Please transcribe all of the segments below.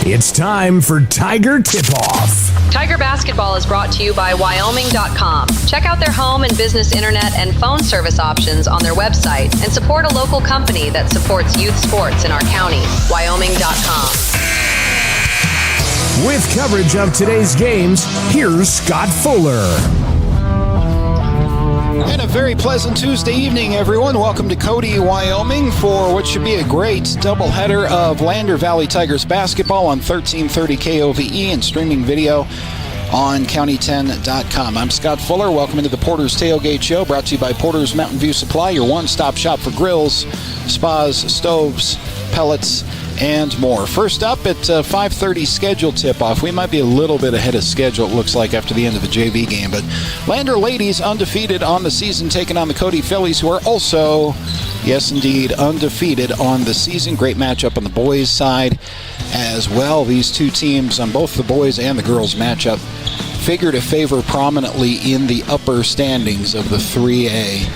It's time for Tiger Tip-Off. Tiger Basketball is brought to you by Wyoming.com. Check out their home and business internet and phone service options on their website and support a local company that supports youth sports in our county. Wyoming.com. With coverage of today's games, here's Scott Fuller. And a very pleasant Tuesday evening, everyone. Welcome to Cody, Wyoming, for what should be a great doubleheader of Lander Valley Tigers basketball on 1330 KOVE and streaming video on county10.com. I'm Scott Fuller. Welcome into the Porter's Tailgate Show, brought to you by Porter's Mountain View Supply, your one-stop shop for grills, spas, stoves, pellets, and more. First up at 5:30 schedule tip-off. We might be a little bit ahead of schedule, it looks like, after the end of the JV game. But Lander ladies undefeated on the season, taking on the Cody Phillies, who are also, yes indeed, undefeated on the season. Great matchup on the boys' side as well. These two teams, on both the boys and the girls matchup, figure to favor prominently in the upper standings of the 3A,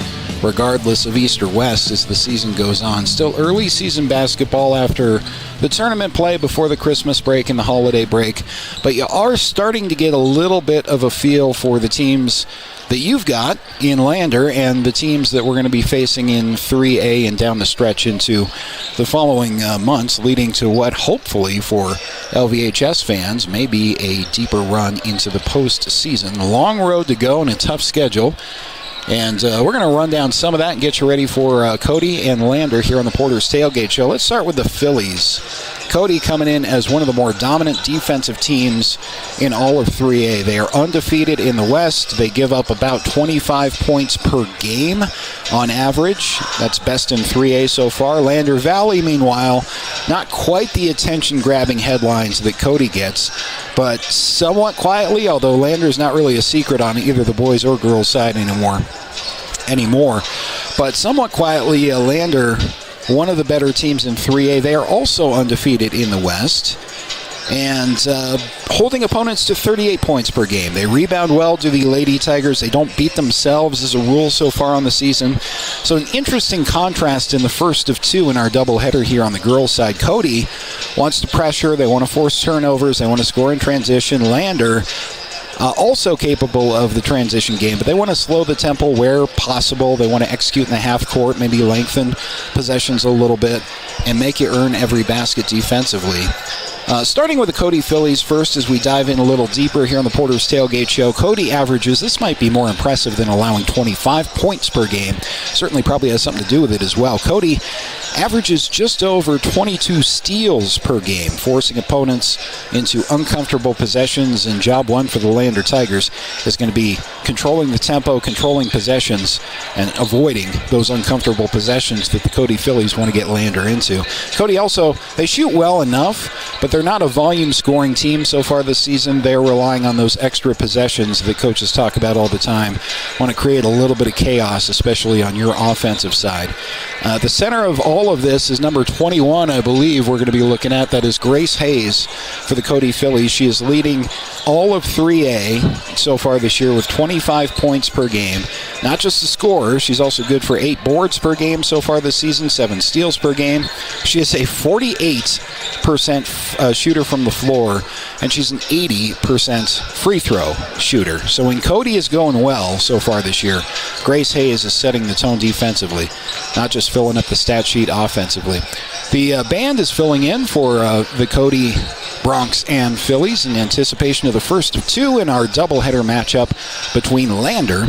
regardless of East or West as the season goes on. Still early season basketball after the tournament play before the Christmas break and the holiday break, but you are starting to get a little bit of a feel for the teams that you've got in Lander and the teams that we're going to be facing in 3A and down the stretch into the following months, leading to what hopefully for LVHS fans may be a deeper run into the postseason. A long road to go and a tough schedule. And we're going to run down some of that and get you ready for Cody and Lander here on the Porter's Tailgate Show. Let's start with the Phillies. Cody coming in as one of the more dominant defensive teams in all of 3A. They are undefeated in the West. They give up about 25 points per game on average. That's best in 3A so far. Lander Valley, meanwhile, not quite the attention-grabbing headlines that Cody gets, but somewhat quietly, although Lander's not really a secret on either the boys or girls side anymore. But somewhat quietly, Lander, one of the better teams in 3A. They are also undefeated in the West and holding opponents to 38 points per game. They rebound well to the Lady Tigers. They don't beat themselves as a rule so far on the season. So an interesting contrast in the first of two in our doubleheader here on the girls' side. Cody wants to pressure. They want to force turnovers. They want to score in transition. Lander also capable of the transition game, but they want to slow the tempo where possible. They want to execute in the half court, maybe lengthen possessions a little bit, and make you earn every basket defensively. Starting with the Cody Phillies first as we dive in a little deeper here on the Porter's Tailgate Show. Cody averages, this might be more impressive than allowing 25 points per game. Certainly probably has something to do with it as well. Cody averages just over 22 steals per game, forcing opponents into uncomfortable possessions, and job one for the Lander Tigers is going to be controlling the tempo, controlling possessions, and avoiding those uncomfortable possessions that the Cody Phillies want to get Lander into. Cody also, they shoot well enough, but they're not a volume scoring team so far this season. They're relying on those extra possessions that coaches talk about all the time. Want to create a little bit of chaos, especially on your offensive side. The center of all of this is number 21, I believe we're going to be looking at. That is Grace Hayes for the Cody Phillies. She is leading all of 3A so far this year with 25 points per game. Not just a scorer, she's also good for 8 boards per game so far this season, 7 steals per game. She is a 48% shooter from the floor, and she's an 80% free throw shooter. So when Cody is going well so far this year, Grace Hayes is setting the tone defensively, not just filling up the stat sheet offensively. The band is filling in for the Cody Bronx and Phillies in anticipation of the first of two in our doubleheader matchup between Lander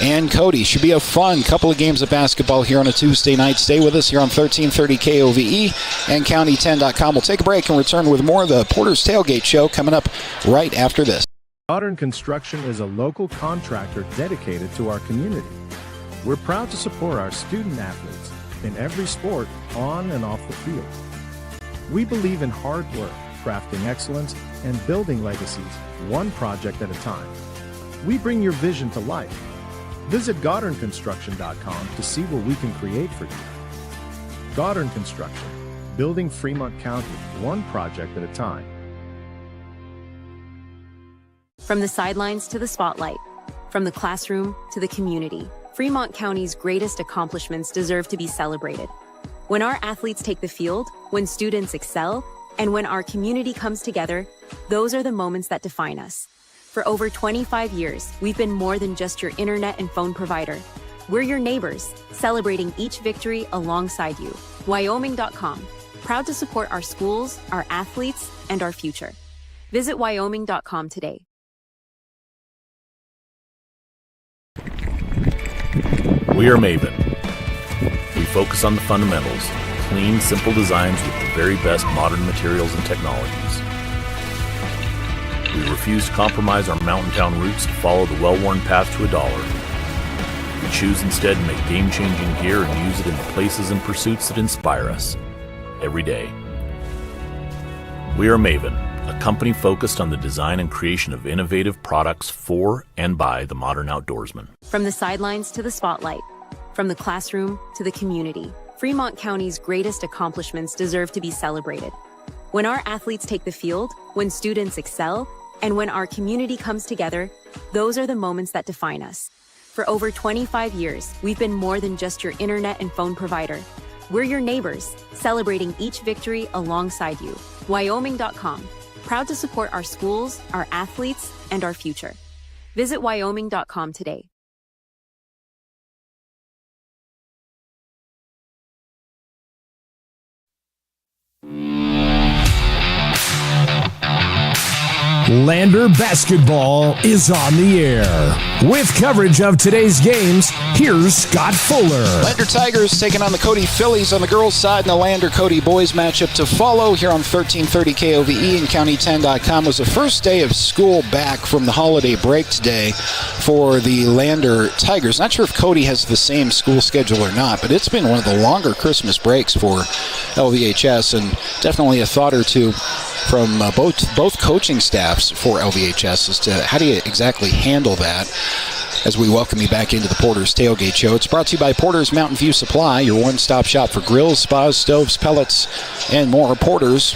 and Cody. Should be a fun couple of games of basketball here on a Tuesday night. Stay with us here on 1330 KOVE and county10.com. We'll take a break and return with more of the Porter's Tailgate Show coming up right after this. Modern Construction is a local contractor dedicated to our community. We're proud to support our student athletes in every sport, on and off the field. We believe in hard work, crafting excellence, and building legacies, one project at a time. We bring your vision to life. Visit GoddardConstruction.com to see what we can create for you. Goddard Construction, building Fremont County, one project at a time. From the sidelines to the spotlight, from the classroom to the community, Fremont County's greatest accomplishments deserve to be celebrated. When our athletes take the field, when students excel, And when our community comes together, those are the moments that define us. For over 25 years, we've been more than just your internet and phone provider. We're your neighbors, celebrating each victory alongside you. Wyoming.com, proud to support our schools, our athletes, and our future. Visit Wyoming.com today. We are Maven. We focus on the fundamentals, clean, simple designs with the very best modern materials and technologies. We refuse to compromise our mountain town roots to follow the well-worn path to $1. We choose instead to make game-changing gear and use it in the places and pursuits that inspire us every day. We are Maven, a company focused on the design and creation of innovative products for and by the modern outdoorsman. From the sidelines to the spotlight, from the classroom to the community, Fremont County's greatest accomplishments deserve to be celebrated. When our athletes take the field, when students excel, and when our community comes together, those are the moments that define us. For over 25 years, we've been more than just your internet and phone provider. We're your neighbors, celebrating each victory alongside you. Wyoming.com, proud to support our schools, our athletes, and our future. Visit Wyoming.com today. Lander basketball is on the air. With coverage of today's games, here's Scott Fuller. Lander Tigers taking on the Cody Phillies on the girls' side, and the Lander Cody boys matchup to follow here on 1330 KOVE and County10.com. Was the first day of school back from the holiday break today for the Lander Tigers. Not sure if Cody has the same school schedule or not, but it's been one of the longer Christmas breaks for LVHS, and definitely a thought or two from both coaching staffs for LVHS as to how do you exactly handle that. As we welcome you back into the Porter's Tailgate Show. It's brought to you by Porter's Mountain View Supply, your one-stop shop for grills, spas, stoves, pellets, and more. Porter's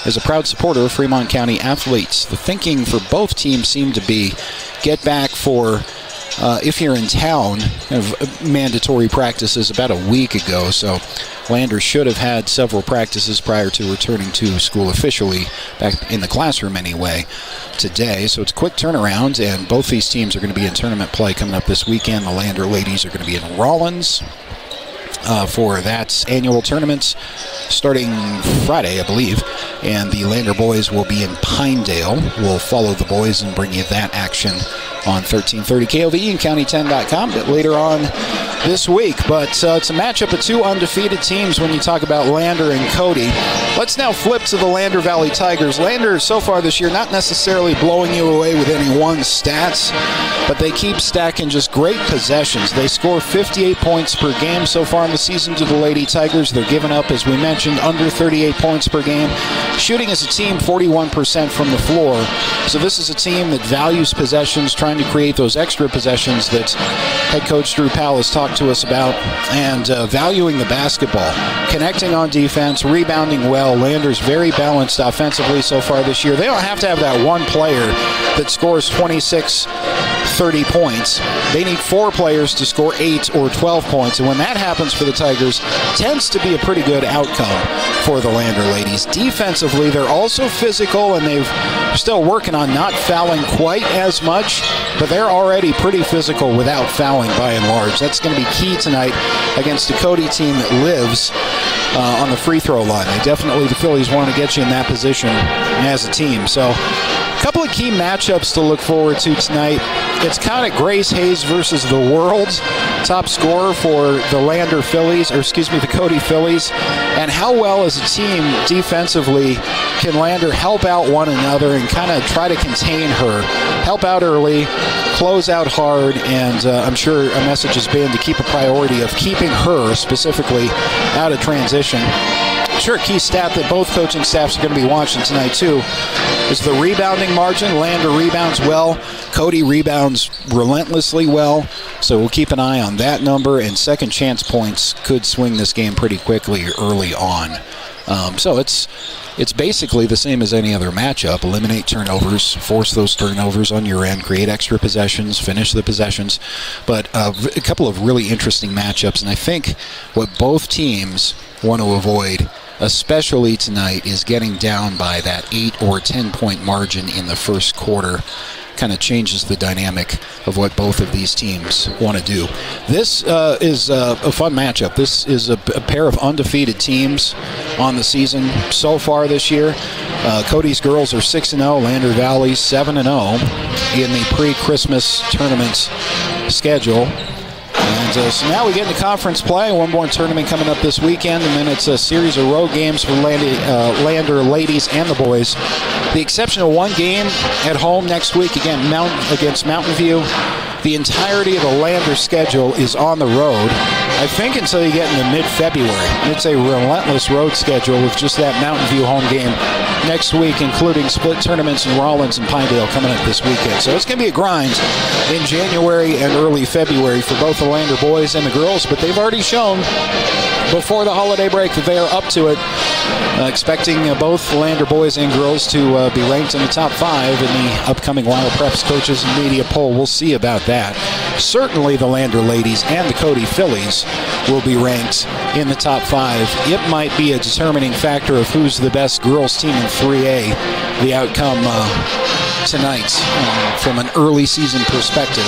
is a proud supporter of Fremont County athletes. The thinking for both teams seemed to be get back for, if you're in town, kind of mandatory practices about a week ago. So Lander should have had several practices prior to returning to school officially, back in the classroom anyway, today. So it's a quick turnaround, and both these teams are going to be in tournament play coming up this weekend. The Lander ladies are going to be in Rawlins for that annual tournament starting Friday, I believe. And the Lander boys will be in Pinedale. We'll follow the boys and bring you that action on 1330 KOVE and County10.com a bit later on this week. But it's a matchup of two undefeated teams when you talk about Lander and Cody. Let's now flip to the Lander Valley Tigers. Lander so far this year not necessarily blowing you away with any one stats, but they keep stacking just great possessions. They score 58 points per game so far in the season to the Lady Tigers. They're giving up, as we mentioned, under 38 points per game. Shooting as a team 41% from the floor. So this is a team that values possessions, trying to create those extra possessions that head coach Drew Powell has talked to us about, and valuing the basketball, connecting on defense, rebounding well. Lander's very balanced offensively so far this year. They don't have to have that one player that scores 26, 30 points. They need 4 players to score 8 or 12 points, and when that happens for the Tigers, tends to be a pretty good outcome for the Lander ladies. Defensively, they're also physical, and they're still working on not fouling quite as much, but they're already pretty physical without fouling by and large. That's going to be key tonight against the Cody team that lives on the free throw line. The Phillies want to get you in that position as a team. So a couple of key matchups to look forward to tonight. It's kind of Grace Hayes versus the world's top scorer for the the Cody Phillies, and how well as a team defensively can Lander help out one another and kind of try to contain her, help out early, close out hard, and I'm sure a message has been to keep a priority of keeping her specifically out of transition. Sure, a key stat that both coaching staffs are going to be watching tonight too is the rebounding margin. Lander rebounds well. Cody rebounds relentlessly well. So we'll keep an eye on that number, and second chance points could swing this game pretty quickly early on. So it's basically the same as any other matchup. Eliminate turnovers, force those turnovers on your end, create extra possessions, finish the possessions. But a couple of really interesting matchups, and I think what both teams want to avoid especially tonight, is getting down by that 8 or 10-point margin in the first quarter. Kind of changes the dynamic of what both of these teams want to do. This is a fun matchup. This is a pair of undefeated teams on the season so far this year. Cody's girls are 6-0, Lander Valley 7-0 in the pre-Christmas tournament schedule. And so now we get into conference play. One more tournament coming up this weekend, and then it's a series of road games for Lander ladies and the boys. The exception of one game at home next week, again, against Mountain View. The entirety of the Lander schedule is on the road, I think, until you get into mid-February. It's a relentless road schedule with just that Mountain View home game next week, including split tournaments in Rawlins and Pinedale coming up this weekend. So it's going to be a grind in January and early February for both the Lander boys and the girls, but they've already shown before the holiday break that they are up to it. Expecting both the Lander boys and girls to be ranked in the top 5 in the upcoming Wild Preps Coaches and Media Poll. We'll see about that. Certainly the Lander ladies and the Cody Phillies will be ranked in the top 5. It might be a determining factor of who's the best girls team in 3A, the outcome tonight from an early season perspective.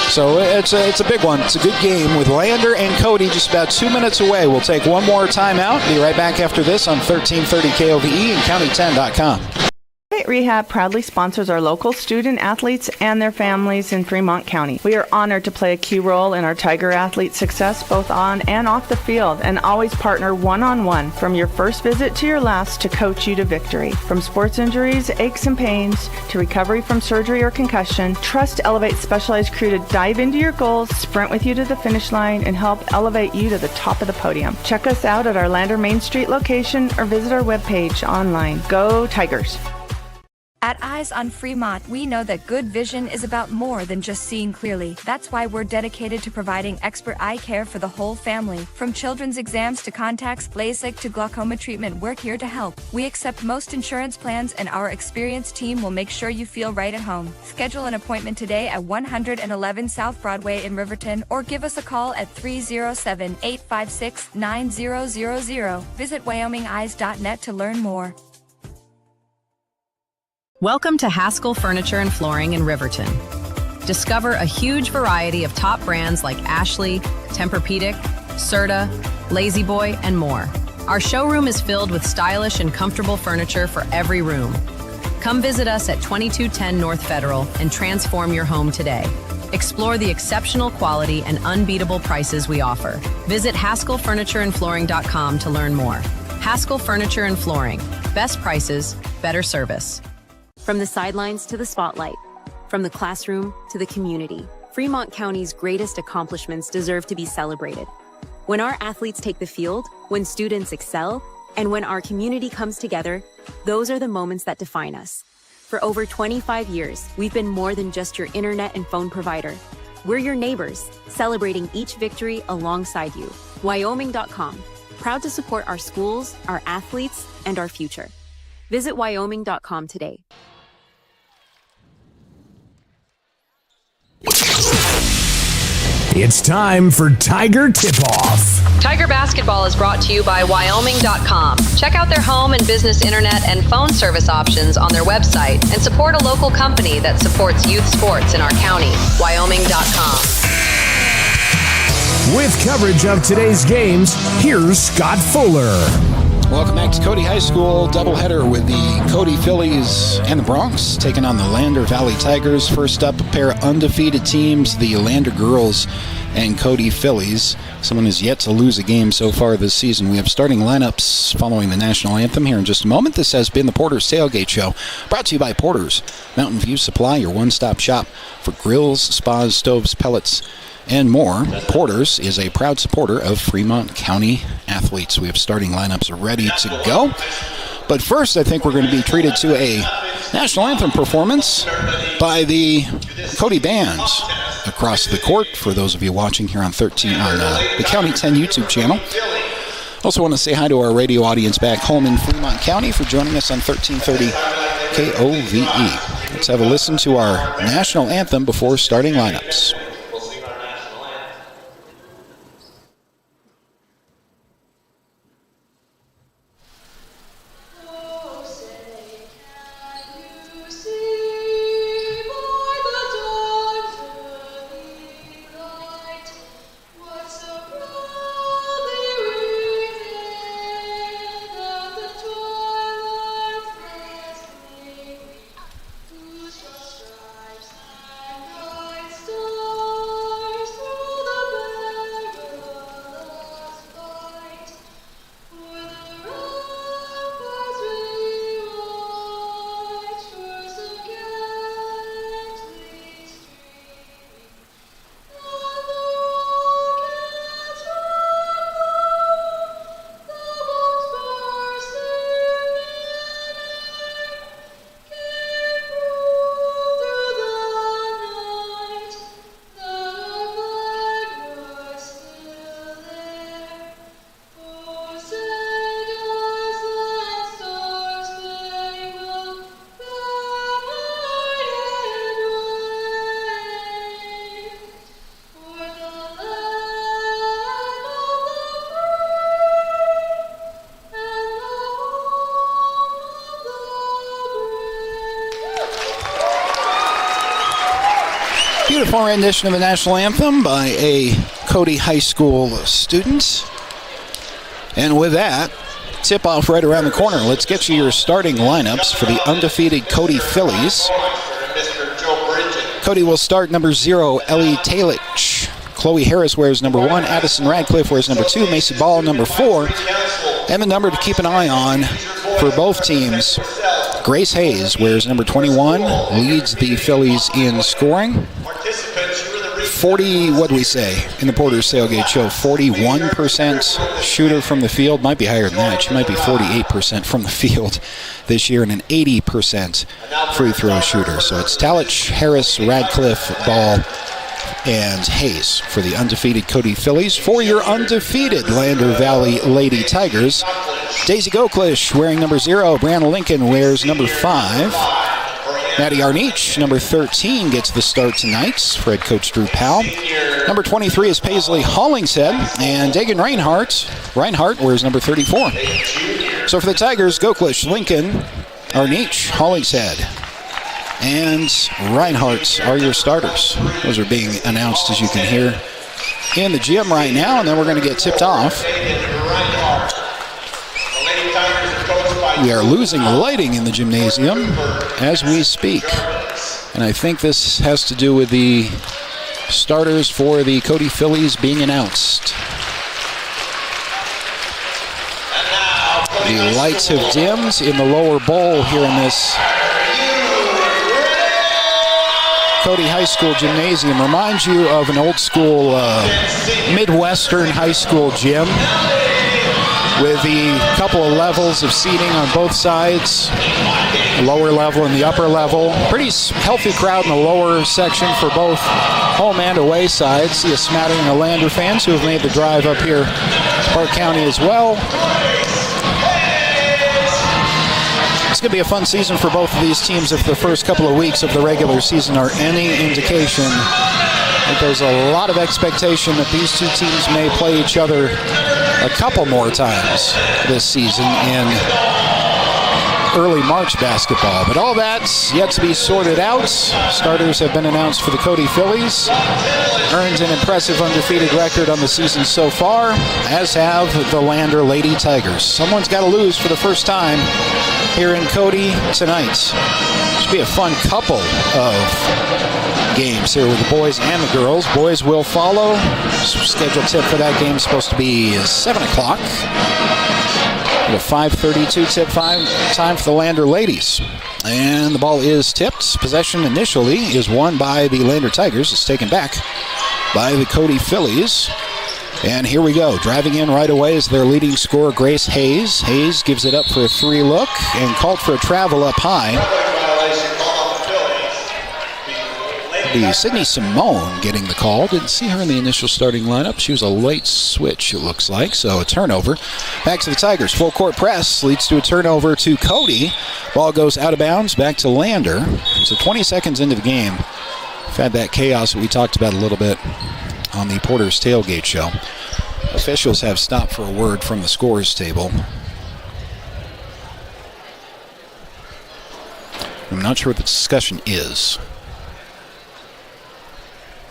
So it's a big one. It's a good game with Lander and Cody just about 2 minutes away. We'll take one more timeout. Be right back after this on 1330 KOVE and County10.com. State Rehab proudly sponsors our local student athletes and their families in Fremont County. We are honored to play a key role in our Tiger athletes' success both on and off the field, and always partner one-on-one from your first visit to your last to coach you to victory. From sports injuries, aches and pains, to recovery from surgery or concussion, trust Elevate's specialized crew to dive into your goals, sprint with you to the finish line, and help elevate you to the top of the podium. Check us out at our Lander Main Street location or visit our webpage online. Go Tigers! At Eyes on Fremont, we know that good vision is about more than just seeing clearly. That's why we're dedicated to providing expert eye care for the whole family. From children's exams to contacts, LASIK to glaucoma treatment, we're here to help. We accept most insurance plans, and our experienced team will make sure you feel right at home. Schedule an appointment today at 111 South Broadway in Riverton, or give us a call at 307-856-9000. Visit WyomingEyes.net to learn more. Welcome to Haskell Furniture and Flooring in Riverton. Discover a huge variety of top brands like Ashley, Tempur-Pedic, Serta, Lazy Boy, and more. Our showroom is filled with stylish and comfortable furniture for every room. Come visit us at 2210 North Federal and transform your home today. Explore the exceptional quality and unbeatable prices we offer. Visit HaskellFurnitureandFlooring.com to learn more. Haskell Furniture and Flooring. Best prices, better service. From the sidelines to the spotlight, from the classroom to the community, Fremont County's greatest accomplishments deserve to be celebrated. When our athletes take the field, when students excel, and when our community comes together, those are the moments that define us. For over 25 years, we've been more than just your internet and phone provider. We're your neighbors, celebrating each victory alongside you. Wyoming.com, proud to support our schools, our athletes, and our future. Visit Wyoming.com today. It's time for Tiger Tip-Off. Tiger Basketball is brought to you by Wyoming.com. Check out their home and business internet and phone service options on their website and support a local company that supports youth sports in our county. Wyoming.com. With coverage of today's games, here's Scott Fuller. Welcome back to Cody High School doubleheader with the Cody Phillies and the Bronx taking on the Lander Valley Tigers. First up, a pair of undefeated teams, the Lander Girls and Cody Phillies. Someone has yet to lose a game so far this season. We have starting lineups following the national anthem here in just a moment. This has been the Porter's Tailgate Show, brought to you by Porter's Mountain View Supply, your one-stop shop for grills, spas, stoves, pellets, and more. Porter's is a proud supporter of Fremont County athletes. We have starting lineups ready to go. But first, I think we're going to be treated to a national anthem performance by the Cody bands across the court, for those of you watching here on the County 10 YouTube channel. Also want to say hi to our radio audience back home in Fremont County for joining us on 1330 KOVE. Let's have a listen to our national anthem before starting lineups. Beautiful rendition of the national anthem by a Cody High School student. And with that, tip-off right around the corner. Let's get you your starting lineups for the undefeated Cody Phillies. Cody will start number 0, Ellie Talich. Chloe Harris wears number 1. Addison Radcliffe wears number 2. Macy Ball number 4. And the number to keep an eye on for both teams, Grace Hayes wears number 21, leads the Phillies in scoring. 40, what do we say in the Porter's Tailgate Show? 41% shooter from the field. Might be higher than that. She might be 48% from the field this year and an 80% free throw shooter. So it's Talich, Harris, Radcliffe, Ball, and Hayes for the undefeated Cody Phillies. For your undefeated Lander Valley Lady Tigers, Daisy Goklish wearing number 0. Brianna Lincoln wears number 5. Maddie Arnich, number 13, gets the start tonight for head coach Drew Powell. Number 23 is Paisley Hollingshead, and Dagan Reinhardt wears number 34. So for the Tigers, Goklish, Lincoln, Arnich, Hollingshead, and Reinhardt are your starters. Those are being announced, as you can hear, in the gym right now, and then we're going to get tipped off. We are losing lighting in the gymnasium as we speak. And I think this has to do with the starters for the Cody Phillies being announced. The lights have dimmed in the lower bowl here in this Cody High School gymnasium. Reminds you of an old school Midwestern high school gym, with the couple of levels of seating on both sides, the lower level and the upper level. Pretty healthy crowd in the lower section for both home and away sides. See a smattering of Lander fans who have made the drive up here to Park County as well. It's going to be a fun season for both of these teams if the first couple of weeks of the regular season are any indication. I think there's a lot of expectation that these two teams may play each other a couple more times this season in early March basketball. But all that's yet to be sorted out. Starters have been announced for the Cody Phillies. Earned an impressive undefeated record on the season so far, as have the Lander Lady Tigers. Someone's got to lose for the first time here in Cody tonight. Should be a fun couple of games here with the boys and the girls. Boys will follow. Scheduled tip for that game is supposed to be 7 o'clock. A 5:32 tip time for the Lander ladies. And the ball is tipped. Possession initially is won by the Lander Tigers. It's taken back by the Cody Phillies. And here we go. Driving in right away is their leading scorer, Grace Hayes. Hayes gives it up for a 3 look and called for a travel up high. The Sydney Simone getting the call. Didn't see her in the initial starting lineup. She was a late switch, it looks like. So a turnover. Back to the Tigers. Full court press leads to a turnover to Cody. Ball goes out of bounds. Back to Lander. So 20 seconds into the game. We've had that chaos that we talked about a little bit on the Porter's Tailgate Show. Officials have stopped for a word from the scores table. I'm not sure what the discussion is.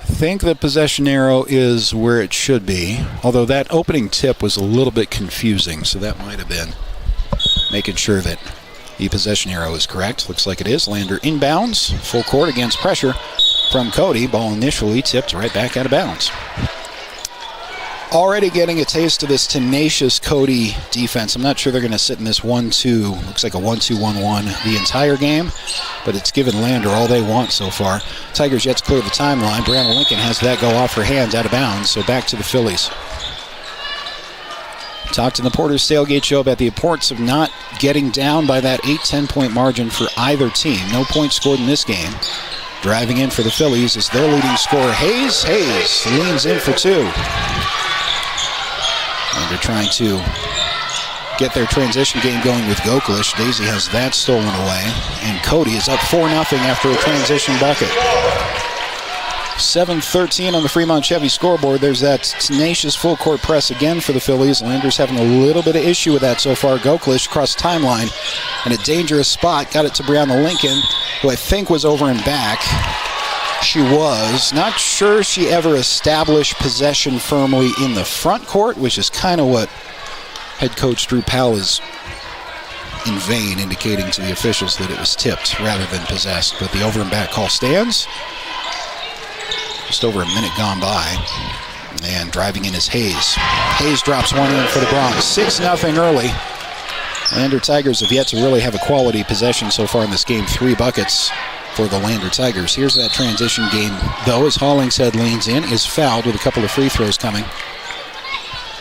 I think the possession arrow is where it should be, although that opening tip was a little bit confusing, so that might have been making sure that the possession arrow is correct. Looks like it is. Lander inbounds, full court against pressure from Cody. Ball initially tipped right back out of bounds. Already getting a taste of this tenacious Cody defense. I'm not sure they're going to sit in this 1-2, looks like a 1-2-1-1 the entire game, but it's given Lander all they want so far. Tigers yet to clear the timeline. Brianna Lincoln has that go off her hands out of bounds, so back to the Phillies. Talked in the Porter's Tailgate Show about the importance of not getting down by that 8-10 point margin for either team. No points scored in this game. Driving in for the Phillies is their leading scorer, Hayes. Hayes leans in for 2. And they're trying to get their transition game going with Goklish. Daisy has that stolen away. And Cody is up 4-0 after a transition bucket. 7:13 on the Fremont Chevy scoreboard. There's that tenacious full court press again for the Phillies. Landers having a little bit of issue with that so far. Goklish across timeline in a dangerous spot. Got it to Brianna Lincoln, who I think was over and back. She was. Not sure she ever established possession firmly in the front court, which is kind of what head coach Drew Powell is in vain indicating to the officials that it was tipped rather than possessed. But the over and back call stands. Just over a minute gone by. And driving in is Hayes. Hayes drops one in for the Bronx. 6-0 early. Lander Tigers have yet to really have a quality possession so far in this game. 3 buckets for the Lander Tigers. Here's that transition game, though, as Hollingshead leans in, is fouled with a couple of free throws coming.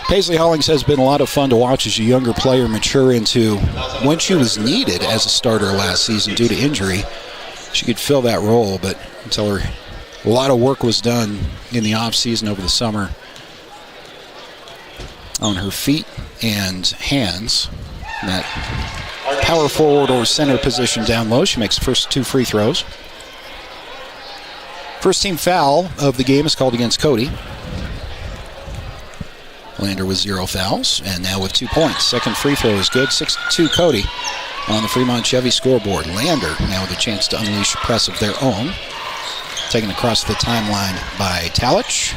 Paisley Hollingshead has been a lot of fun to watch as a younger player mature into when she was needed as a starter last season due to injury. She could fill that role, but until a lot of work was done in the offseason over the summer on her feet and hands. In that power forward or center position down low. She makes the first 2 free throws. First team foul of the game is called against Cody. Lander with 0 fouls, and now with 2 points. Second free throw is good. 6-2 Cody on the Fremont Chevy scoreboard. Lander now with a chance to unleash a press of their own. Taken across the timeline by Talich.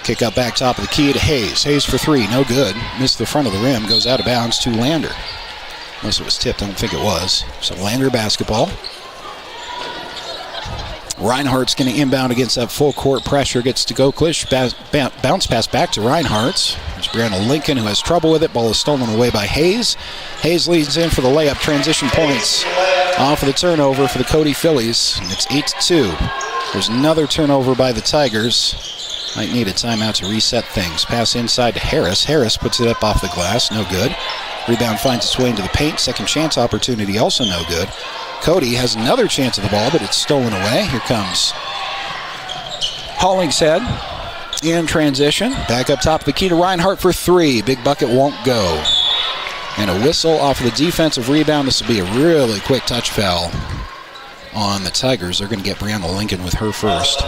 Kick up back top of the key to Hayes. Hayes for 3, no good. Missed the front of the rim, goes out of bounds to Lander. Unless it was tipped, I don't think it was. So Lander basketball. Reinhardt's going to inbound against that full court pressure. Gets to go. Klisch bounce pass back to Reinhardt. There's Brianna Lincoln who has trouble with it. Ball is stolen away by Hayes. Hayes leads in for the layup. Transition points off of the turnover for the Cody Phillies. And it's 8-2. There's another turnover by the Tigers. Might need a timeout to reset things. Pass inside to Harris. Harris puts it up off the glass. No good. Rebound finds its way into the paint. Second chance opportunity, also no good. Cody has another chance of the ball, but it's stolen away. Here comes Hollingshead in transition. Back up top of the key to Reinhardt for 3. Big bucket won't go. And a whistle off of the defensive rebound. This will be a really quick touch foul on the Tigers. They're going to get Brianna Lincoln with her first.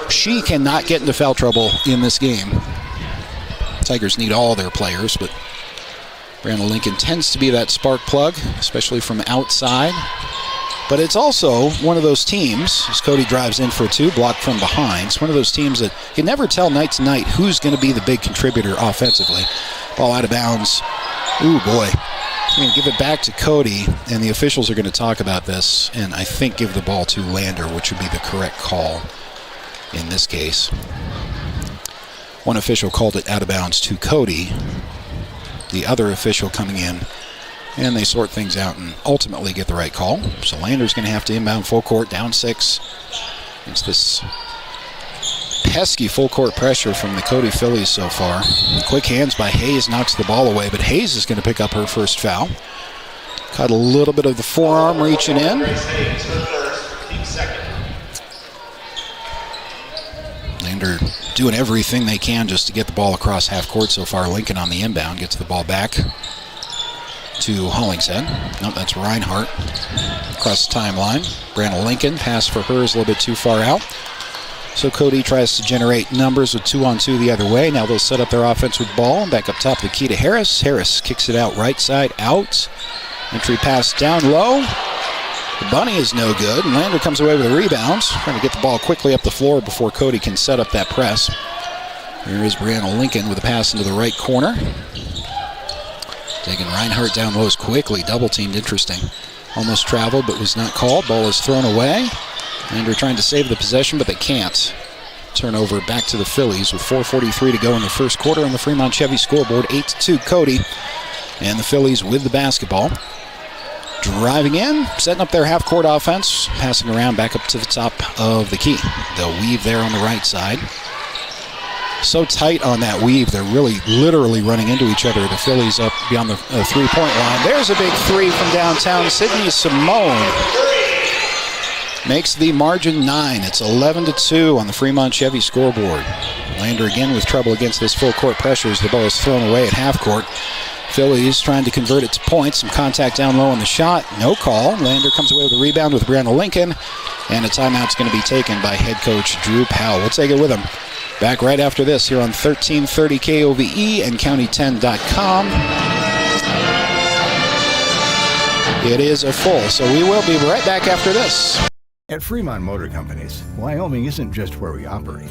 She cannot get into foul trouble in this game. Tigers need all their players, but Brianna Lincoln tends to be that spark plug, especially from outside. But it's also one of those teams, as Cody drives in for 2, blocked from behind. It's one of those teams that you can never tell night to night who's going to be the big contributor offensively. Ball out of bounds. Ooh, boy. I'm going to give it back to Cody, and the officials are going to talk about this, and I think give the ball to Lander, which would be the correct call in this case. One official called it out of bounds to Cody. The other official coming in, and they sort things out and ultimately get the right call. So Lander's going to have to inbound full court, down 6. It's this pesky full court pressure from the Cody Phillies so far. Quick hands by Hayes knocks the ball away, but Hayes is going to pick up her first foul. Caught a little bit of the forearm reaching in. Lander doing everything they can just to get the ball across half court so far. Lincoln on the inbound gets the ball back to Hollingshead. Nope, that's Reinhardt across the timeline. Brianna Lincoln, pass for her is a little bit too far out. So Cody tries to generate numbers with 2-on-2 the other way. Now they'll set up their offense with ball. Back up top of the key to Harris. Harris kicks it out right side, out. Entry pass down low. The bunny is no good, and Lander comes away with a rebound. Trying to get the ball quickly up the floor before Cody can set up that press. Here is Brianna Lincoln with a pass into the right corner. Taking Reinhardt down low quickly, double teamed, interesting. Almost traveled, but was not called. Ball is thrown away. Lander trying to save the possession, but they can't. Turnover back to the Phillies with 4:43 to go in the first quarter on the Fremont Chevy scoreboard. 8-2 Cody, and the Phillies with the basketball. Driving in, setting up their half-court offense, passing around back up to the top of the key. They'll weave there on the right side. So tight on that weave, they're really literally running into each other. The Phillies up beyond the three-point line. There's a big 3 from downtown. Sydney Simone makes the margin 9. It's 11-2 on the Fremont Chevy scoreboard. Lander again with trouble against this full-court pressure as the ball is thrown away at half-court. Phillies trying to convert it to points. Some contact down low on the shot. No call. Lander comes away with a rebound with Brianna Lincoln. And a timeout's going to be taken by head coach Drew Powell. We'll take it with him. Back right after this here on 1330 KOVE and County10.com. It is a full, so we will be right back after this. At Fremont Motor Companies, Wyoming isn't just where we operate,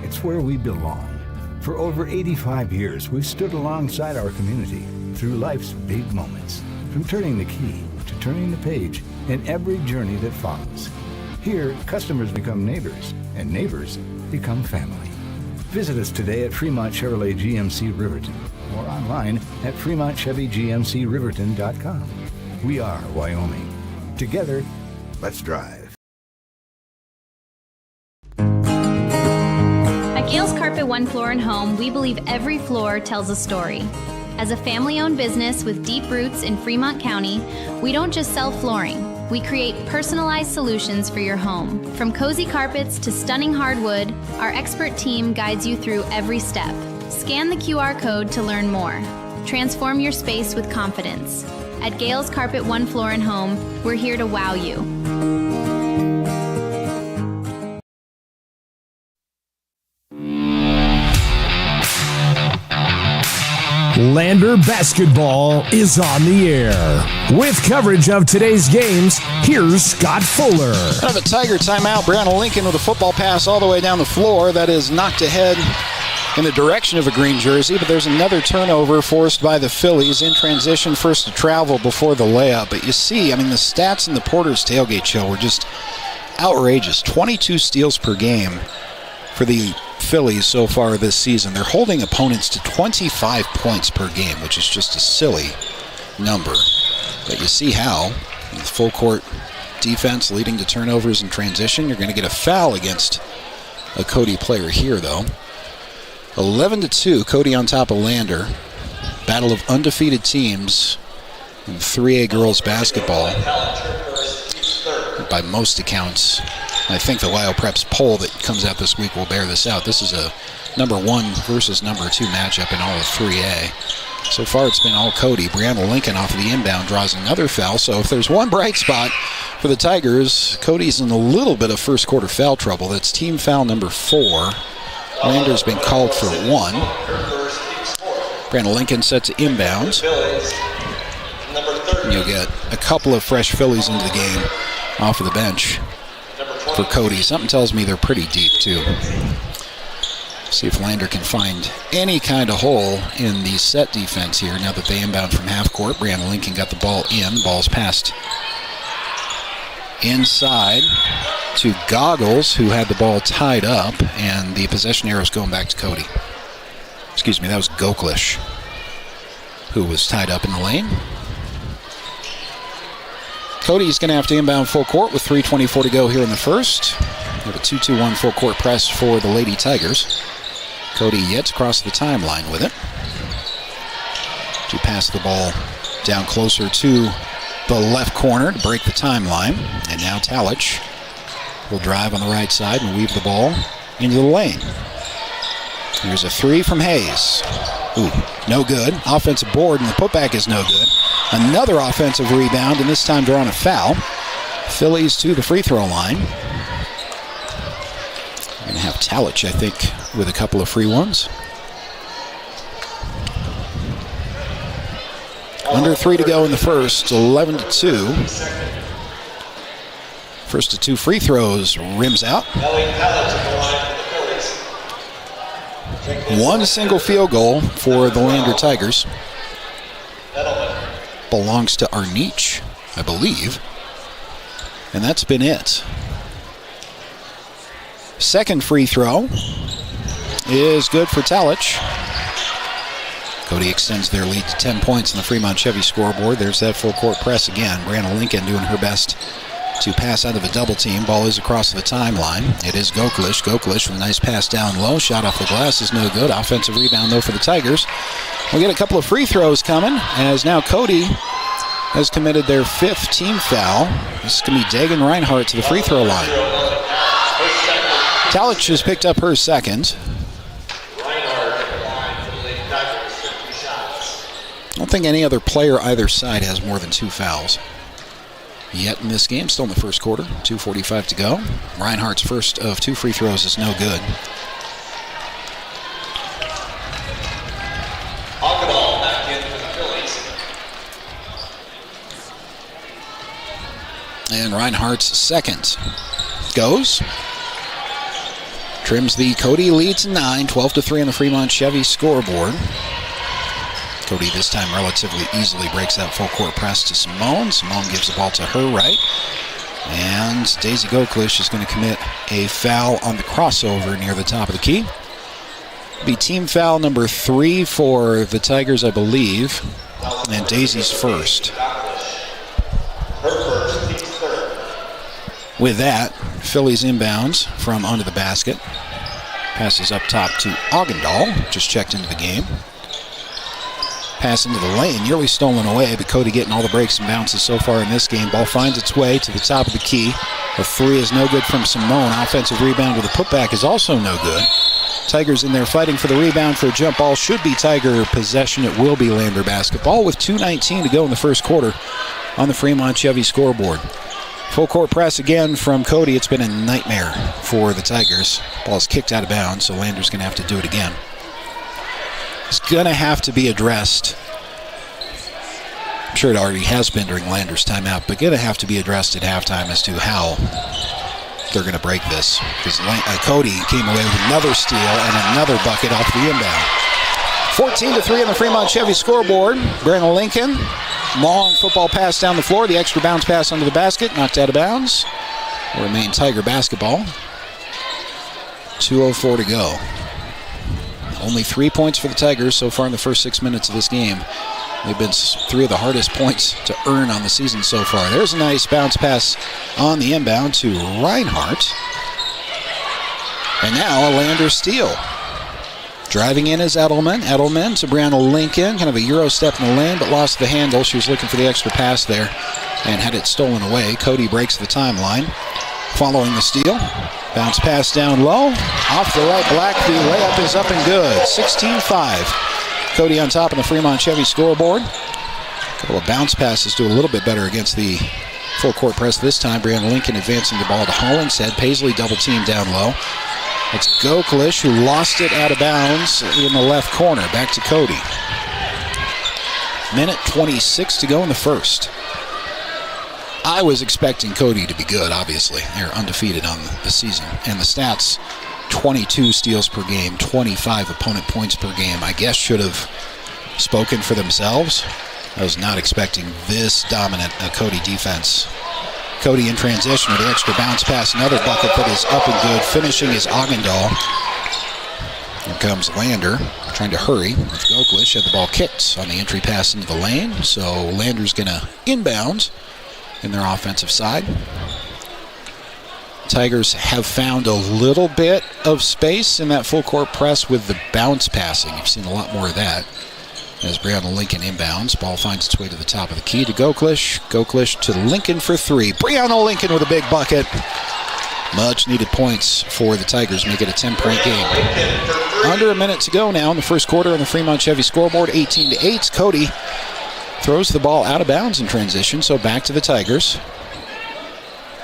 it's where we belong. For over 85 years, we've stood alongside our community through life's big moments, from turning the key to turning the page in every journey that follows. Here, customers become neighbors, and neighbors become family. Visit us today at Fremont Chevrolet GMC Riverton or online at FremontChevyGMCRiverton.com. We are Wyoming. Together, let's drive. At Gales Carpet One Floor and Home, we believe every floor tells a story. As a family-owned business with deep roots in Fremont County, we don't just sell flooring. We create personalized solutions for your home. From cozy carpets to stunning hardwood, our expert team guides you through every step. Scan the QR code to learn more. Transform your space with confidence. At Gales Carpet One Floor and Home, we're here to wow you. Lander basketball is on the air. With coverage of today's games, here's Scott Fuller. Out of a Tiger timeout, Brianna Lincoln with a football pass all the way down the floor. That is knocked ahead in the direction of a green jersey, but there's another turnover forced by the Phillies in transition, first to travel before the layup. But you see, the stats in the Porter's Tailgate Show were just outrageous. 22 steals per game for the Phillies so far this season. They're holding opponents to 25 points per game, which is just a silly number. But you see how, with full court defense leading to turnovers in transition, you're going to get a foul against a Cody player here, though. 11-2, Cody on top of Lander. Battle of undefeated teams in 3A girls basketball. By most accounts, I think the WyoPreps poll that comes out this week will bear this out. This is a number 1 versus number 2 matchup in all of 3A. So far it's been all Cody. Brianna Lincoln off of the inbound draws another foul. So if there's one bright spot for the Tigers, Cody's in a little bit of first quarter foul trouble. That's team foul number 4. Lander's been called for 1. Brianna Lincoln set to inbound. And you'll get a couple of fresh Phillies into the game off of the bench for Cody. Something tells me they're pretty deep, too. See if Lander can find any kind of hole in the set defense here now that they inbound from half court. Brianna Lincoln got the ball in. Ball's passed inside to Goggles, who had the ball tied up, and the possession arrow's going back to Cody. Excuse me, that was Goklish, who was tied up in the lane. Cody's going to have to inbound full court with 3:24 to go here in the first. We have a 2-2-1 full court press for the Lady Tigers. Cody yet to cross the timeline with it. To pass the ball down closer to the left corner to break the timeline. And now Talich will drive on the right side and weave the ball into the lane. Here's a 3 from Hayes. Ooh, no good. Offensive board, and the putback is no good. Another offensive rebound, and this time drawing a foul. Phillies to the free throw line. We're going to have Talich, I think, with a couple of free ones. Under 3 to go in the first, 11-2. First of 2 free throws, rims out. One single field goal for the Lander Tigers. Belongs to Arnich, I believe. And that's been it. Second free throw is good for Talich. Cody extends their lead to 10 points in the Fremont Chevy scoreboard. There's that full court press again. Brianna Lincoln doing her best to pass out of a double team. Ball is across the timeline. It is Goklish. Goklish with a nice pass down low. Shot off the glass is no good. Offensive rebound, though, for the Tigers. We'll get a couple of free throws coming, as now Cody has committed their 5th team foul. This is going to be Dagan Reinhardt to the free throw line. Talich has picked up her 2nd. I don't think any other player either side has more than 2 fouls yet in this game. Still in the first quarter, 2:45 to go. Reinhardt's first of 2 free throws is no good. Back in for the Phillies. And Reinhardt's 2nd. Goes. Trims the Cody lead to 9, 12-3 on the Fremont Chevy scoreboard. Cody this time relatively easily breaks that full court press to Simone. Simone gives the ball to her right. And Daisy Goklish is going to commit a foul on the crossover near the top of the key. It'll be team foul number 3 for the Tigers, I believe. And Daisy's first. With that, Phillies inbounds from under the basket. Passes up top to Augendal, just checked into the game. Pass into the lane, nearly stolen away, but Cody getting all the breaks and bounces so far in this game. Ball finds its way to the top of the key. A 3 is no good from Simone. Offensive rebound with a putback is also no good. Tigers in there fighting for the rebound for a jump ball. Should be Tiger possession. It will be Lander basketball with 2:19 to go in the first quarter on the Fremont Chevy scoreboard. Full court press again from Cody. It's been a nightmare for the Tigers. Ball's kicked out of bounds, so Lander's going to have to do it again. It's going to have to be addressed. I'm sure it already has been during Lander's timeout, but going to have to be addressed at halftime as to how they're going to break this. Because Cody came away with another steal and another bucket off the inbound. 14-3 on the Fremont Chevy scoreboard. Brandon Lincoln, long football pass down the floor. The extra bounce pass under the basket, knocked out of bounds. Will remain Tiger basketball. 2:04 to go. Only 3 points for the Tigers so far in the first 6 minutes of this game. They've been 3 of the hardest points to earn on the season so far. There's a nice bounce pass on the inbound to Reinhardt. And now a Lander steal. Driving in is Edelman. Edelman to Brianna Lincoln. Kind of a Euro step in the lane, but lost the handle. She was looking for the extra pass there and had it stolen away. Cody breaks the timeline. Following the steal. Bounce pass down low. Off the right black. The layup is up and good. 16-5. Cody on top of the Fremont Chevy scoreboard. A couple of bounce passes do a little bit better against the full court press this time. Brianna Lincoln advancing the ball to Hollingshead. Paisley double team down low. It's Goklish who lost it out of bounds in the left corner. Back to Cody. Minute 26 to go in the first. I was expecting Cody to be good, obviously. They're undefeated on the season. And the stats, 22 steals per game, 25 opponent points per game, I guess should have spoken for themselves. I was not expecting this dominant Cody defense. Cody in transition with the extra bounce pass. Another bucket that is up and good. Finishing is Augendal. Here comes Lander trying to hurry with Goklish. Had the ball kicked on the entry pass into the lane. So Lander's going to inbound in their offensive side. Tigers have found a little bit of space in that full court press with the bounce passing. You've seen a lot more of that. As Brianna Lincoln inbounds, ball finds its way to the top of the key to Goklish. Goklish to Lincoln for 3. Brianna Lincoln with a big bucket. Much needed points for the Tigers, make it a 10-point game. Under a minute to go now in the first quarter on the Fremont Chevy scoreboard, 18-8. Cody throws the ball out of bounds in transition, so back to the Tigers.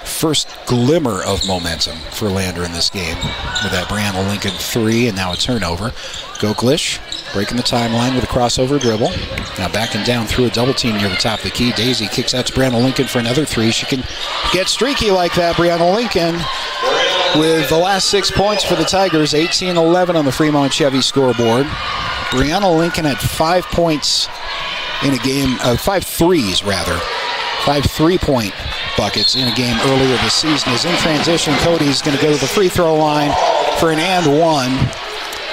First glimmer of momentum for Lander in this game with that Brianna Lincoln 3 and now a turnover. Goklish breaking the timeline with a crossover dribble. Now backing down through a double team near the top of the key. Daisy kicks out to Brianna Lincoln for another 3. She can get streaky like that. Brianna Lincoln with the last 6 points for the Tigers. 18-11 on the Fremont Chevy scoreboard. Brianna Lincoln had 5 points in a game, 5 threes rather. 5 3-point buckets in a game earlier this season. As in transition, Cody's going to go to the free throw line for an and one.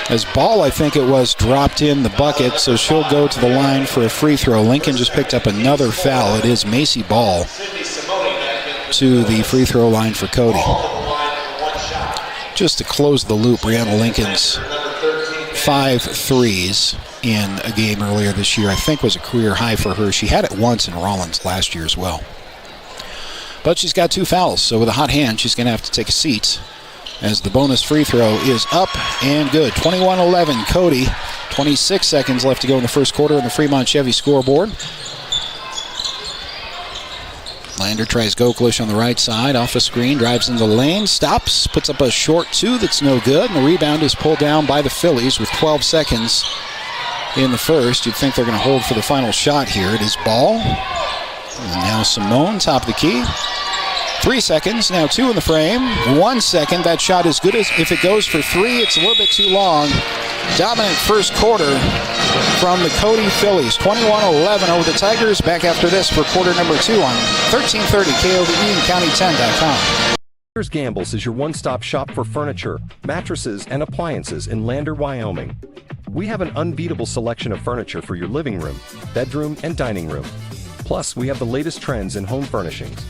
As Ball, I think it was, dropped in the bucket, so she'll go to the line for a free throw. Lincoln just picked up another foul. It is Macy Ball to the free throw line for Cody. Just to close the loop, Brianna Lincoln's 5 threes in a game earlier this year, I think was a career high for her. She had it once in Rollins last year as well. But she's got 2 fouls, so with a hot hand, she's going to have to take a seat as the bonus free throw is up and good. 21-11, Cody. 26 seconds left to go in the first quarter on the Fremont Chevy scoreboard. Lander tries Goklish on the right side, off a screen, drives into the lane, stops, puts up a short 2 that's no good, and the rebound is pulled down by the Phillies with 12 seconds in the first. You'd think they're going to hold for the final shot here. It is Ball. And now Simone, top of the key. 3 seconds, now 2 in the frame. 1 second, that shot is good as if it goes for 3, it's a little bit too long. Dominant first quarter from the Cody Phillies. 21-11 over the Tigers. Back after this for quarter number 2 on 1330 KOVE and County10.com. Landers Gambles is your one-stop shop for furniture, mattresses, and appliances in Lander, Wyoming. We have an unbeatable selection of furniture for your living room, bedroom, and dining room. Plus, we have the latest trends in home furnishings.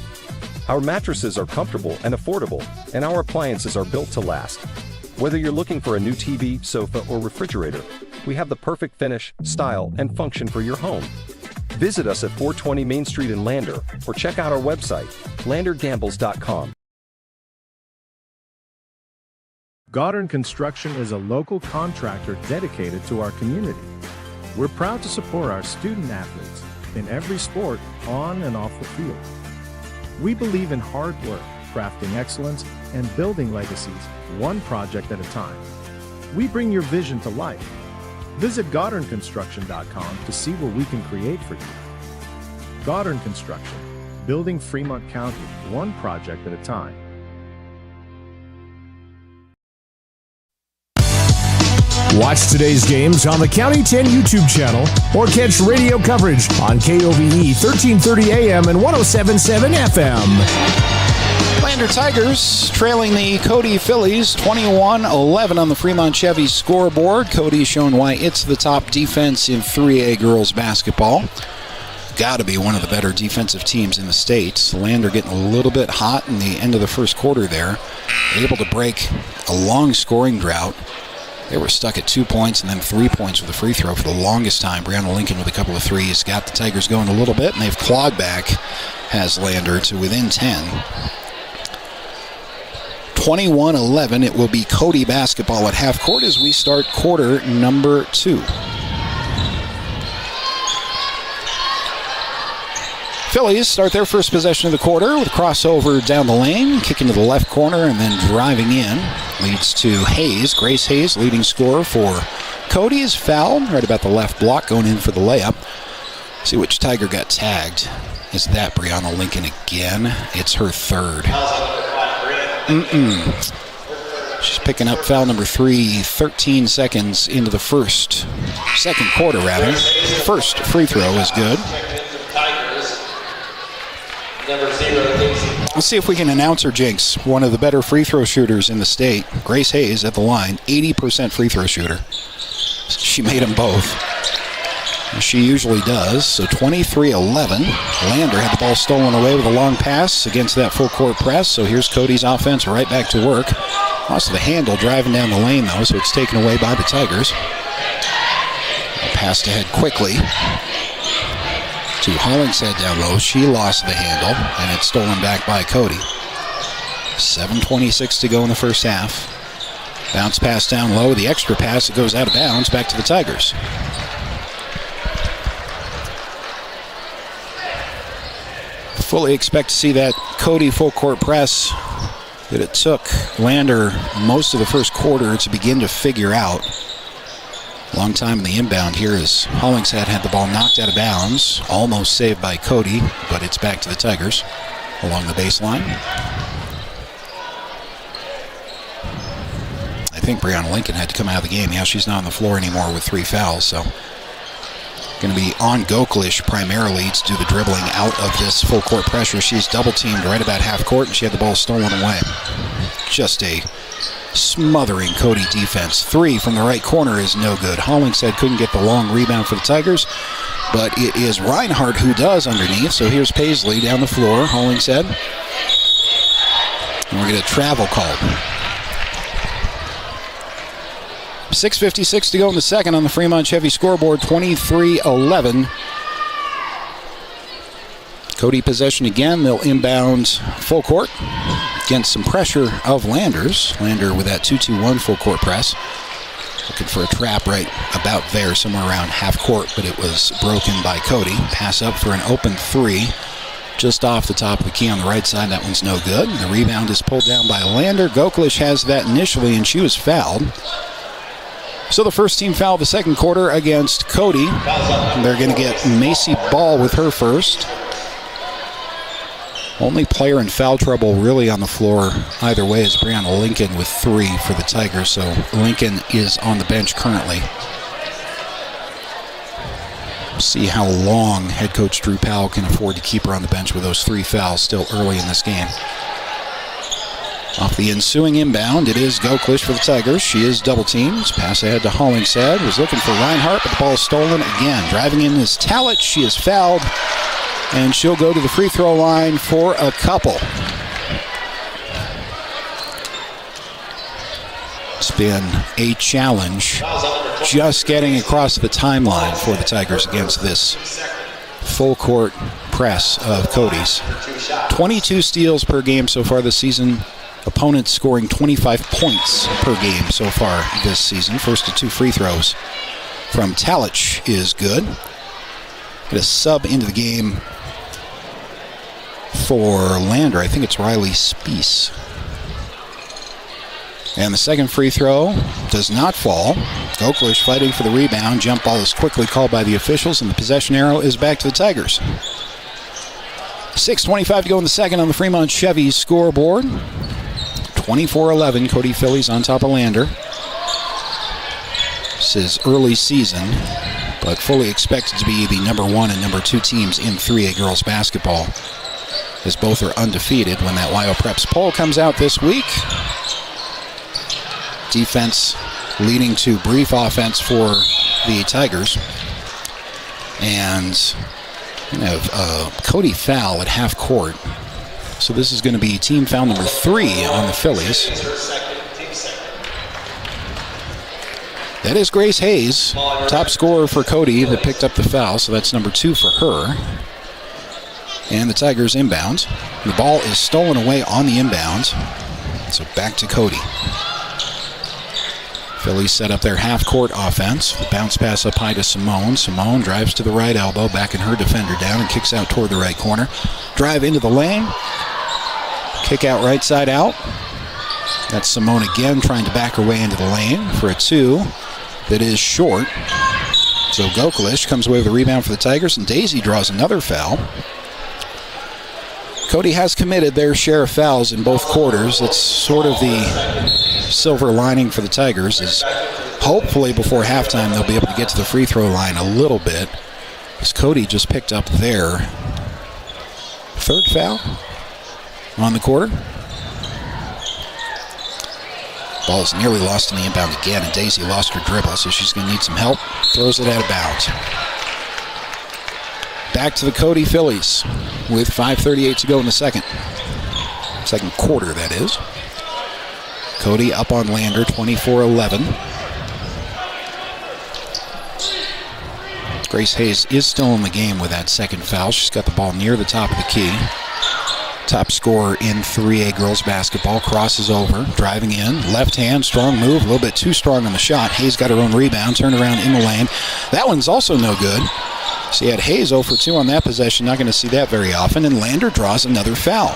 Our mattresses are comfortable and affordable, and our appliances are built to last. Whether you're looking for a new TV, sofa, or refrigerator, we have the perfect finish, style, and function for your home. Visit us at 420 Main Street in Lander, or check out our website, landergambles.com. Goddard Construction is a local contractor dedicated to our community. We're proud to support our student athletes in every sport on and off the field. We believe in hard work, crafting excellence, and building legacies, one project at a time. We bring your vision to life. Visit GoddardConstruction.com to see what we can create for you. Goddard Construction, building Fremont County, one project at a time. Watch today's games on the County 10 YouTube channel or catch radio coverage on KOVE 1330 AM and 107.7 FM. Lander Tigers trailing the Cody Phillies 21-11 on the Fremont Chevy scoreboard. Cody's shown why it's the top defense in 3A girls basketball. Got to be one of the better defensive teams in the state. Lander getting a little bit hot in the end of the first quarter there. Able to break a long scoring drought. They were stuck at 2 points and then 3 points with a free throw for the longest time. Brianna Lincoln with a couple of threes got the Tigers going a little bit, and they've clawed back, has Lander, to within 10. 21-11, it will be Cody basketball at half court as we start quarter number 2. Phillies start their first possession of the quarter with a crossover down the lane, kicking to the left corner and then driving in. Leads to Hayes, Grace Hayes, leading scorer for Cody, is fouled right about the left block, going in for the layup. See which Tiger got tagged. Is that Brianna Lincoln again? It's her third. She's picking up foul number 3, 13 seconds into the second quarter rather. First free throw is good. Let's see if we can announce her jinx. One of the better free throw shooters in the state. Grace Hayes at the line, 80% free throw shooter. She made them both. She usually does. So 23-11. Lander had the ball stolen away with a long pass against that full court press. So here's Cody's offense right back to work. Lost the handle driving down the lane though, so it's taken away by the Tigers. Passed ahead quickly to Hollingshead down low. She lost the handle, and it's stolen back by Cody. 7:26 to go in the first half. Bounce pass down low. The extra pass, it goes out of bounds, back to the Tigers. Fully expect to see that Cody full court press that it took Lander most of the first quarter to begin to figure out. Long time in the inbound here as Hollingshead had the ball knocked out of bounds. Almost saved by Cody, but it's back to the Tigers along the baseline. I think Brianna Lincoln had to come out of the game. Yeah, she's not on the floor anymore with 3 fouls, so going to be on Goklish primarily to do the dribbling out of this full court pressure. She's double teamed right about half court, and she had the ball stolen away. Just a smothering Cody defense. 3 from the right corner is no good. Hollingshead couldn't get the long rebound for the Tigers, but it is Reinhardt who does underneath. So here's Paisley down the floor. Hollingshead. And we're going to travel call. 6:56 to go in the second on the Fremont Chevy scoreboard. 23-11. Cody possession again. They'll inbound full court against some pressure of Landers. Lander with that 2-2-1 full court press. Looking for a trap right about there, somewhere around half court, but it was broken by Cody. Pass up for an open 3. Just off the top of the key on the right side. That one's no good. The rebound is pulled down by Lander. Goklish has that initially, and she was fouled. So the first team foul of the second quarter against Cody. They're going to get Macy Ball with her first. Only player in foul trouble really on the floor either way is Brianna Lincoln with 3 for the Tigers. So Lincoln is on the bench currently. See how long head coach Drew Powell can afford to keep her on the bench with those 3 fouls still early in this game. Off the ensuing inbound, it is Goklish for the Tigers. She is double teamed. Pass ahead to Hollingshead. Was looking for Reinhardt, but the ball is stolen again. Driving in is Talent. She is fouled, and she'll go to the free throw line for a couple. It's been a challenge just getting across the timeline for the Tigers against this full court press of Cody's. 22 steals per game so far this season. Opponents scoring 25 points per game so far this season. First of 2 free throws from Talich is good. Get a sub into the game for Lander. I think it's Riley Spees. And the second free throw does not fall. Goklish fighting for the rebound. Jump ball is quickly called by the officials, and the possession arrow is back to the Tigers. 6:25 to go in the second on the Fremont Chevy scoreboard. 24-11, Cody Phillies on top of Lander. This is early season, but fully expected to be the number 1 and number 2 teams in 3A girls basketball, as both are undefeated when that Wyo Preps poll comes out this week. Defense leading to brief offense for the Tigers. And Cody foul at half court. So this is going to be team foul number 3 on the Phillies. That is Grace Hayes, top scorer for Cody, that picked up the foul. So that's number 2 for her. And the Tigers inbound. The ball is stolen away on the inbound. So back to Cody. Phillies set up their half-court offense. The bounce pass up high to Simone. Simone drives to the right elbow, backing her defender down, and kicks out toward the right corner. Drive into the lane. Kick out right side out. That's Simone again trying to back her way into the lane for a 2 that is short. So Goklish comes away with a rebound for the Tigers, and Daisy draws another foul. Cody has committed their share of fouls in both quarters. That's sort of the silver lining for the Tigers, is hopefully before halftime they'll be able to get to the free throw line a little bit, as Cody just picked up their 3rd foul on the quarter. Ball is nearly lost in the inbound again, and Daisy lost her dribble, so she's going to need some help. Throws it out of bounds. Back to the Cody Phillies with 5:38 to go in the second quarter, that is. Cody up on Lander, 24-11. Grace Hayes is still in the game with that second foul. She's got the ball near the top of the key. Top scorer in 3A girls basketball, crosses over, driving in, left hand, strong move, a little bit too strong on the shot. Hayes got her own rebound, turned around in the lane. That one's also no good. So you had Hayes 0 for 2 on that possession. Not going to see that very often. And Lander draws another foul.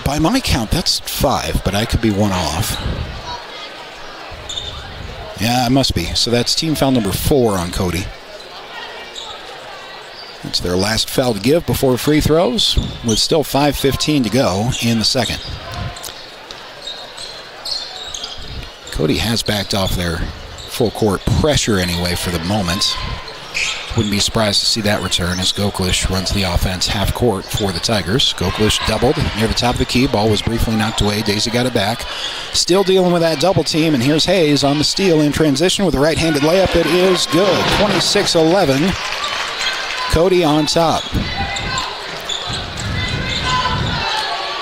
By my count, that's 5, but I could be 1 off. Yeah, it must be. So that's team foul number 4 on Cody. It's their last foul to give before free throws, with still 5:15 to go in the second. Cody has backed off their full court pressure anyway for the moment. Wouldn't be surprised to see that return as Goklish runs the offense half court for the Tigers. Goklish doubled near the top of the key. Ball was briefly knocked away. Daisy got it back. Still dealing with that double team, and here's Hayes on the steal in transition with a right-handed layup that is good. 26-11. Cody on top.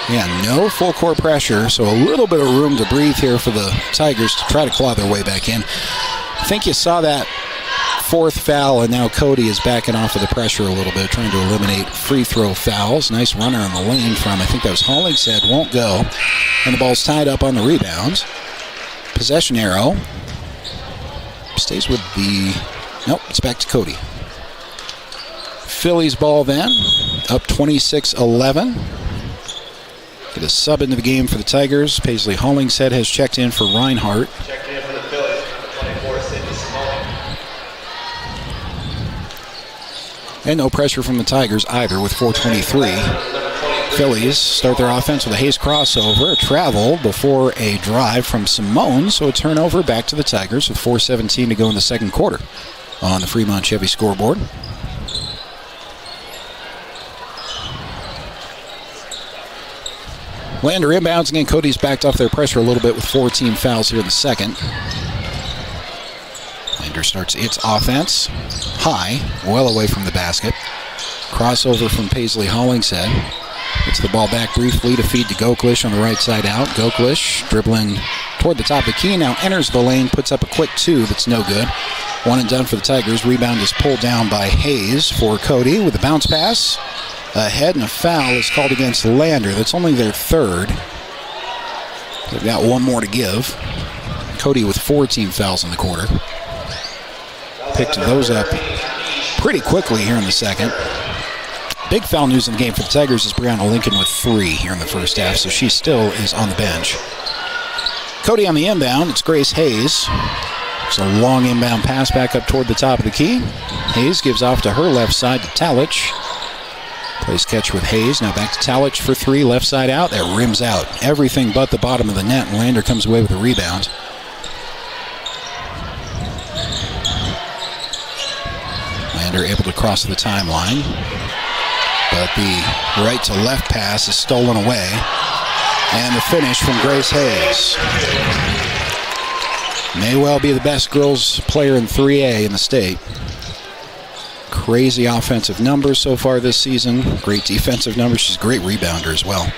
Yeah, no full court pressure, so a little bit of room to breathe here for the Tigers to try to claw their way back in. I think you saw that 4th foul, and now Cody is backing off of the pressure a little bit, trying to eliminate free throw fouls. Nice runner in the lane from, I think that was Hollingshead, won't go. And the ball's tied up on the rebound. Possession arrow. Stays with the... Nope, it's back to Cody. Phillies ball then, up 26-11. Get a sub into the game for the Tigers. Paisley Hollingshead has checked in for Reinhardt. And no pressure from the Tigers either with 4:23. Phillies start their offense with a Hayes crossover, a travel before a drive from Simone, so a turnover back to the Tigers with 4:17 to go in the second quarter on the Fremont Chevy scoreboard. Lander inbounds again. Cody's backed off their pressure a little bit with 4 team fouls here in the second. Lander starts its offense high, well away from the basket. Crossover from Paisley Hollingshead. Gets the ball back briefly to feed to Goklish on the right side out. Goklish dribbling toward the top of the key, now enters the lane, puts up a quick 2 that's no good. 1 and done for the Tigers. Rebound is pulled down by Hayes for Cody with a bounce pass. Ahead, and a foul is called against Lander. That's only their third. They've got 1 more to give. Cody with 4 team fouls in the quarter. Picked those up pretty quickly here in the second. Big foul news in the game for the Tigers is Brianna Lincoln with 3 here in the first half, so she still is on the bench. Cody on the inbound. It's Grace Hayes. It's a long inbound pass back up toward the top of the key. Hayes gives off to her left side to Talich. Plays catch with Hayes. Now back to Talich for 3. Left side out. That rims out. Everything but the bottom of the net. And Lander comes away with a rebound. Lander able to cross the timeline. But the right to left pass is stolen away. And the finish from Grace Hayes. May well be the best girls player in 3A in the state. Crazy offensive numbers so far this season. Great defensive numbers. She's a great rebounder as well.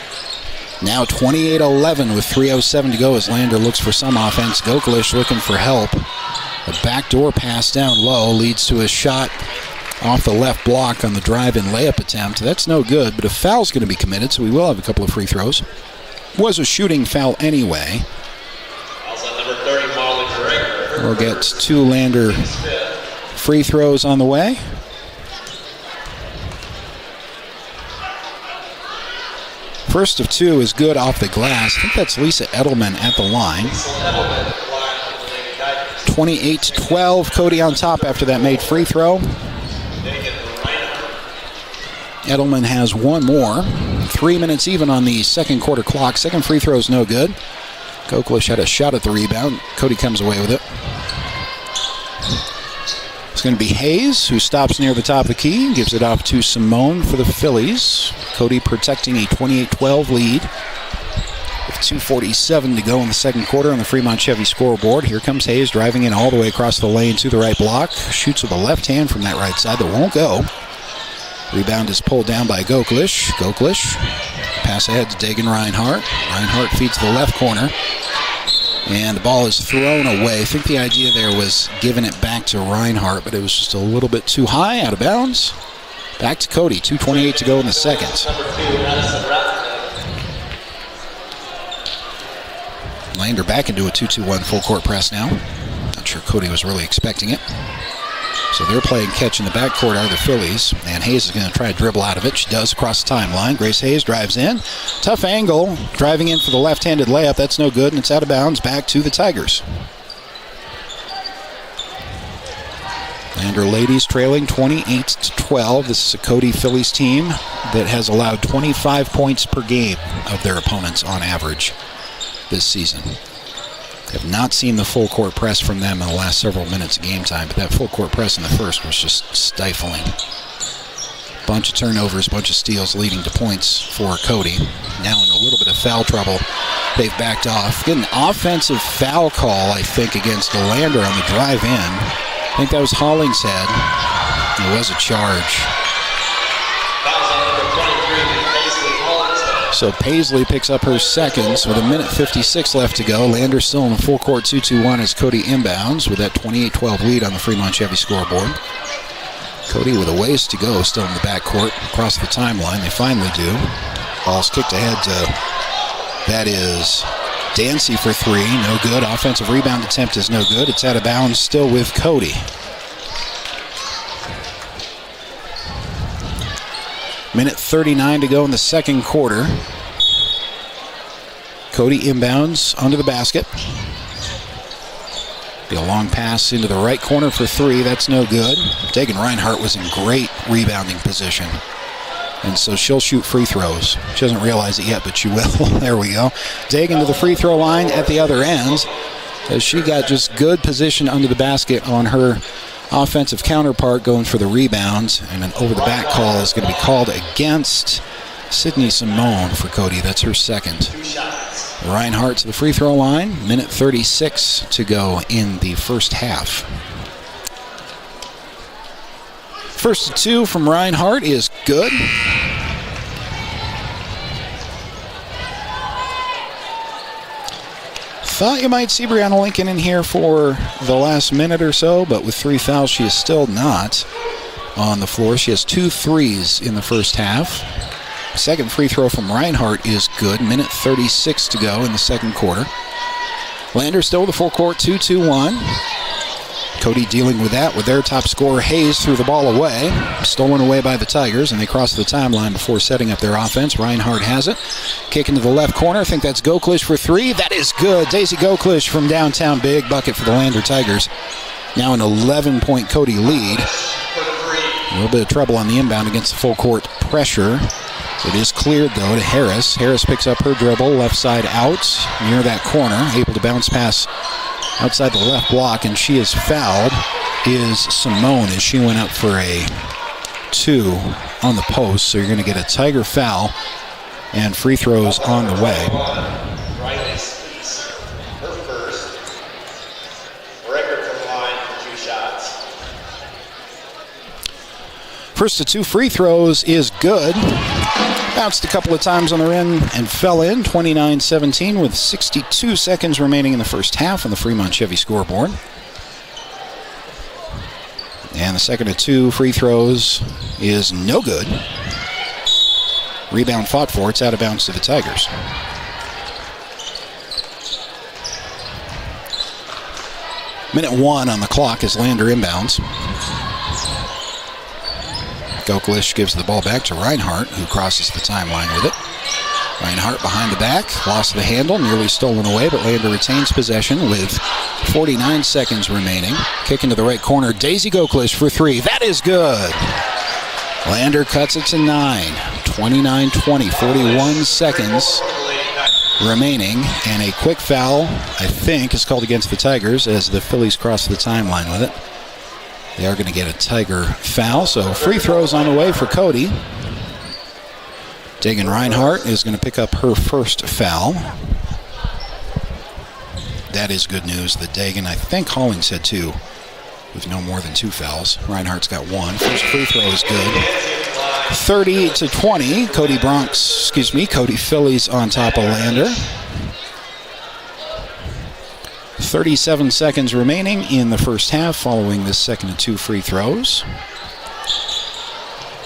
Now 28-11 with 3:07 to go as Lander looks for some offense. Goklish looking for help. A backdoor pass down low leads to a shot off the left block on the drive-in layup attempt. That's no good, but a foul's going to be committed, so we will have a couple of free throws. Was a shooting foul anyway. We'll get 2 Lander free throws on the way. First of 2 is good off the glass. I think that's Lisa Edelman at the line. 28-12, Cody on top after that made free throw. Edelman has 1 more. 3 minutes even on the second quarter clock. Second free throw is no good. Goklish had a shot at the rebound. Cody comes away with it. It's going to be Hayes, who stops near the top of the key and gives it off to Simone for the Phillies. Cody protecting a 28-12 lead with 2:47 to go in the second quarter on the Fremont Chevy scoreboard. Here comes Hayes driving in all the way across the lane to the right block. Shoots with a left hand from that right side that won't go. Rebound is pulled down by Goklish. Goklish, pass ahead to Dagan Reinhardt. Reinhardt feeds to the left corner. And the ball is thrown away. I think the idea there was giving it back to Reinhardt, but it was just a little bit too high, out of bounds. Back to Cody, 2:28 to go in the second. Lander back into a 2-2-1 full court press now. Not sure Cody was really expecting it. So they're playing catch in the backcourt are the Phillies. And Hayes is going to try to dribble out of it. She does across the timeline. Grace Hayes drives in. Tough angle. Driving in for the left-handed layup. That's no good, and it's out of bounds. Back to the Tigers. Lander ladies trailing 28-12. This is a Cody Phillies team that has allowed 25 points per game of their opponents on average this season. Have not seen the full court press from them in the last several minutes of game time, but that full court press in the first was just stifling. Bunch of turnovers, bunch of steals leading to points for Cody. Now in a little bit of foul trouble, they've backed off. Get an offensive foul call, I think, against Lander on the drive in. I think that was Hollingshead. It was a charge. So Paisley picks up her seconds with 1:56 left to go. Lander still in the full court 2-2-1 as Cody inbounds with that 28-12 lead on the Fremont Chevy scoreboard. Cody with a ways to go still in the backcourt across the timeline. They finally do. Ball's kicked ahead to, that is Dancy for 3. No good. Offensive rebound attempt is no good. It's out of bounds still with Cody. Minute 39 to go in the second quarter. Cody inbounds under the basket. Be a long pass into the right corner for 3. That's no good. Dagan Reinhardt was in great rebounding position. And so she'll shoot free throws. She doesn't realize it yet, but she will. There we go. Dagan to the free throw line at the other end, as she got just good position under the basket on her offensive counterpart going for the rebounds. And an over-the-back call is going to be called against Sydney Simone for Cody. That's her second. Reinhardt to the free throw line. Minute 36 to go in the first half. First to two from Reinhardt is good. Thought you might see Brianna Lincoln in here for the last minute or so, but with 3 fouls, she is still not on the floor. She has 2 threes in the first half. Second free throw from Reinhardt is good. Minute 36 to go in the second quarter. Lander still with the full court, 2-2-1. Cody dealing with that with their top scorer, Hayes, threw the ball away. Stolen away by the Tigers, and they cross the timeline before setting up their offense. Reinhardt has it. Kick into the left corner. I think that's Goklish for 3. That is good. Daisy Goklish from downtown. Big bucket for the Lander Tigers. Now an 11-point Cody lead. A little bit of trouble on the inbound against the full court pressure. It is cleared, though, to Harris. Harris picks up her dribble, left side out, near that corner, able to bounce pass outside the left block, and she is fouled, is Simone, as she went up for a 2 on the post. So you're going to get a Tiger foul and free throws on the way. First to 2 free throws is good. Bounced a couple of times on the rim and fell in. 29-17 with 62 seconds remaining in the first half on the Fremont Chevy scoreboard. And the second of 2 free throws is no good. Rebound fought for. It's out of bounds to the Tigers. Minute 1 on the clock as Lander inbounds. Goklish gives the ball back to Reinhardt, who crosses the timeline with it. Reinhardt behind the back, lost the handle, nearly stolen away, but Lander retains possession with 49 seconds remaining. Kick into the right corner, Daisy Goklish for 3. That is good. Lander cuts it to 9. 29-20, 41 seconds remaining, and a quick foul, I think, is called against the Tigers as the Phillies cross the timeline with it. They are going to get a Tiger foul, so free throws on the way for Cody. Dagan Reinhardt is going to pick up her first foul. That is good news that Dagan, I think Hollings had 2, with no more than 2 fouls. Reinhardt's got 1. First free throw is good. 30-20, Cody Phillies on top of Lander. 37 seconds remaining in the first half following this second of 2 free throws.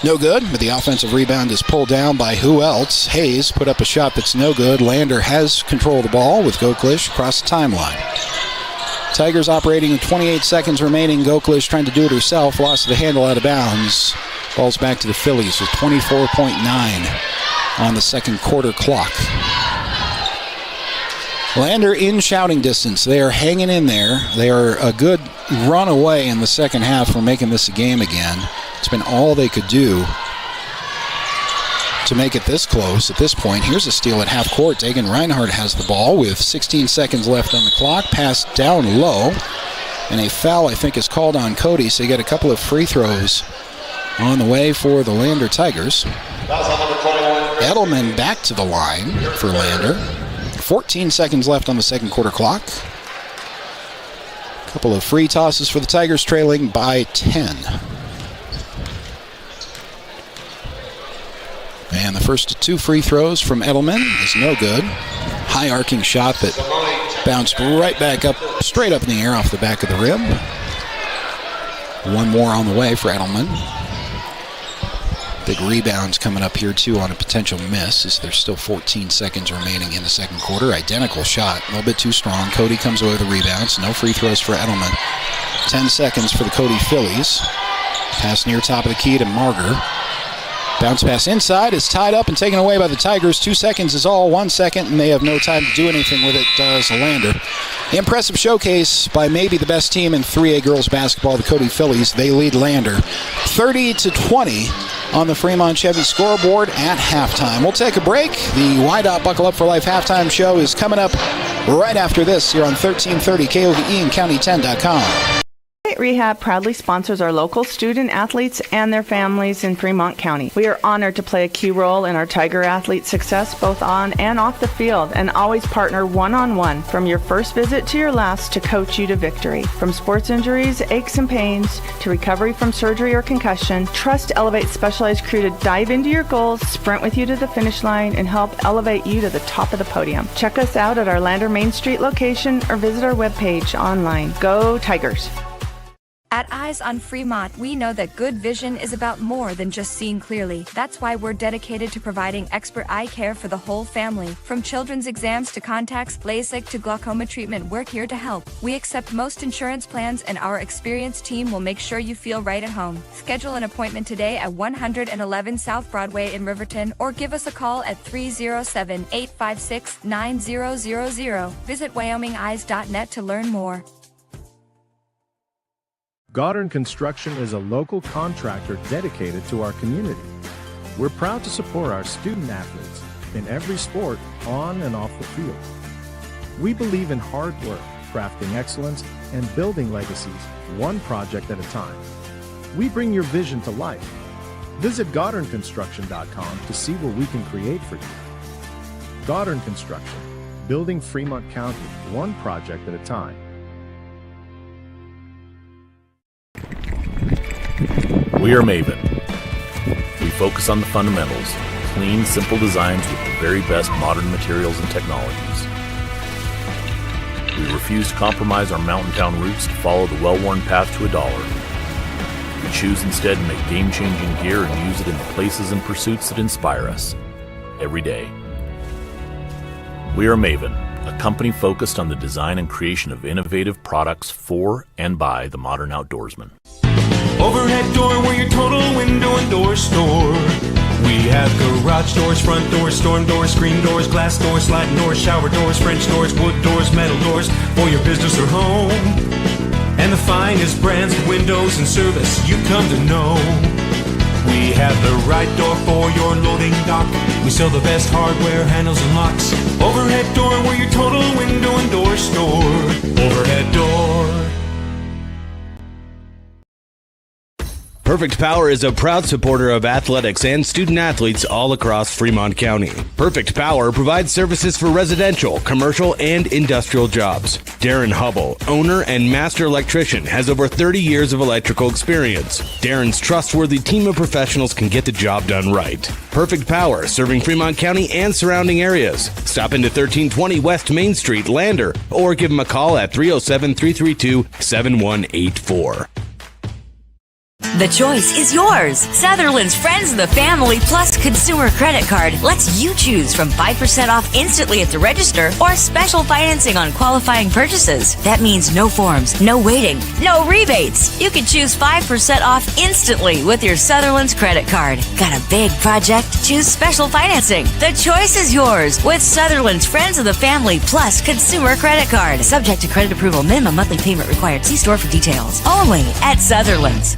No good, but the offensive rebound is pulled down by who else? Hayes put up a shot that's no good. Lander has control of the ball with Goklish across the timeline. Tigers operating with 28 seconds remaining. Goklish trying to do it herself, lost the handle out of bounds. Ball's back to the Phillies with 24.9 on the second quarter clock. Lander in shouting distance. They are hanging in there. They are a good run away in the second half from making this a game again. It's been all they could do to make it this close at this point. Here's a steal at half court. Dagan Reinhardt has the ball with 16 seconds left on the clock. Pass down low. And a foul, I think, is called on Cody. So you get a couple of free throws on the way for the Lander Tigers. Edelman back to the line for Lander. 14 seconds left on the second quarter clock. A couple of free tosses for the Tigers, trailing by 10. And the first 2 free throws from Edelman is no good. High arcing shot that bounced right back up, straight up in the air off the back of the rim. 1 more on the way for Edelman. Big rebounds coming up here, too, on a potential miss, as there's still 14 seconds remaining in the second quarter. Identical shot, a little bit too strong. Cody comes away with the rebounds. No free throws for Edelman. 10 seconds for the Cody Phillies. Pass near top of the key to Marger. Bounce pass inside is tied up and taken away by the Tigers. 2 seconds is all. 1 second, and they have no time to do anything with it, does Lander. Impressive showcase by maybe the best team in 3A girls basketball, the Cody Phillies. They lead Lander 30-20 on the Fremont Chevy scoreboard at halftime. We'll take a break. The YDOT Buckle Up for Life halftime show is coming up right after this here on 1330 KOVE and County10.com. Rehab proudly sponsors our local student athletes and their families in Fremont County. We are honored to play a key role in our Tiger athletes' success both on and off the field, and always partner one-on-one from your first visit to your last to coach you to victory. From sports injuries, aches and pains, to recovery from surgery or concussion, Trust Elevate's specialized crew to dive into your goals, sprint with you to the finish line, and help elevate you to the top of the podium. Check us out at our Lander Main Street location or visit our webpage online. Go Tigers! At Eyes on Fremont, we know that good vision is about more than just seeing clearly. That's why we're dedicated to providing expert eye care for the whole family. From children's exams to contacts, LASIK to glaucoma treatment, we're here to help. We accept most insurance plans, and our experienced team will make sure you feel right at home. Schedule an appointment today at 111 South Broadway in Riverton, or give us a call at 307-856-9000. Visit WyomingEyes.net to learn more. Goddard Construction is a local contractor dedicated to our community. We're proud to support our student athletes in every sport, on and off the field. We believe in hard work, crafting excellence, and building legacies, one project at a time. We bring your vision to life. Visit GoddardConstruction.com to see what we can create for you. Goddard Construction, building Fremont County, one project at a time. We are Maven. We focus on the fundamentals, clean, simple designs with the very best modern materials and technologies. We refuse to compromise our mountain town roots to follow the well-worn path to $1. We choose instead to make game-changing gear and use it in the places and pursuits that inspire us every day. We are Maven, a company focused on the design and creation of innovative products for and by the modern outdoorsman. Overhead door, we're your total window and door store. We have garage doors, front doors, storm doors, screen doors, glass doors, sliding doors, shower doors, French doors, wood doors, metal doors for your business or home. And the finest brands of windows and service you come to know. We have the right door for your loading dock. We sell the best hardware, handles, and locks. Overhead door, we're your total window and door store. Overhead door. Perfect Power is a proud supporter of athletics and student athletes all across Fremont County. Perfect Power provides services for residential, commercial, and industrial jobs. Darren Hubble, owner and master electrician, has over 30 years of electrical experience. Darren's trustworthy team of professionals can get the job done right. Perfect Power, serving Fremont County and surrounding areas. Stop into 1320 West Main Street, Lander, or give him a call at 307-332-7184. The choice is yours. Sutherland's Friends of the Family Plus Consumer Credit Card lets you choose from 5% off instantly at the register or special financing on qualifying purchases. That means no forms, no waiting, no rebates. You can choose 5% off instantly with your Sutherland's credit card. Got a big project? Choose special financing. The choice is yours with Sutherland's Friends of the Family Plus Consumer Credit Card. Subject to credit approval. Minimum monthly payment required. See store for details. Only at Sutherland's.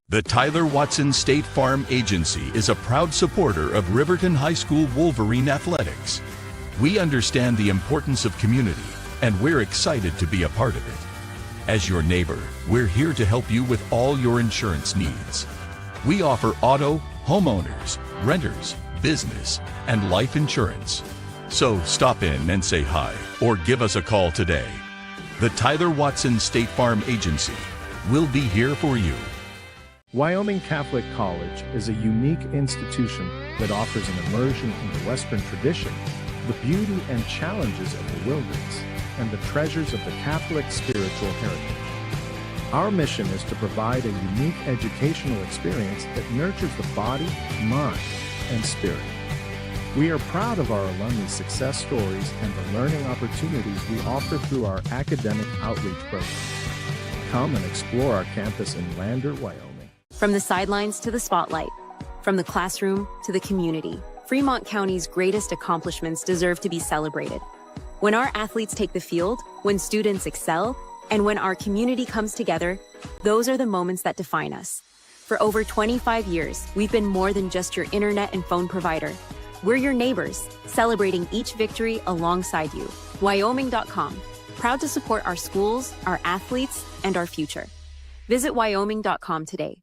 The Tyler Watson State Farm Agency is a proud supporter of Riverton High School Wolverine Athletics. We understand the importance of community, and we're excited to be a part of it. As your neighbor, we're here to help you with all your insurance needs. We offer auto, homeowners, renters, business, and life insurance. So stop in and say hi, or give us a call today. The Tyler Watson State Farm Agency will be here for you. Wyoming Catholic College is a unique institution that offers an immersion into Western tradition, the beauty and challenges of the wilderness, and the treasures of the Catholic spiritual heritage. Our mission is to provide a unique educational experience that nurtures the body, mind, and spirit. We are proud of our alumni success stories and the learning opportunities we offer through our academic outreach program. Come and explore our campus in Lander, Wyoming. From the sidelines to the spotlight, from the classroom to the community, Fremont County's greatest accomplishments deserve to be celebrated. When our athletes take the field, when students excel, and when our community comes together, those are the moments that define us. For over 25 years, we've been more than just your internet and phone provider. We're your neighbors, celebrating each victory alongside you. Wyoming.com, proud to support our schools, our athletes, and our future. Visit Wyoming.com today.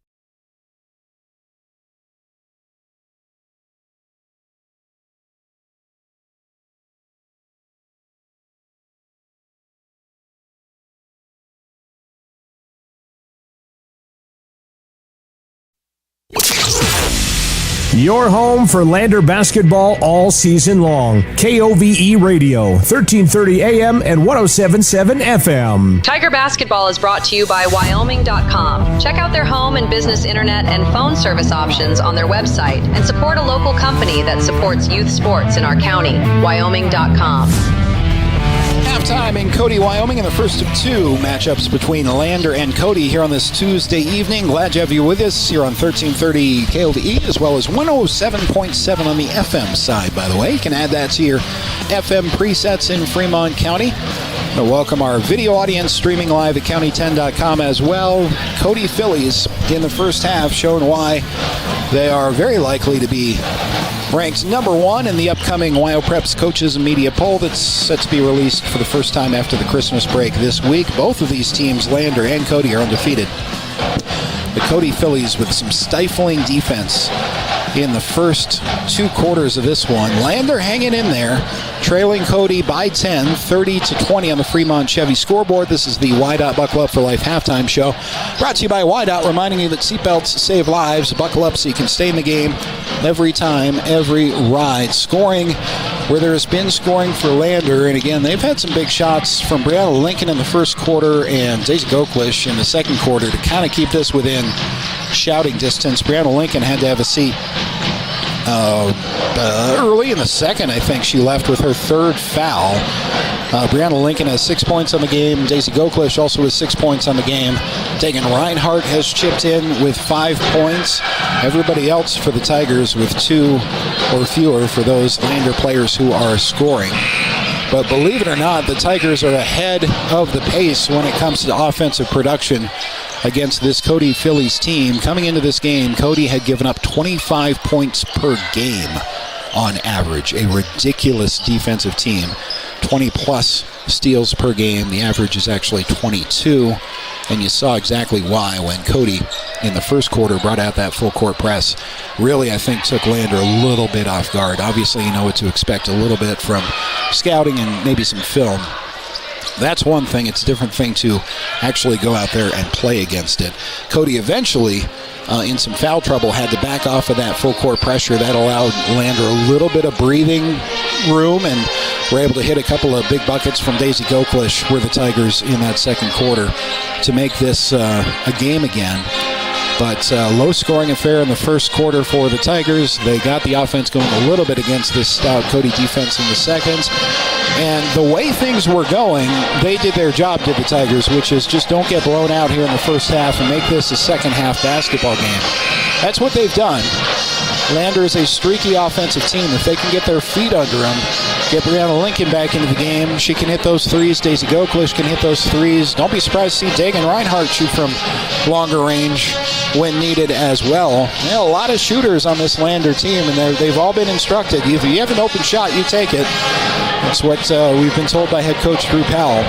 Your home for Lander basketball all season long. KOVE Radio, 1330 AM and 107.7 FM. Tiger Basketball is brought to you by Wyoming.com. Check out their home and business internet and phone service options on their website and support a local company that supports youth sports in our county. Wyoming.com. Halftime in Cody, Wyoming, in the first of two matchups between Lander and Cody here on this Tuesday evening. Glad to have you with us here on 1330 KOVE, as well as 107.7 on the FM side, by the way. You can add that to your FM presets in Fremont County. I welcome our video audience streaming live at county10.com as well. Cody Phillies in the first half showing why they are very likely to be ranked number one in the upcoming WyoPreps Coaches and Media Poll that's set to be released for the first time after the Christmas break this week. Both of these teams, Lander and Cody, are undefeated. The Cody Phillies with some stifling defense in the first two quarters of this one. Lander hanging in there, trailing Cody by 10, 30-20 on the Fremont Chevy scoreboard. This is the YDOT Buckle Up for Life halftime show. Brought to you by YDOT, reminding you that seatbelts save lives. Buckle up so you can stay in the game every time, every ride. Scoring where there has been scoring for Lander, and again, they've had some big shots from Brianna Lincoln in the first quarter and Daisy Goklish in the second quarter to kind of keep this within shouting distance. Brianna Lincoln had to have a seat early in the second. I think she left with her third foul. Brianna Lincoln has 6 points on the game. Daisy Goklish also has 6 points on the game. Tegan Reinhardt has chipped in with 5 points. Everybody else for the Tigers with 2 or fewer for those Lander players who are scoring. But believe it or not, the Tigers are ahead of the pace when it comes to offensive production against this Cody Phillies team. Coming into this game, Cody had given up 25 points per game on average. A ridiculous defensive team. 20-plus steals per game. The average is actually 22. And you saw exactly why when Cody, in the first quarter, brought out that full-court press. Really, I think, took Lander a little bit off guard. Obviously, you know what to expect a little bit from scouting and maybe some film. That's one thing. It's a different thing to actually go out there and play against it. Cody eventually, in some foul trouble, had to back off of that full-court pressure. That allowed Lander a little bit of breathing room, and were able to hit a couple of big buckets from Daisy Goklish were the Tigers in that second quarter to make this a game again. But low-scoring affair in the first quarter for the Tigers. They got the offense going a little bit against this stout Cody defense in the seconds. And the way things were going, they did their job, did the Tigers, which is just don't get blown out here in the first half and make this a second-half basketball game. That's what they've done. Lander is a streaky offensive team. If they can get their feet under them, get Brianna Lincoln back into the game, she can hit those threes. Daisy Goklish can hit those threes. Don't be surprised to see Tegan Reinhardt shoot from longer range when needed as well. A lot of shooters on this Lander team, and they've all been instructed. If you have an open shot, you take it. That's what we've been told by head coach Drew Powell,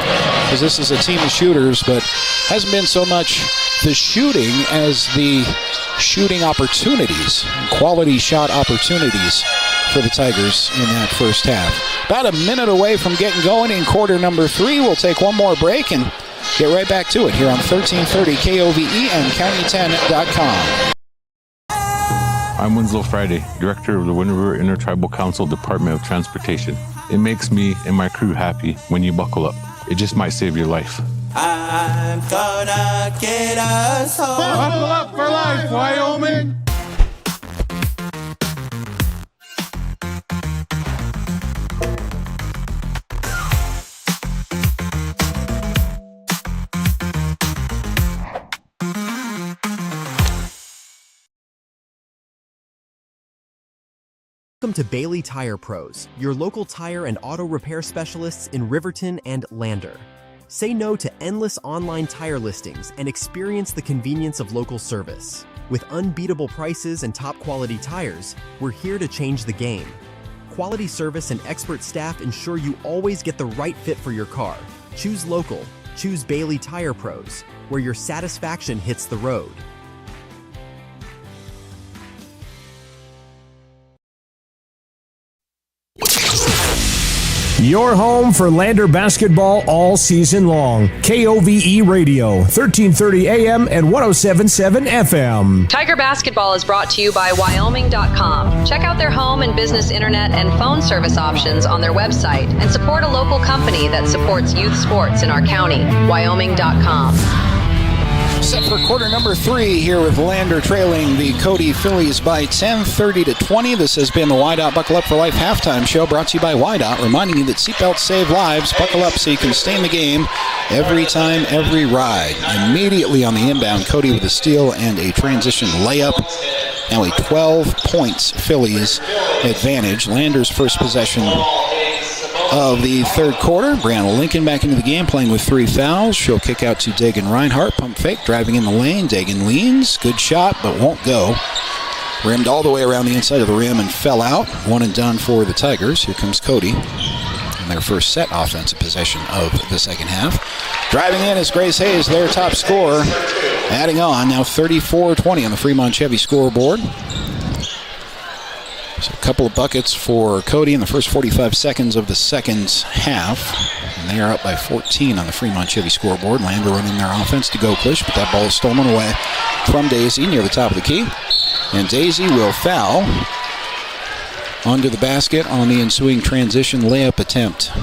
because this is a team of shooters, but hasn't been so much the shooting as the shooting opportunities, quality shot opportunities for the Tigers in that first half. About a minute away from getting going in quarter number 3. We'll take one more break and get right back to it here on 1330 KOVE and county10.com. I'm Winslow Friday, Director of the Wind River Intertribal Council Department of Transportation. It makes me and my crew happy when you buckle up. It just might save your life. I'm gonna get us home. Buckle up for life, Wyoming! Welcome to Bailey Tire Pros, your local tire and auto repair specialists in Riverton and Lander. Say no to endless online tire listings and experience the convenience of local service. With unbeatable prices and top quality tires, we're here to change the game. Quality service and expert staff ensure you always get the right fit for your car. Choose local. Choose Bailey Tire Pros, where your satisfaction hits the road. Your home for Lander basketball all season long. KOVE Radio, 1330 AM and 107.7 FM. Tiger Basketball is brought to you by Wyoming.com. Check out their home and business internet and phone service options on their website and support a local company that supports youth sports in our county. Wyoming.com. Set for quarter number 3 here with Lander trailing the Cody Phillies by 10, 30-20. This has been the YDOT Buckle Up for Life halftime show brought to you by YDOT, reminding you that seatbelts save lives. Buckle up so you can stay in the game every time, every ride. Immediately on the inbound, Cody with a steal and a transition layup. Now a 12 points Phillies advantage. Lander's first possession of the third quarter. Brianna Lincoln back into the game, playing with 3 fouls. She'll kick out to Dagan Reinhart. Pump fake, driving in the lane. Dagan leans. Good shot, but won't go. Rimmed all the way around the inside of the rim and fell out. 1 and done for the Tigers. Here comes Cody in their first set offensive possession of the second half. Driving in is Grace Hayes, their top scorer. Adding on, now 34-20 on the Fremont Chevy scoreboard. So a couple of buckets for Cody in the first 45 seconds of the second half. And they are up by 14 on the Fremont Chevy scoreboard. Lander running their offense to Goklish, but that ball is stolen away from Daisy near the top of the key. And Daisy will foul under the basket on the ensuing transition layup attempt.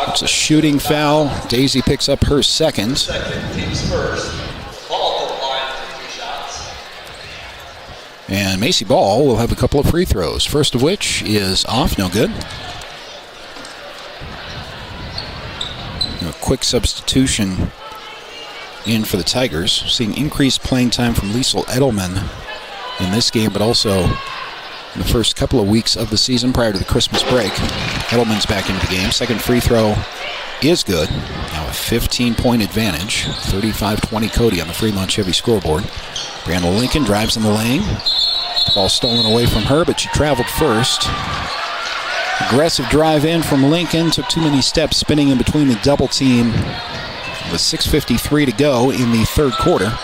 It's a shooting foul. Daisy picks up her second. Team's first. And Macy Ball will have a couple of free throws. First of which is off, no good. A quick substitution in for the Tigers. Seeing increased playing time from Liesl Edelman in this game, but also in the first couple of weeks of the season prior to the Christmas break. Edelman's back into the game. Second free throw is good. Now a 15-point advantage. 35-20 Cody on the Fremont Chevy scoreboard. Brianna Lincoln drives in the lane. Ball stolen away from her, but she traveled first. Aggressive drive in from Lincoln. Took too many steps, spinning in between the double team. With 6:53 to go in the third quarter.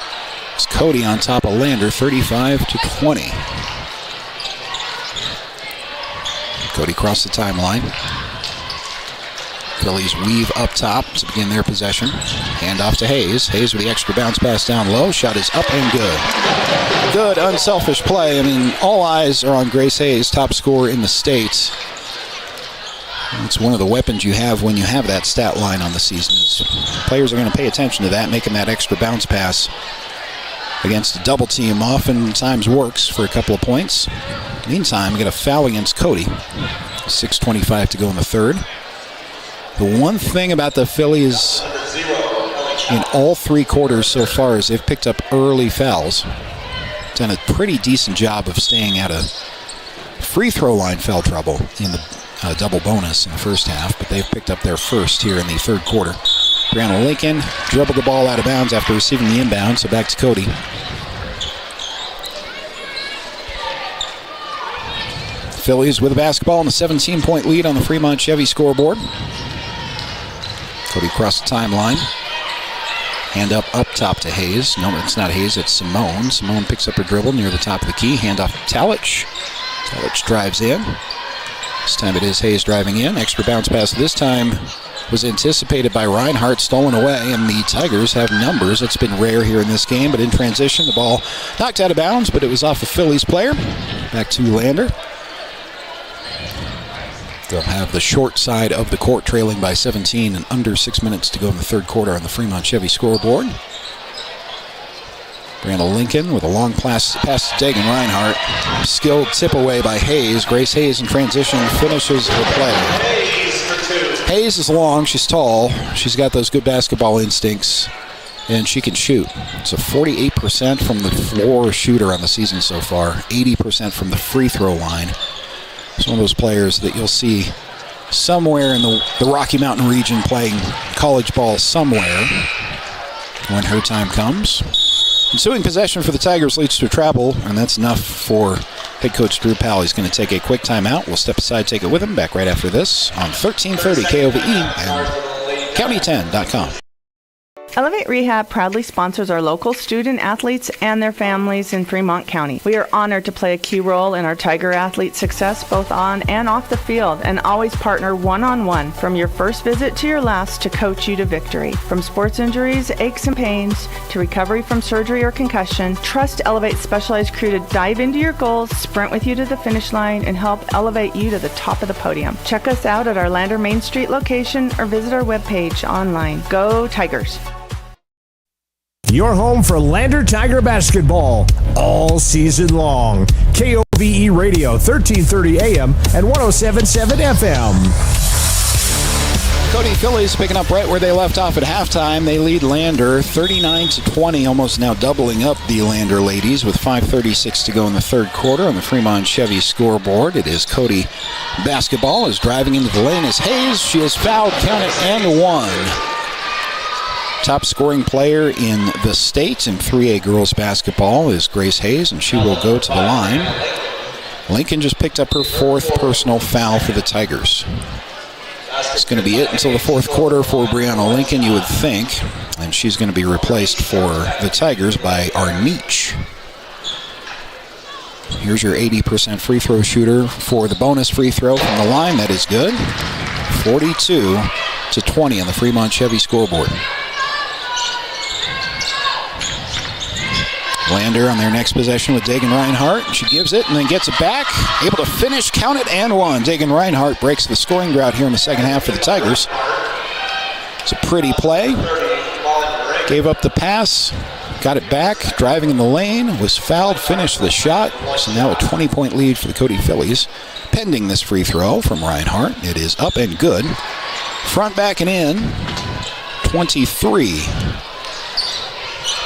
It's Cody on top of Lander, 35-20. Cody crossed the timeline. Phillies weave up top to begin their possession. Hand off to Hayes. Hayes with the extra bounce pass down low. Shot is up and good. Good, unselfish play. I mean, all eyes are on Grace Hayes, top scorer in the state. It's one of the weapons you have when you have that stat line on the season. Players are going to pay attention to that, making that extra bounce pass against a double team oftentimes works for a couple of points. Meantime, we get a foul against Cody. 6:25 to go in the third. The one thing about the Phillies in all 3 quarters so far is they've picked up early fouls. Done a pretty decent job of staying out of free throw line foul trouble in the double bonus in the first half, but they've picked up their first here in the third quarter. Brianna Lincoln dribbled the ball out of bounds after receiving the inbound, so back to Cody. Phillies with the basketball and a 17-point lead on the Fremont Chevy scoreboard. Cody crossed the timeline. Hand up top to Hayes. No, it's not Hayes, it's Simone. Simone picks up her dribble near the top of the key. Hand off to Talich. Talich drives in. This time it is Hayes driving in. Extra bounce pass this time was anticipated by Reinhart, stolen away, and the Tigers have numbers. It's been rare here in this game, but in transition, the ball knocked out of bounds, but it was off a Phillies player. Back to Lander. They'll have the short side of the court trailing by 17 and under 6 minutes to go in the third quarter on the Fremont Chevy scoreboard. Brianna Lincoln with a long pass to Dagan Reinhart. Skilled tip away by Hayes. Grace Hayes in transition finishes the play. Hayes is long, she's tall, she's got those good basketball instincts. and she can shoot. It's a 48% from the floor shooter on the season so far, 80% from the free throw line. It's one of those players that you'll see somewhere in the Rocky Mountain region playing college ball somewhere when her time comes. Ensuing possession for the Tigers leads to a travel, and that's enough for head coach Drew Powell. He's going to take a quick timeout. We'll step aside, take it with him. Back right after this on 1330 KOVE and county10.com. Elevate Rehab proudly sponsors our local student athletes and their families in Fremont County. We are honored to play a key role in our Tiger athletes' success both on and off the field, and always partner one-on-one from your first visit to your last to coach you to victory. From sports injuries, aches and pains, to recovery from surgery or concussion, trust Elevate's specialized crew to dive into your goals, sprint with you to the finish line, and help elevate you to the top of the podium. Check us out at our Lander Main Street location or visit our webpage online. Go Tigers! Your home for Lander Tiger basketball all season long. KOVE Radio, 1330 AM and 107.7 FM. Cody Phillies picking up right where they left off at halftime. They lead Lander 39-20, almost now doubling up the Lander ladies with 5:36 to go in the third quarter on the Fremont Chevy scoreboard. It is Cody basketball is driving into the lane as Hayes. She is fouled, count it, and one. Top scoring player in the state in 3A girls basketball is Grace Hayes, and she will go to the line. Lincoln just picked up her fourth personal foul for the Tigers. It's going to be it until the fourth quarter for Brianna Lincoln, you would think, and she's going to be replaced for the Tigers by Arnich. Here's your 80% free throw shooter for the bonus free throw from the line. That is good. 42-20 on the Fremont Chevy scoreboard. Lander on their next possession with Dagan Reinhardt. She gives it and then gets it back. Able to finish, count it, and one. Dagan Reinhardt breaks the scoring drought here in the second half for the Tigers. It's a pretty play. Gave up the pass, got it back, driving in the lane, was fouled, finished the shot. So now a 20-point lead for the Cody Phillies. Pending this free throw from Reinhardt. It is up and good. Front, back, and in. 23.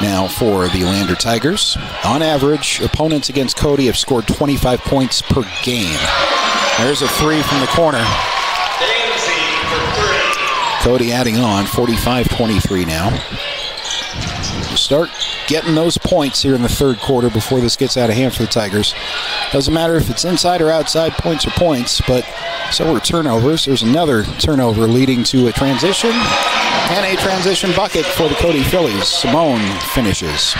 Now for the Lander Tigers. On average, opponents against Cody have scored 25 points per game. There's a three from the corner. Cody adding on, 45-23 now. You start getting those points here in the third quarter before this gets out of hand for the Tigers. Doesn't matter if it's inside or outside, points are points, but so are turnovers. There's another turnover leading to a transition. And a transition bucket for the Cody Phillies. Simone finishes.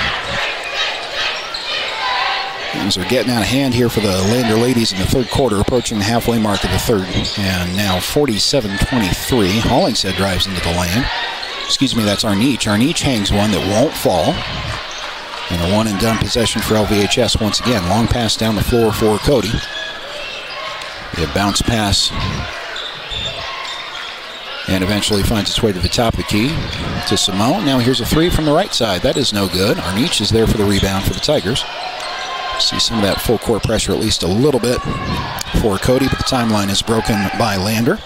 Things are getting out of hand here for the Lander ladies in the third quarter, approaching the halfway mark of the third. And now 47-23. Hollingshead drives into the lane. Excuse me, that's Arnich. Arnich hangs one that won't fall. And a one-and-done possession for LVHS once again. Long pass down the floor for Cody. A bounce pass. And eventually finds its way to the top of the key to Simone. Now here's a three from the right side. That is no good. Arnich is there for the rebound for the Tigers. See some of that full court pressure at least a little bit for Cody, but the timeline is broken by Lander.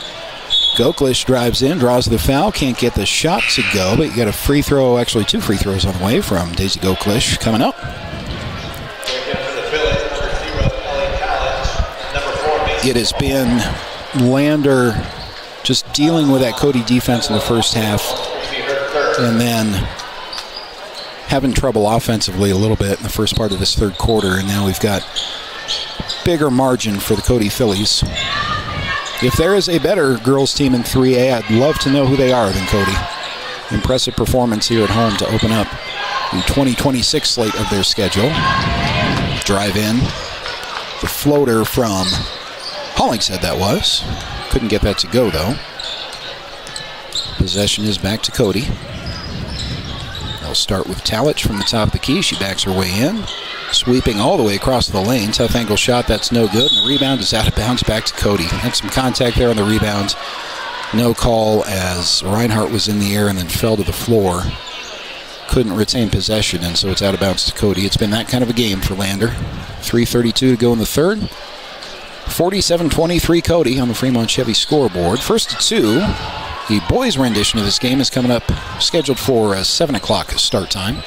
Goklish drives in, draws the foul, can't get the shot to go, but you got a free throw, actually two free throws on the way from Daisy Goklish coming up. It has been Lander just dealing with that Cody defense in the first half and then having trouble offensively a little bit in the first part of this third quarter, and now we've got bigger margin for the Cody Phillies. If there is a better girls team in 3A, I'd love to know who they are than Cody. Impressive performance here at home to open up the 2026 slate of their schedule. Drive in. The floater from Hollingshead that was. Couldn't get that to go, though. Possession is back to Cody. They'll start with Talich from the top of the key. She backs her way in. Sweeping all the way across the lane. Tough angle shot, that's no good. And the rebound is out of bounds back to Cody. Had some contact there on the rebound. No call as Reinhardt was in the air and then fell to the floor. Couldn't retain possession, and so it's out of bounds to Cody. It's been that kind of a game for Lander. 3:32 to go in the third. 47-23 Cody on the Fremont Chevy scoreboard. First to two The boys' rendition of this game is coming up, scheduled for 7 o'clock start time.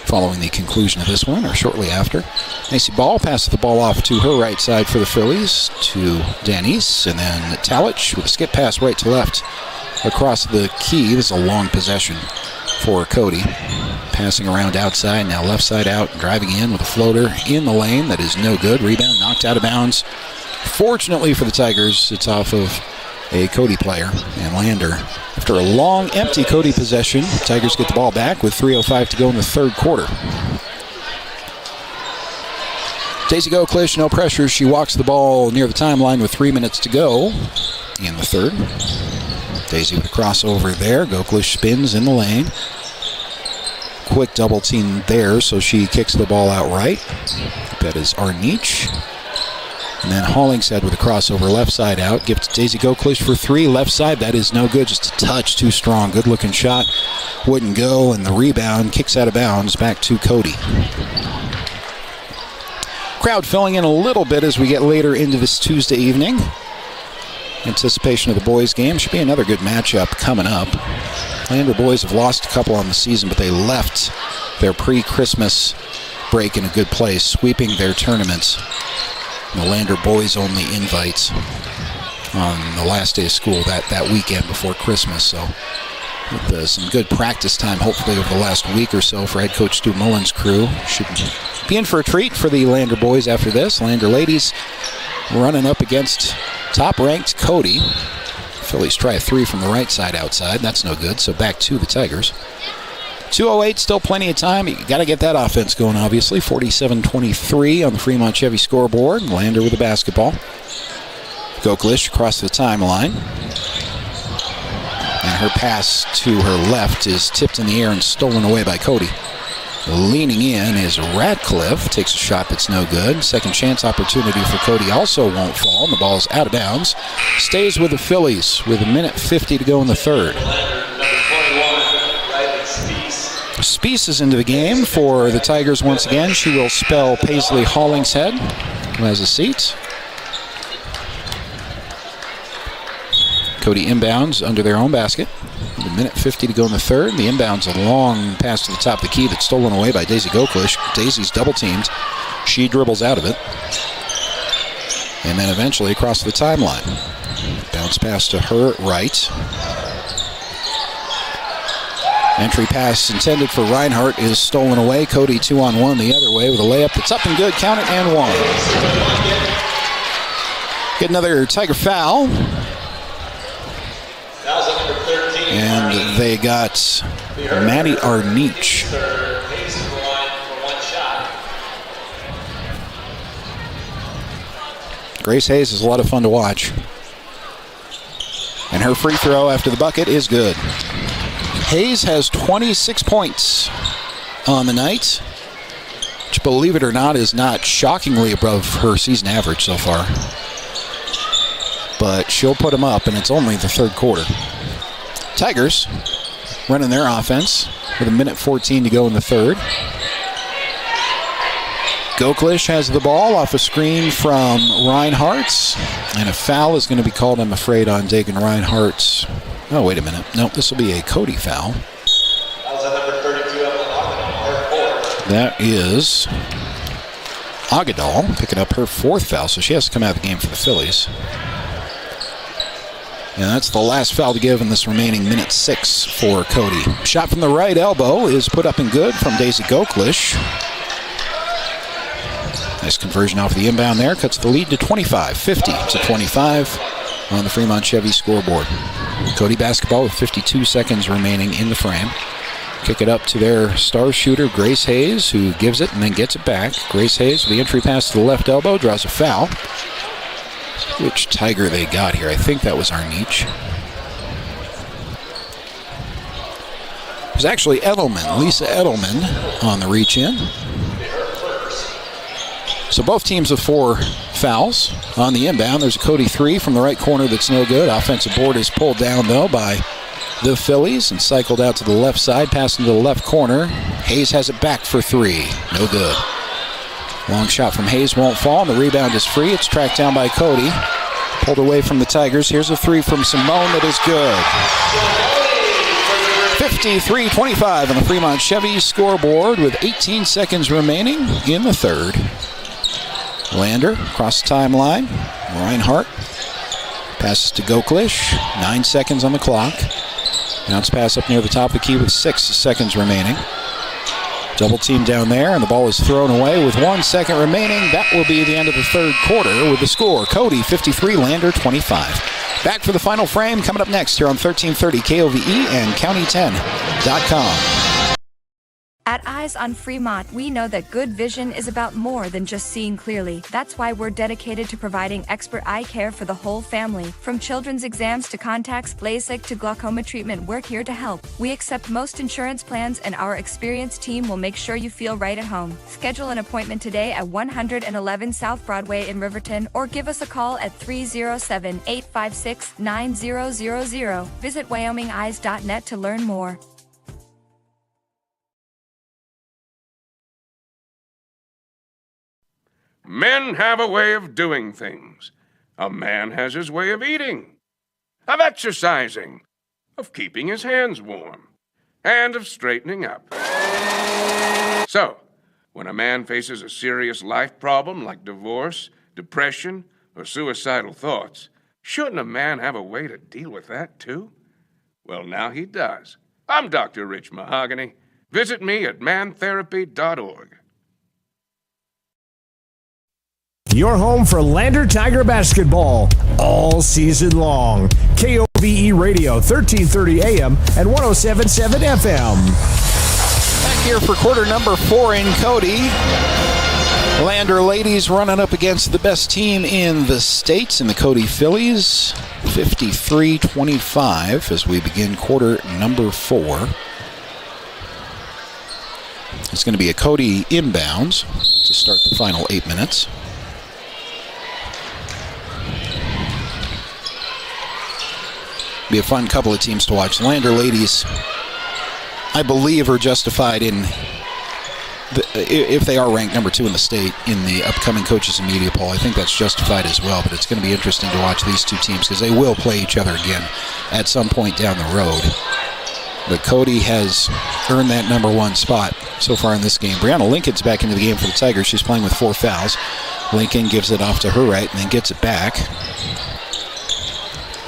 Following the conclusion of this one, or shortly after. Macy Ball passes the ball off to her right side for the Phillies, to Denise, and then Talich with a skip pass right to left across the key. This is a long possession for Cody. Passing around outside, now left side out, driving in with a floater in the lane. That is no good. Rebound knocked out of bounds. Fortunately for the Tigers, it's off of a Cody player, and Lander. After a long, empty Cody possession, Tigers get the ball back with 3:05 to go in the third quarter. Daisy Goklish, no pressure. She walks the ball near the timeline with 3 minutes to go in the third. Daisy with a crossover there. Goklish spins in the lane. Quick double team there, so she kicks the ball out right. That is Arnich. And then Hollingshead with a crossover left side out. Give it to Daisy Goklish for three. Left side, that is no good. Just a touch too strong. Good looking shot. Wouldn't go, and the rebound kicks out of bounds back to Cody. Crowd filling in a little bit as we get later into this Tuesday evening. Anticipation of the boys' game. Should be another good matchup coming up. Lander boys have lost a couple on the season, but they left their pre-Christmas break in a good place, sweeping their tournaments. The Lander boys only invites on the last day of school that weekend before Christmas. So with some good practice time, hopefully over the last week or so for head coach Stu Mullen's crew. Should be in for a treat for the Lander boys after this. Lander ladies running up against top-ranked Cody. Phillies try a three from the right side outside. That's no good, so back to the Tigers. 2:08, still plenty of time. You got to get that offense going, obviously. 47-23 on the Fremont Chevy scoreboard. Lander with the basketball. Goklish across the timeline. And her pass to her left is tipped in the air and stolen away by Cody. Leaning in is Radcliffe. Takes a shot that's no good. Second chance opportunity for Cody also won't fall. And the ball's out of bounds. Stays with the Phillies with 1:50 to go in the third. Speece is into the game for the Tigers once again. She will spell Paisley Hollingshead, who has a seat. Cody inbounds under their own basket. With 1:50 to go in the third. The inbound's a long pass to the top of the key that's stolen away by Daisy Goklish. Daisy's double teamed. She dribbles out of it. And then eventually across the timeline. Bounce pass to her right. Entry pass intended for Reinhardt is stolen away. Cody 2-on-1 the other way with a layup that's up and good. Count it and one. Get another Tiger foul. And they got Maddie Arnich. Grace Hayes is a lot of fun to watch. And her free throw after the bucket is good. Hayes has 26 points on the night, which, believe it or not, is not shockingly above her season average so far. But she'll put them up, and it's only the third quarter. Tigers running their offense with 1:14 to go in the third. Goklish has the ball off a screen from Reinhardt, and a foul is going to be called, I'm afraid, on Dagan Reinhardt. Oh, wait a minute. Nope, this will be a Cody foul. That is Agadal picking up her fourth foul, so she has to come out of the game for the Phillies. And that's the last foul to give in this remaining 1:06 for Cody. Shot from the right elbow is put up and good from Daisy Goklish. Nice conversion off the inbound there. Cuts the lead to 25, 50-25 on the Fremont Chevy scoreboard. Cody basketball with 52 seconds remaining in the frame. Kick it up to their star shooter, Grace Hayes, who gives it and then gets it back. Grace Hayes with the entry pass to the left elbow, draws a foul. Which Tiger they got here? I think that was Arnich. It was actually Edelman, Lisa Edelman, on the reach-in. So both teams with 4 fouls on the inbound. There's a Cody 3 from the right corner that's no good. Offensive board is pulled down, though, by the Phillies and cycled out to the left side, passing to the left corner. Hayes has it back for 3. No good. Long shot from Hayes won't fall, and the rebound is free. It's tracked down by Cody. Pulled away from the Tigers. Here's a three from Simone that is good. 53-25 on the Fremont Chevy scoreboard with 18 seconds remaining in the third. Lander across the timeline. Reinhardt passes to Goklish. 9 seconds on the clock. Bounce pass up near the top of the key with 6 seconds remaining. Double team down there, and the ball is thrown away with 1 second remaining. That will be the end of the third quarter with the score. Cody 53, Lander 25. Back for the final frame coming up next here on 1330 KOVE and County10.com. At Eyes on Fremont, we know that good vision is about more than just seeing clearly. That's why we're dedicated to providing expert eye care for the whole family. From children's exams to contacts, LASIK to glaucoma treatment, we're here to help. We accept most insurance plans, and our experienced team will make sure you feel right at home. Schedule an appointment today at 111 South Broadway in Riverton, or give us a call at 307-856-9000. Visit wyomingeyes.net to learn more. Men have a way of doing things. A man has his way of eating, of exercising, of keeping his hands warm, and of straightening up. So, when a man faces a serious life problem like divorce, depression, or suicidal thoughts, shouldn't a man have a way to deal with that too? Well, now he does. I'm Dr. Rich Mahogany. Visit me at mantherapy.org. Your home for Lander Tiger basketball all season long. KOVE Radio, 1330 AM and 107.7 FM. Back here for quarter number 4 in Cody. Lander ladies running up against the best team in the state in the Cody Phillies. 53-25 as we begin quarter number 4. It's going to be a Cody inbounds to start the final 8 minutes. Be a fun couple of teams to watch. Lander ladies, I believe, are justified in if they are ranked number 2 in the state in the upcoming coaches and media poll. I think that's justified as well, but it's going to be interesting to watch these two teams because they will play each other again at some point down the road. But Cody has earned that number 1 spot so far in this game. Brianna Lincoln's back into the game for the Tigers. She's playing with 4 fouls. Lincoln gives it off to her right and then gets it back.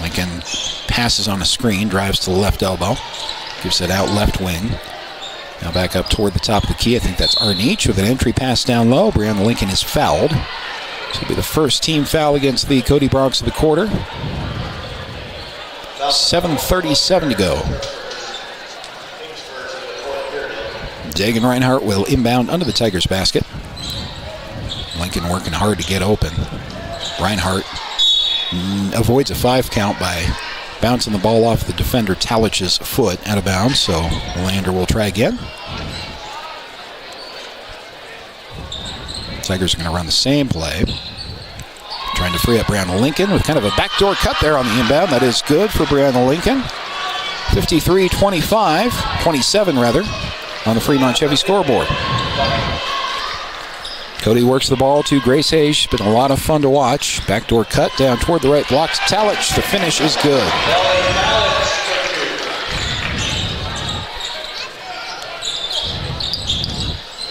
Lincoln passes on a screen, drives to the left elbow, gives it out left wing. Now back up toward the top of the key. I think that's Arnich with an entry pass down low. Brianna Lincoln is fouled. This will be the first team foul against the Cody Broncs of the quarter. 7:37 to go. Dagan Reinhardt will inbound under the Tigers basket. Lincoln working hard to get open. Reinhardt avoids a 5 count by bouncing the ball off the defender Talich's foot out of bounds, so Lander will try again. Tigers are going to run the same play. Trying to free up Brianna Lincoln with kind of a backdoor cut there on the inbound. That is good for Brianna Lincoln. 53-25, 27 rather, on the Fremont Chevy scoreboard. Cody works the ball to Grace Hayes. Been a lot of fun to watch. Backdoor cut down toward the right. Blocks Talich. The finish is good.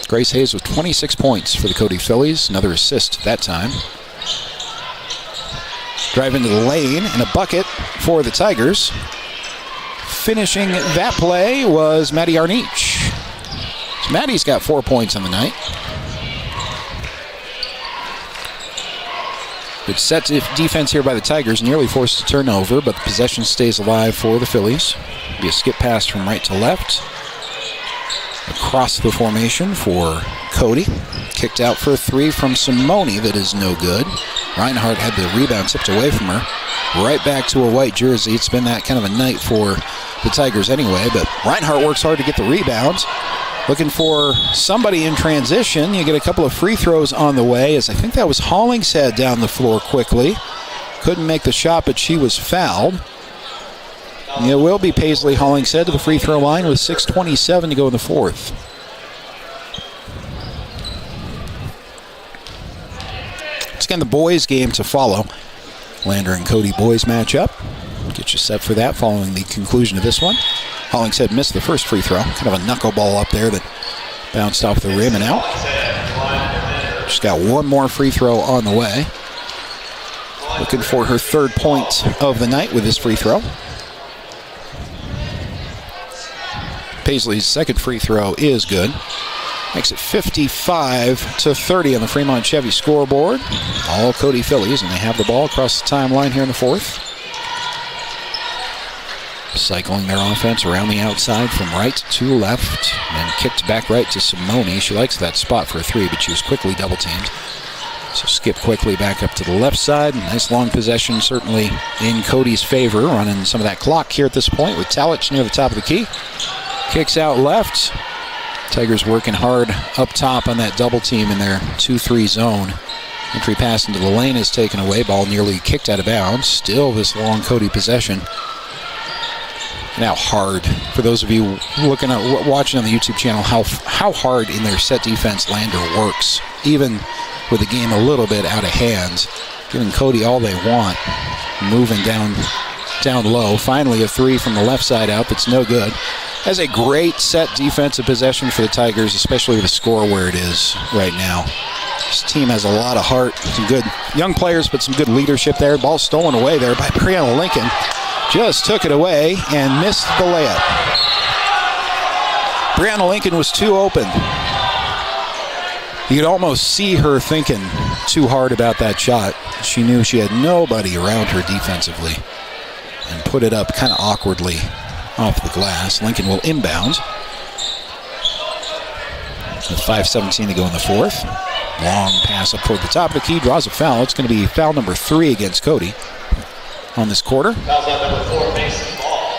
Grace Hayes with 26 points for the Cody Phillies. Another assist that time. Drive into the lane and a bucket for the Tigers. Finishing that play was Maddie Arnich. So Maddie's got 4 points on the night. Good set defense here by the Tigers, nearly forced a turnover, but the possession stays alive for the Phillies. Be a skip pass from right to left. Across the formation for Cody. Kicked out for a 3 from Simone that is no good. Reinhardt had the rebound tipped away from her. Right back to a white jersey. It's been that kind of a night for the Tigers anyway, but Reinhardt works hard to get the rebounds. Looking for somebody in transition. You get a couple of free throws on the way, as I think that was Hollingshead down the floor quickly. Couldn't make the shot, but she was fouled. It will be Paisley Hollingshead to the free throw line with 6:27 to go in the fourth. It's again the boys' game to follow. Lander and Cody boys match up. Get you set for that following the conclusion of this one. Hollingshead missed the first free throw. Kind of a knuckleball up there that bounced off the rim and out. She's got one more free throw on the way. Looking for her third point of the night with this free throw. Paisley's second free throw is good. Makes it 55-30 on the Fremont Chevy scoreboard. All Cody Phillies, and they have the ball across the timeline here in the fourth. Cycling their offense around the outside from right to left, and kicked back right to Simone. She likes that spot for a three, but she was quickly double-teamed. So skip quickly back up to the left side. Nice long possession, certainly in Cody's favor, running some of that clock here at this point with Talich near the top of the key. Kicks out left. Tigers working hard up top on that double team in their 2-3 zone. Entry pass into the lane is taken away. Ball nearly kicked out of bounds. Still this long Cody possession. Now hard, for those of you looking at watching on the YouTube channel, how hard in their set defense Lander works, even with the game a little bit out of hand, giving Cody all they want, moving down low. Finally a three from the left side out that's no good. Has a great set defensive possession for the Tigers, especially with the score where it is right now. This team has a lot of heart, some good young players, but some good leadership there. Ball stolen away there by Brianna Lincoln. Just took it away and missed the layup. Brianna Lincoln was too open. You could almost see her thinking too hard about that shot. She knew she had nobody around her defensively and put it up kind of awkwardly off the glass. Lincoln will inbound. With 5:17 to go in the fourth. Long pass up toward the top of the key. Draws a foul. It's going to be foul number 3 against Cody on this quarter.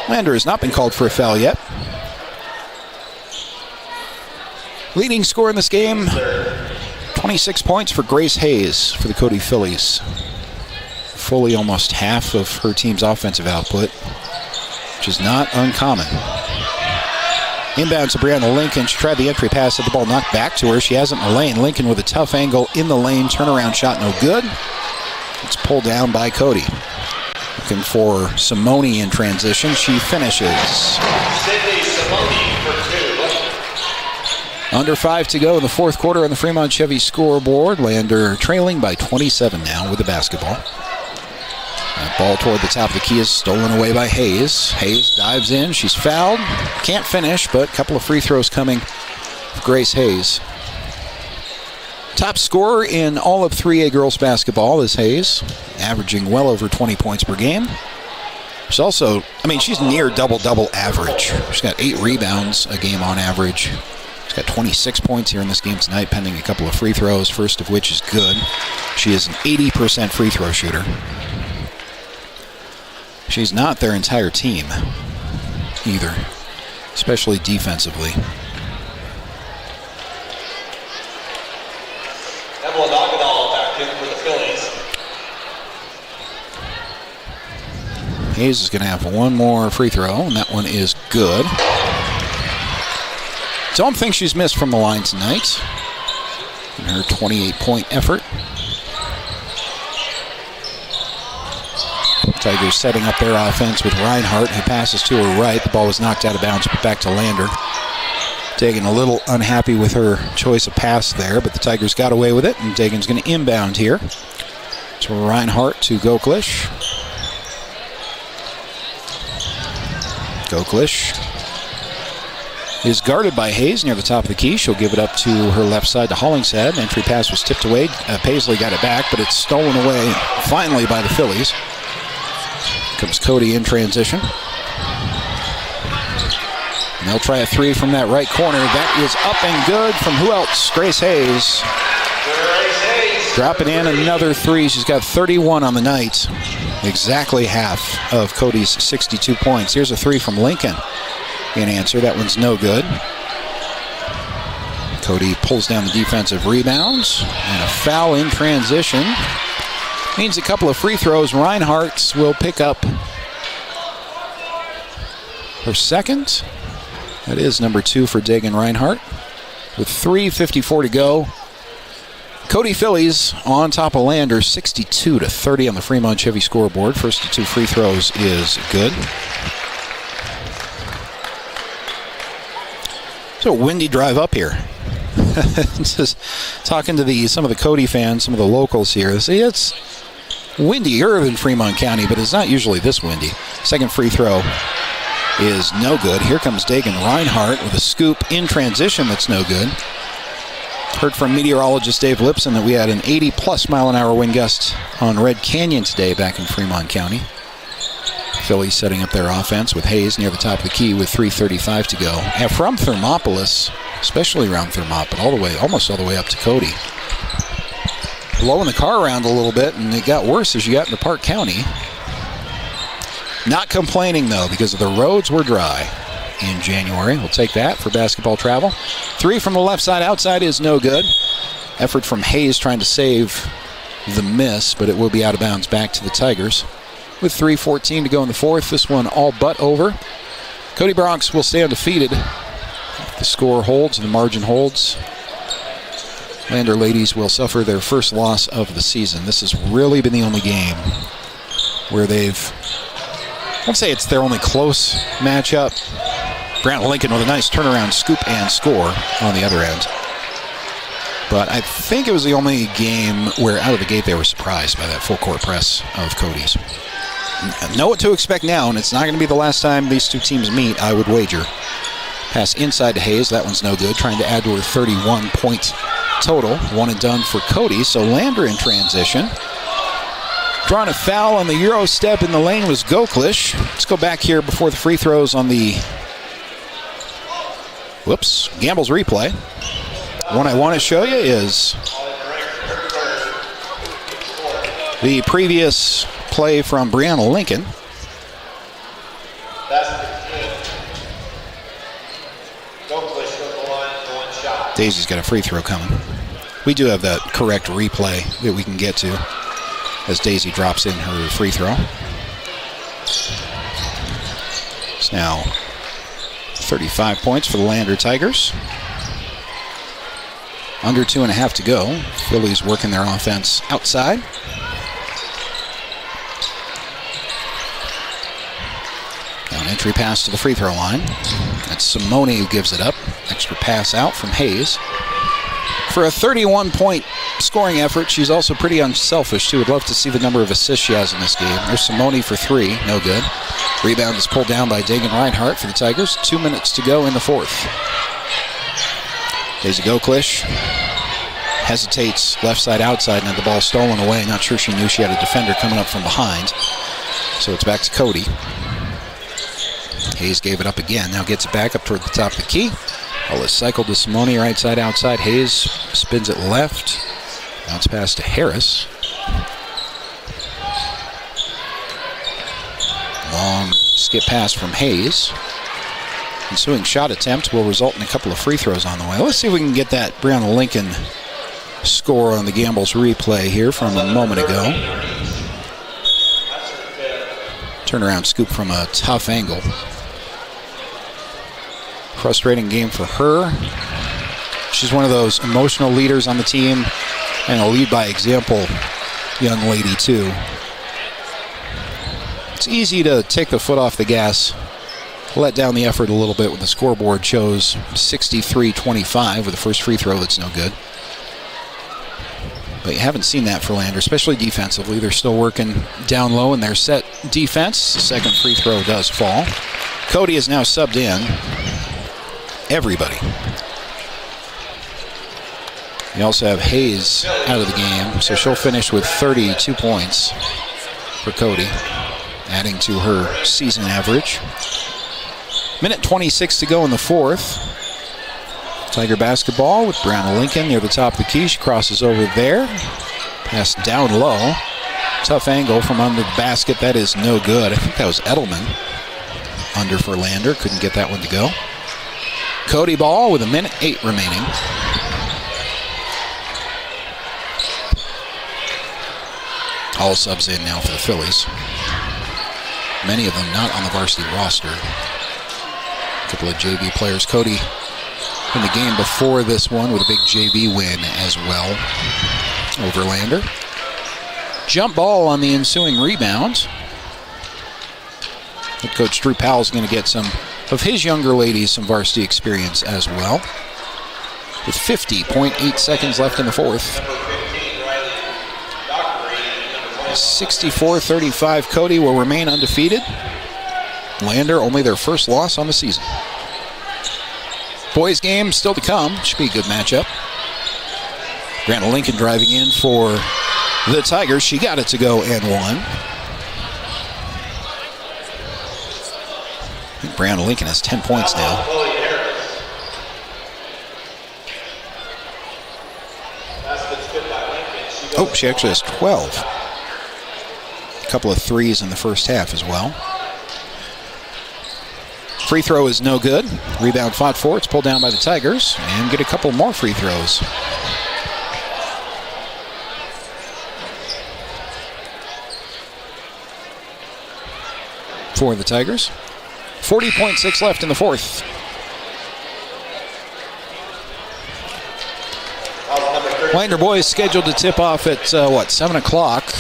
Lander has not been called for a foul yet. Leading scorer in this game, 26 points for Grace Hayes for the Cody Phillies. Fully almost half of her team's offensive output, which is not uncommon. Inbound to Brianna Lincoln. She tried the entry pass, had the ball knocked back to her. She has it in the lane. Lincoln with a tough angle in the lane. Turnaround shot, no good. It's pulled down by Cody. Looking for Simone in transition. She finishes. Sydney Simone for 2. Under 5 to go in the fourth quarter on the Fremont Chevy scoreboard. Lander trailing by 27 now with the basketball. That ball toward the top of the key is stolen away by Hayes. Hayes dives in. She's fouled. Can't finish, but a couple of free throws coming for Grace Hayes. Top scorer in all of 3A girls basketball is Hayes, averaging well over 20 points per game. She's also, she's near double-double average. She's got 8 rebounds a game on average. She's got 26 points here in this game tonight, pending a couple of free throws, first of which is good. She is an 80% free throw shooter. She's not their entire team either, especially defensively. Emma Nagadal back in for the Phillies. Hayes is going to have one more free throw, and that one is good. Don't think she's missed from the line tonight in her 28-point effort. Tigers setting up their offense with Reinhardt, who passes to her right. The ball was knocked out of bounds, but back to Lander. Dagan a little unhappy with her choice of pass there, but the Tigers got away with it, and Dagan's going to inbound here. To Reinhardt to Goklish. Goklish is guarded by Hayes near the top of the key. She'll give it up to her left side to Hollingshead. Entry pass was tipped away. Paisley got it back, but it's stolen away finally by the Phillies. Comes Cody in transition. And they'll try a three from that right corner. That is up and good from who else? Grace Hayes. Dropping in another three. She's got 31 on the night. Exactly half of Cody's 62 points. Here's a three from Lincoln. In answer, that one's no good. Cody pulls down the defensive rebounds. And a foul in transition. Means a couple of free throws. Reinhardt will pick up her second. That is number 2 for Dagan Reinhardt. With 3:54 to go Cody Phillies on top of Lander, 62-30 on the Fremont Chevy scoreboard. First of 2 free throws is good. So windy drive up here. Just talking to some of the Cody fans, some of the locals here. They say it's windier than Fremont County, but it's not usually this windy. Second free throw is no good. Here comes Dagan Reinhardt with a scoop in transition that's no good. Heard from meteorologist Dave Lipson that we had an 80-plus mile-an-hour wind gust on Red Canyon today back in Fremont County. Phillies setting up their offense with Hayes near the top of the key with 3:35 to go. And from Thermopolis, especially around Thermop, almost all the way up to Cody. Blowing the car around a little bit, and it got worse as you got into Park County. Not complaining, though, because the roads were dry in January. We'll take that for basketball travel. 3 from the left side outside is no good. Effort from Hayes trying to save the miss, but it will be out of bounds back to the Tigers. With 3:14 to go in the fourth, this one all but over. Cody Bronx will stay undefeated. The score holds, the margin holds. Lander ladies will suffer their first loss of the season. This has really been the only game where they've, I won't say it's their only close matchup. Grant Lincoln with a nice turnaround scoop and score on the other end. But I think it was the only game where out of the gate they were surprised by that full court press of Cody's. Know what to expect now, and it's not going to be the last time these two teams meet, I would wager. Pass inside to Hayes. That one's no good. Trying to add to her 31-point total. One and done for Cody. So Lander in transition. Drawing a foul on the Euro step in the lane was Goklish. Let's go back here before the free throws on the Gamble's replay. One I want to show you is the previous play from Brianna Lincoln. Daisy's got a free throw coming. We do have that correct replay that we can get to as Daisy drops in her free throw. It's now 35 points for the Lander Tigers. Under 2.5 to go. Phillies working their offense outside. Now an entry pass to the free throw line. That's Simone who gives it up. Extra pass out from Hayes. For a 31-point scoring effort, she's also pretty unselfish, too. Would love to see the number of assists she has in this game. There's Simone for 3. No good. Rebound is pulled down by Dagan Reinhardt for the Tigers. 2 minutes to go in the fourth. Daisy Goklish hesitates left side outside and had the ball stolen away. Not sure she knew she had a defender coming up from behind. So it's back to Cody. Hayes gave it up again. Now gets it back up toward the top of the key. Ball is cycled to Simone right side outside. Hayes spins it left. Bounce pass to Harris. Long skip pass from Hayes. Ensuing shot attempt will result in a couple of free throws on the way. Let's see if we can get that Brianna Lincoln score on the Gamble's replay here from a moment ago. Turnaround scoop from a tough angle. Frustrating game for her. She's one of those emotional leaders on the team and a lead by example young lady too. It's easy to take the foot off the gas, let down the effort a little bit when the scoreboard shows 63-25 with the first free throw that's no good. But you haven't seen that for Lander, especially defensively. They're still working down low in their set defense. The second free throw does fall. Cody is now subbed in. Everybody. You also have Hayes out of the game, so she'll finish with 32 points for Cody, adding to her season average. Minute 26 to go in the fourth. Tiger basketball with Brianna Lincoln near the top of the key. She crosses over there. Pass down low. Tough angle from under the basket. That is no good. I think that was Edelman. Under for Lander. Couldn't get that one to go. Cody ball with a minute 8 remaining. All subs in now for the Phillies. Many of them not on the varsity roster. A couple of JV players. Cody in the game before this one with a big JV win as well over Lander. Jump ball on the ensuing rebound. Head coach Drew Powell is going to get some of his younger ladies some varsity experience as well. With 50.8 seconds left in the fourth. 64-35, Cody will remain undefeated. Lander only their first loss on the season. Boys game still to come. Should be a good matchup. Grant Lincoln driving in for the Tigers. She got it to go and won. I think Brianna Lincoln has 10 points now. Oh, she actually has 12. A couple of threes in the first half as well. Free throw is no good. Rebound fought for. It's pulled down by the Tigers. And get a couple more free throws. For the Tigers. 40.6 left in the fourth. Lander boys scheduled to tip off at, 7 o'clock.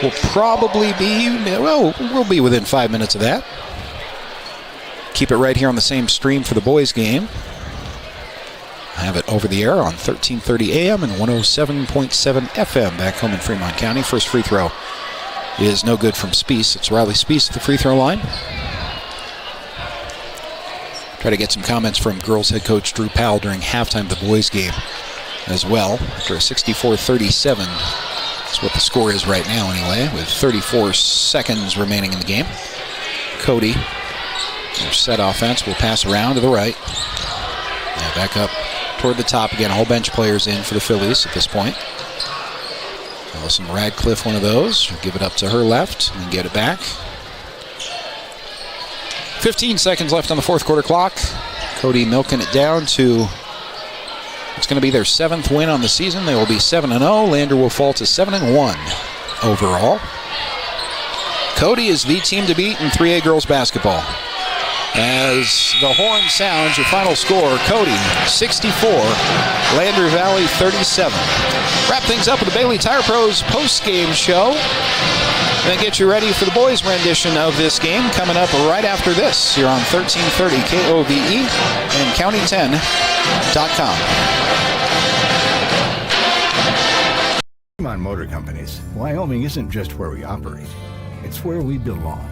We'll probably be, we'll be within 5 minutes of that. Keep it right here on the same stream for the boys game. I have it over the air on 1330 AM and 107.7 FM back home in Fremont County. First free throw is no good from Speece. It's Riley Speece at the free throw line. Try to get some comments from girls head coach Drew Powell during halftime of the boys game as well. After a 64-37, that's what the score is right now anyway, with 34 seconds remaining in the game. Cody, their set offense, will pass around to the right. Now back up toward the top again. All bench players in for the Phillies at this point. Allison Radcliffe, one of those. We'll give it up to her left and then get it back. 15 seconds left on the fourth quarter clock. Cody milking it down to, it's going to be their 7th win on the season. They will be 7-0. Lander will fall to 7-1 overall. Cody is the team to beat in 3A girls basketball. As the horn sounds, your final score, Cody 64, Lander Valley 37. Wrap things up with the Bailey Tire Pros post-game show. Then get you ready for the boys' rendition of this game coming up right after this here on 1330 KOVE and county10.com. Fremont Motor Companies, Wyoming isn't just where we operate, it's where we belong.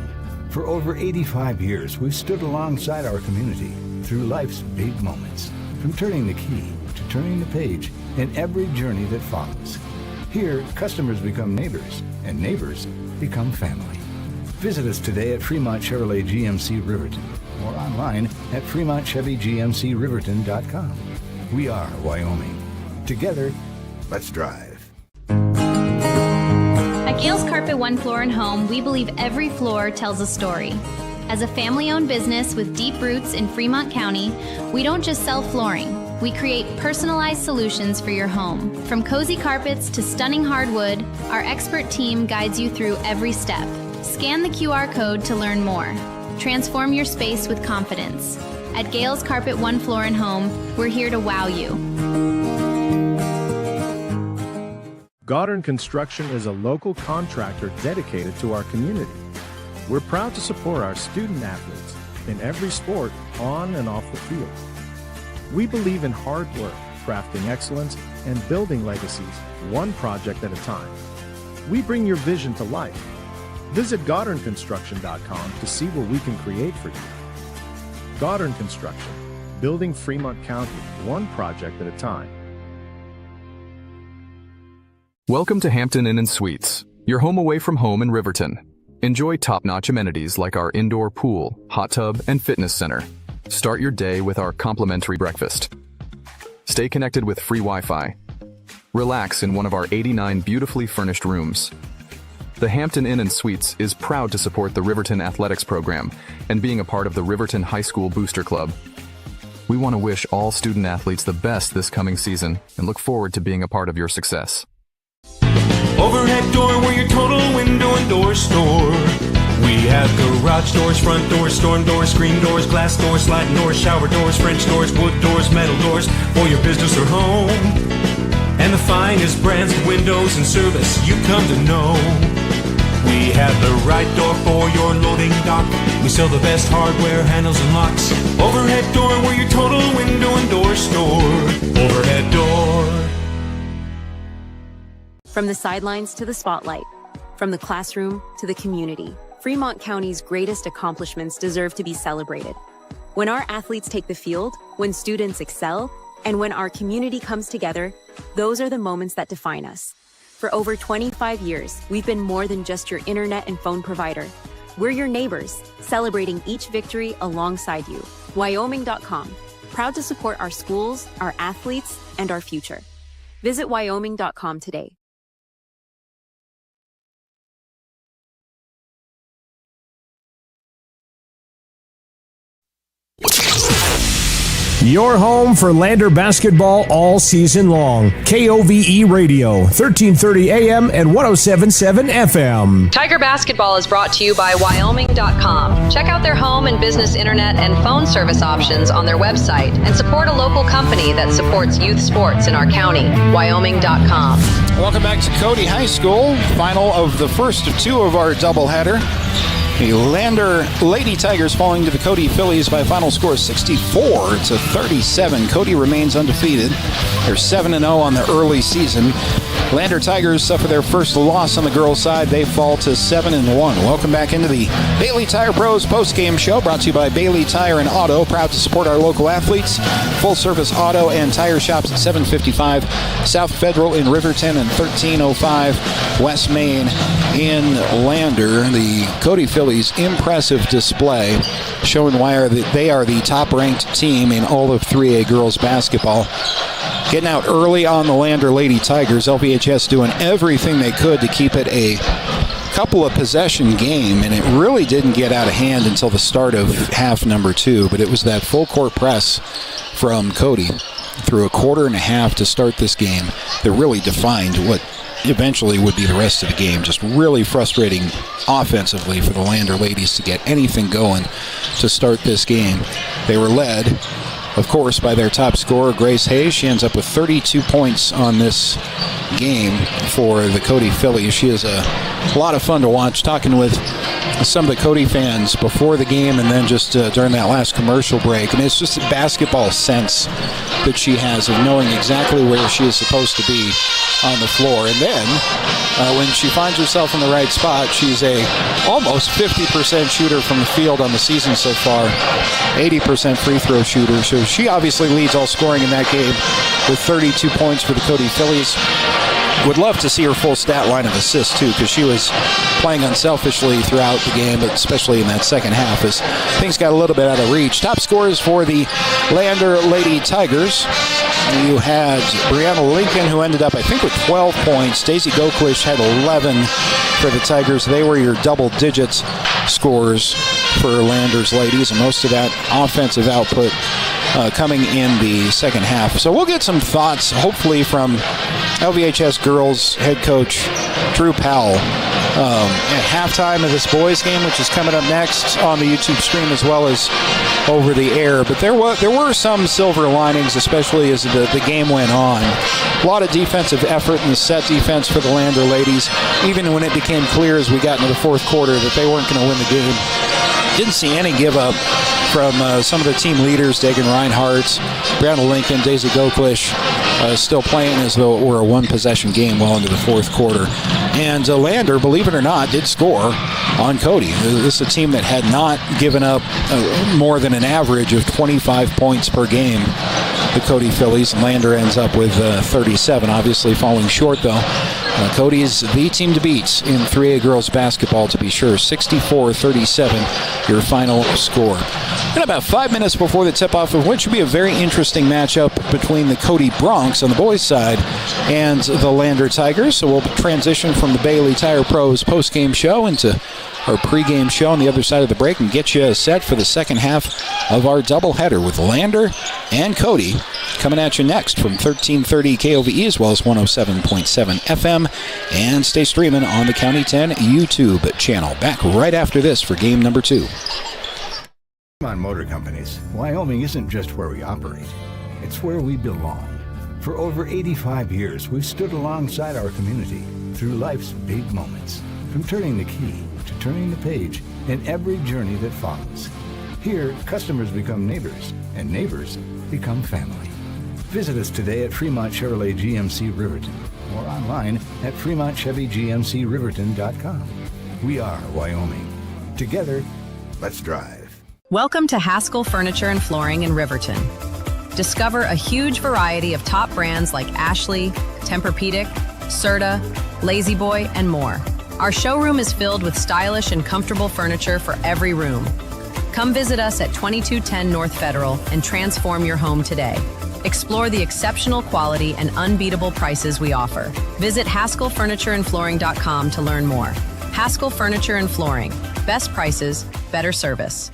For over 85 years, we've stood alongside our community through life's big moments, from turning the key to turning the page in every journey that follows. Here, customers become neighbors, and neighbors become family. Visit us today at Fremont Chevrolet GMC Riverton or online at FremontChevyGMCRiverton.com. We are Wyoming. Together, let's drive. At Gales Carpet One Floor and Home, we believe every floor tells a story. As a family-owned business with deep roots in Fremont County, we don't just sell flooring. We create personalized solutions for your home. From cozy carpets to stunning hardwood, our expert team guides you through every step. Scan the QR code to learn more. Transform your space with confidence. At Gales Carpet One Floor and Home, we're here to wow you. Goddard Construction is a local contractor dedicated to our community. We're proud to support our student athletes in every sport on and off the field. We believe in hard work, crafting excellence, and building legacies, one project at a time. We bring your vision to life. Visit GoddardConstruction.com to see what we can create for you. Goddard Construction, building Fremont County, one project at a time. Welcome to Hampton Inn & Suites, your home away from home in Riverton. Enjoy top-notch amenities like our indoor pool, hot tub, and fitness center. Start your day with our complimentary breakfast. Stay connected with free Wi-Fi. Relax in one of our 89 beautifully furnished rooms. The Hampton Inn & Suites is proud to support the Riverton Athletics program and being a part of the Riverton High School Booster Club. We want to wish all student athletes the best this coming season and look forward to being a part of your success. Overhead door, we're your total window and door store. We have garage doors, front doors, storm doors, screen doors, glass doors, sliding doors, shower doors, French doors, wood doors, metal doors for your business or home. And the finest brands of windows and service you come to know. We have the right door for your loading dock. We sell the best hardware, handles, and locks. Overhead door, we're your total window and door store. Overhead door. From the sidelines to the spotlight, from the classroom to the community, Fremont County's greatest accomplishments deserve to be celebrated. When our athletes take the field, when students excel, and when our community comes together, those are the moments that define us. For over 25 years, we've been more than just your internet and phone provider. We're your neighbors, celebrating each victory alongside you. Wyoming.com, proud to support our schools, our athletes, and our future. Visit Wyoming.com today. Your home for Lander basketball all season long. KOVE Radio, 1330 AM and 107.7 FM. Tiger Basketball is brought to you by Wyoming.com. Check out their home and business internet and phone service options on their website and support a local company that supports youth sports in our county. Wyoming.com. Welcome back to Cody High School. Final of the first of two of our doubleheader. The Lander Lady Tigers falling to the Cody Phillies by a final score of 64-37. Cody remains undefeated. They're 7-0 on the early season. Lander Tigers suffer their first loss on the girls' side. They fall to 7-1. Welcome back into the Bailey Tire Pros postgame show, brought to you by Bailey Tire and Auto. Proud to support our local athletes. Full-service auto and tire shops at 755 South Federal in Riverton and 1305 West Main in Lander. The Cody Phillies' impressive display, showing why they are the top-ranked team in all of 3A girls basketball. Getting out early on the Lander Lady Tigers. LVHS doing everything they could to keep it a couple of possession game, and it really didn't get out of hand until the start of half number 2, but it was that full court press from Cody through a quarter and a half to start this game that really defined what eventually would be the rest of the game. Just really frustrating offensively for the Lander ladies to get anything going to start this game. They were led, of course, by their top scorer, Grace Hayes. She ends up with 32 points on this game for the Cody Phillies. She is a lot of fun to watch. Talking with some of the Cody fans before the game and then just during that last commercial break. And it's just a basketball sense that she has of knowing exactly where she is supposed to be on the floor. And then when she finds herself in the right spot, she's a almost 50% shooter from the field on the season so far, 80% free throw shooter. So she obviously leads all scoring in that game with 32 points for the Cody Phillies. Would love to see her full stat line of assists, too, because she was playing unselfishly throughout the game, but especially in that second half as things got a little bit out of reach. Top scorers for the Lander Lady Tigers. You had Brianna Lincoln, who ended up, I think, with 12 points. Daisy Goklish had 11 for the Tigers. They were your double digits scorers for Lander's ladies, and most of that offensive output coming in the second half. So we'll get some thoughts, hopefully, from LVHS girls head coach Drew Powell at halftime of this boys game, which is coming up next on the YouTube stream as well as over the air. But there were some silver linings, especially as the game went on. A lot of defensive effort in the set defense for the Lander ladies, even when it became clear as we got into the fourth quarter that they weren't going to win the game. Didn't see any give up from some of the team leaders, Dagan Reinhardt, Brianna Lincoln, Daisy Goklish, still playing as though it were a one-possession game well into the fourth quarter. And Lander, believe it or not, did score on Cody. This is a team that had not given up more than an average of 25 points per game, the Cody Phillies. And Lander ends up with 37, obviously falling short, though. Cody is the team to beat in 3A girls basketball, to be sure. 64-37, your final score. And about 5 minutes before the tip-off of what should be a very interesting matchup between the Cody Broncs on the boys' side and the Lander Tigers. So we'll transition from the Bailey Tire Pros post-game show into our pregame show on the other side of the break and get you set for the second half of our doubleheader with Lander and Cody coming at you next from 1330 KOVE as well as 107.7 FM. And stay streaming on the County 10 YouTube channel. Back right after this for game number 2. On Motor Companies, Wyoming isn't just where we operate. It's where we belong. For over 85 years, we've stood alongside our community through life's big moments. From turning the key to turning the page in every journey that follows. Here, customers become neighbors, and neighbors become family. Visit us today at Fremont Chevrolet GMC Riverton or online at FremontChevyGMCRiverton.com. We are Wyoming. Together, let's drive. Welcome to Haskell Furniture and Flooring in Riverton. Discover a huge variety of top brands like Ashley, Tempur-Pedic, Serta, Lazy Boy, and more. Our showroom is filled with stylish and comfortable furniture for every room. Come visit us at 2210 North Federal and transform your home today. Explore the exceptional quality and unbeatable prices we offer. Visit HaskellFurnitureandFlooring.com to learn more. Haskell Furniture and Flooring. Best prices, better service.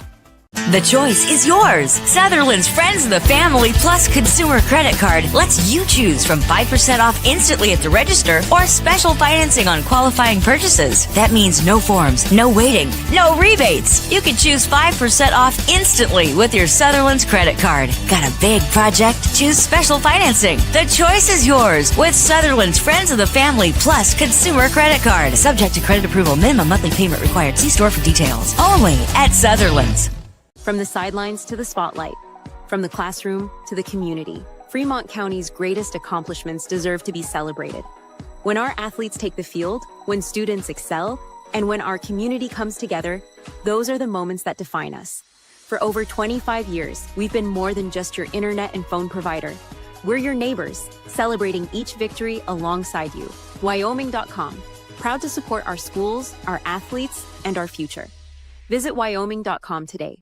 The choice is yours. Sutherland's Friends of the Family Plus Consumer Credit Card lets you choose from 5% off instantly at the register or special financing on qualifying purchases. That means no forms, no waiting, no rebates. You can choose 5% off instantly with your Sutherland's credit card. Got a big project? Choose special financing. The choice is yours with Sutherland's Friends of the Family Plus Consumer Credit Card. Subject to credit approval. Minimum monthly payment required. See store for details. Only at Sutherland's. From the sidelines to the spotlight, from the classroom to the community, Fremont County's greatest accomplishments deserve to be celebrated. When our athletes take the field, when students excel, and when our community comes together, those are the moments that define us. For over 25 years, we've been more than just your internet and phone provider. We're your neighbors, celebrating each victory alongside you. Wyoming.com, proud to support our schools, our athletes, and our future. Visit Wyoming.com today.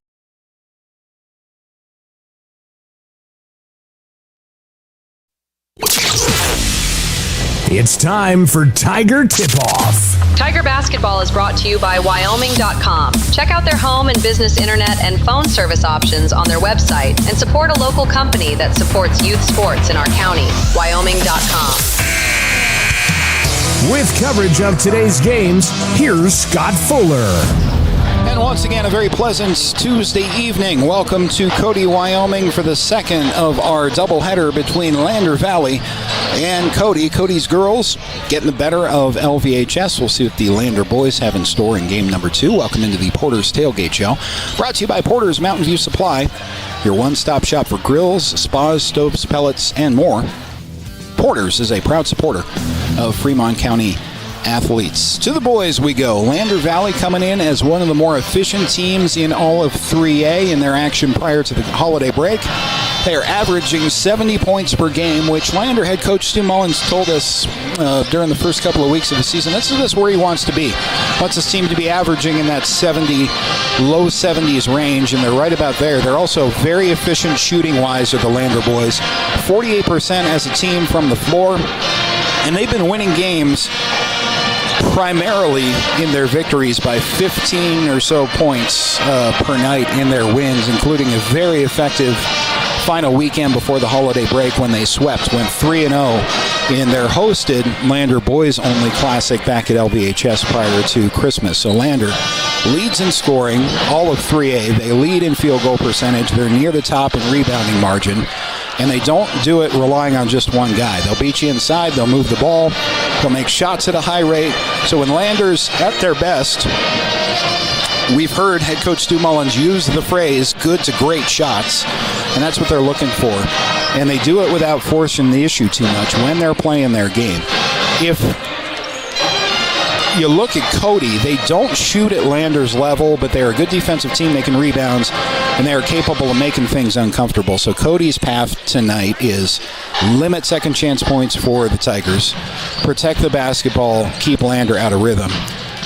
It's time for Tiger Tip-Off. Tiger Basketball is brought to you by Wyoming.com. Check out their home and business internet and phone service options on their website and support a local company that supports youth sports in our county. Wyoming.com. With coverage of today's games, here's Scott Fuller. And once again, a very pleasant Tuesday evening. Welcome to Cody, Wyoming for the second of our doubleheader between Lander Valley and Cody. Cody's girls getting the better of LVHS. We'll see what the Lander boys have in store in game number 2. Welcome into the Porter's Tailgate Show. Brought to you by Porter's Mountain View Supply, your one-stop shop for grills, spas, stoves, pellets, and more. Porter's is a proud supporter of Fremont County athletes. To the boys we go. Lander Valley coming in as one of the more efficient teams in all of 3A in their action prior to the holiday break. They are averaging 70 points per game, which Lander head coach Stu Mullins told us during the first couple of weeks of the season. This is where he wants to be. Wants his team to be averaging in that 70, low 70s range, and they're right about there. They're also very efficient shooting-wise are the Lander boys. 48% as a team from the floor, and they've been winning games primarily in their victories by 15 or so points per night in their wins, including a very effective final weekend before the holiday break when they went 3-0 in their hosted Lander Boys Only Classic back at LVHS prior to Christmas. So Lander leads in scoring, all of 3A. They lead in field goal percentage. They're near the top in rebounding margin. And they don't do it relying on just one guy. They'll beat you inside. They'll move the ball. They'll make shots at a high rate. So when Lander's at their best, we've heard head coach Stu Mullins use the phrase good to great shots, and that's what they're looking for. And they do it without forcing the issue too much when they're playing their game. If you look at Cody, they don't shoot at Lander's level, but they're a good defensive team making rebounds, and they are capable of making things uncomfortable. So Cody's path tonight is limit second chance points for the Tigers, protect the basketball, keep Lander out of rhythm.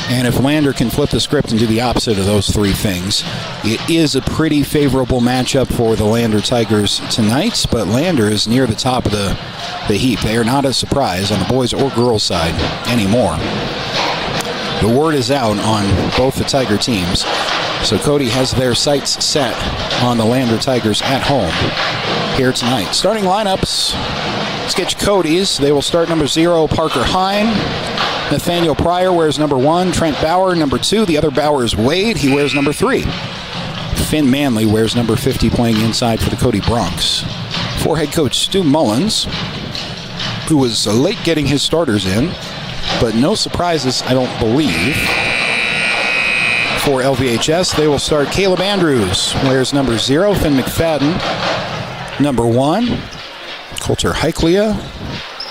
And if Lander can flip the script and do the opposite of those three things, it is a pretty favorable matchup for the Lander Tigers tonight, but Lander is near the top of the heap. They are not a surprise on the boys or girls side anymore. The word is out on both the Tiger teams. So Cody has their sights set on the Lander Tigers at home here tonight. Starting lineups, let's get you Cody's. They will start number 0, Parker Hine. Nathaniel Pryor wears number 1. Trent Bauer, number 2. The other Bauer is Wade. He wears number 3. Finn Manley wears number 50, playing inside for the Cody Broncs. For head coach Stu Mullins, who was late getting his starters in, but no surprises, I don't believe. For LVHS, they will start Caleb Andrews, wears number 0. Finn McFadden, number 1. Coulter Heichlia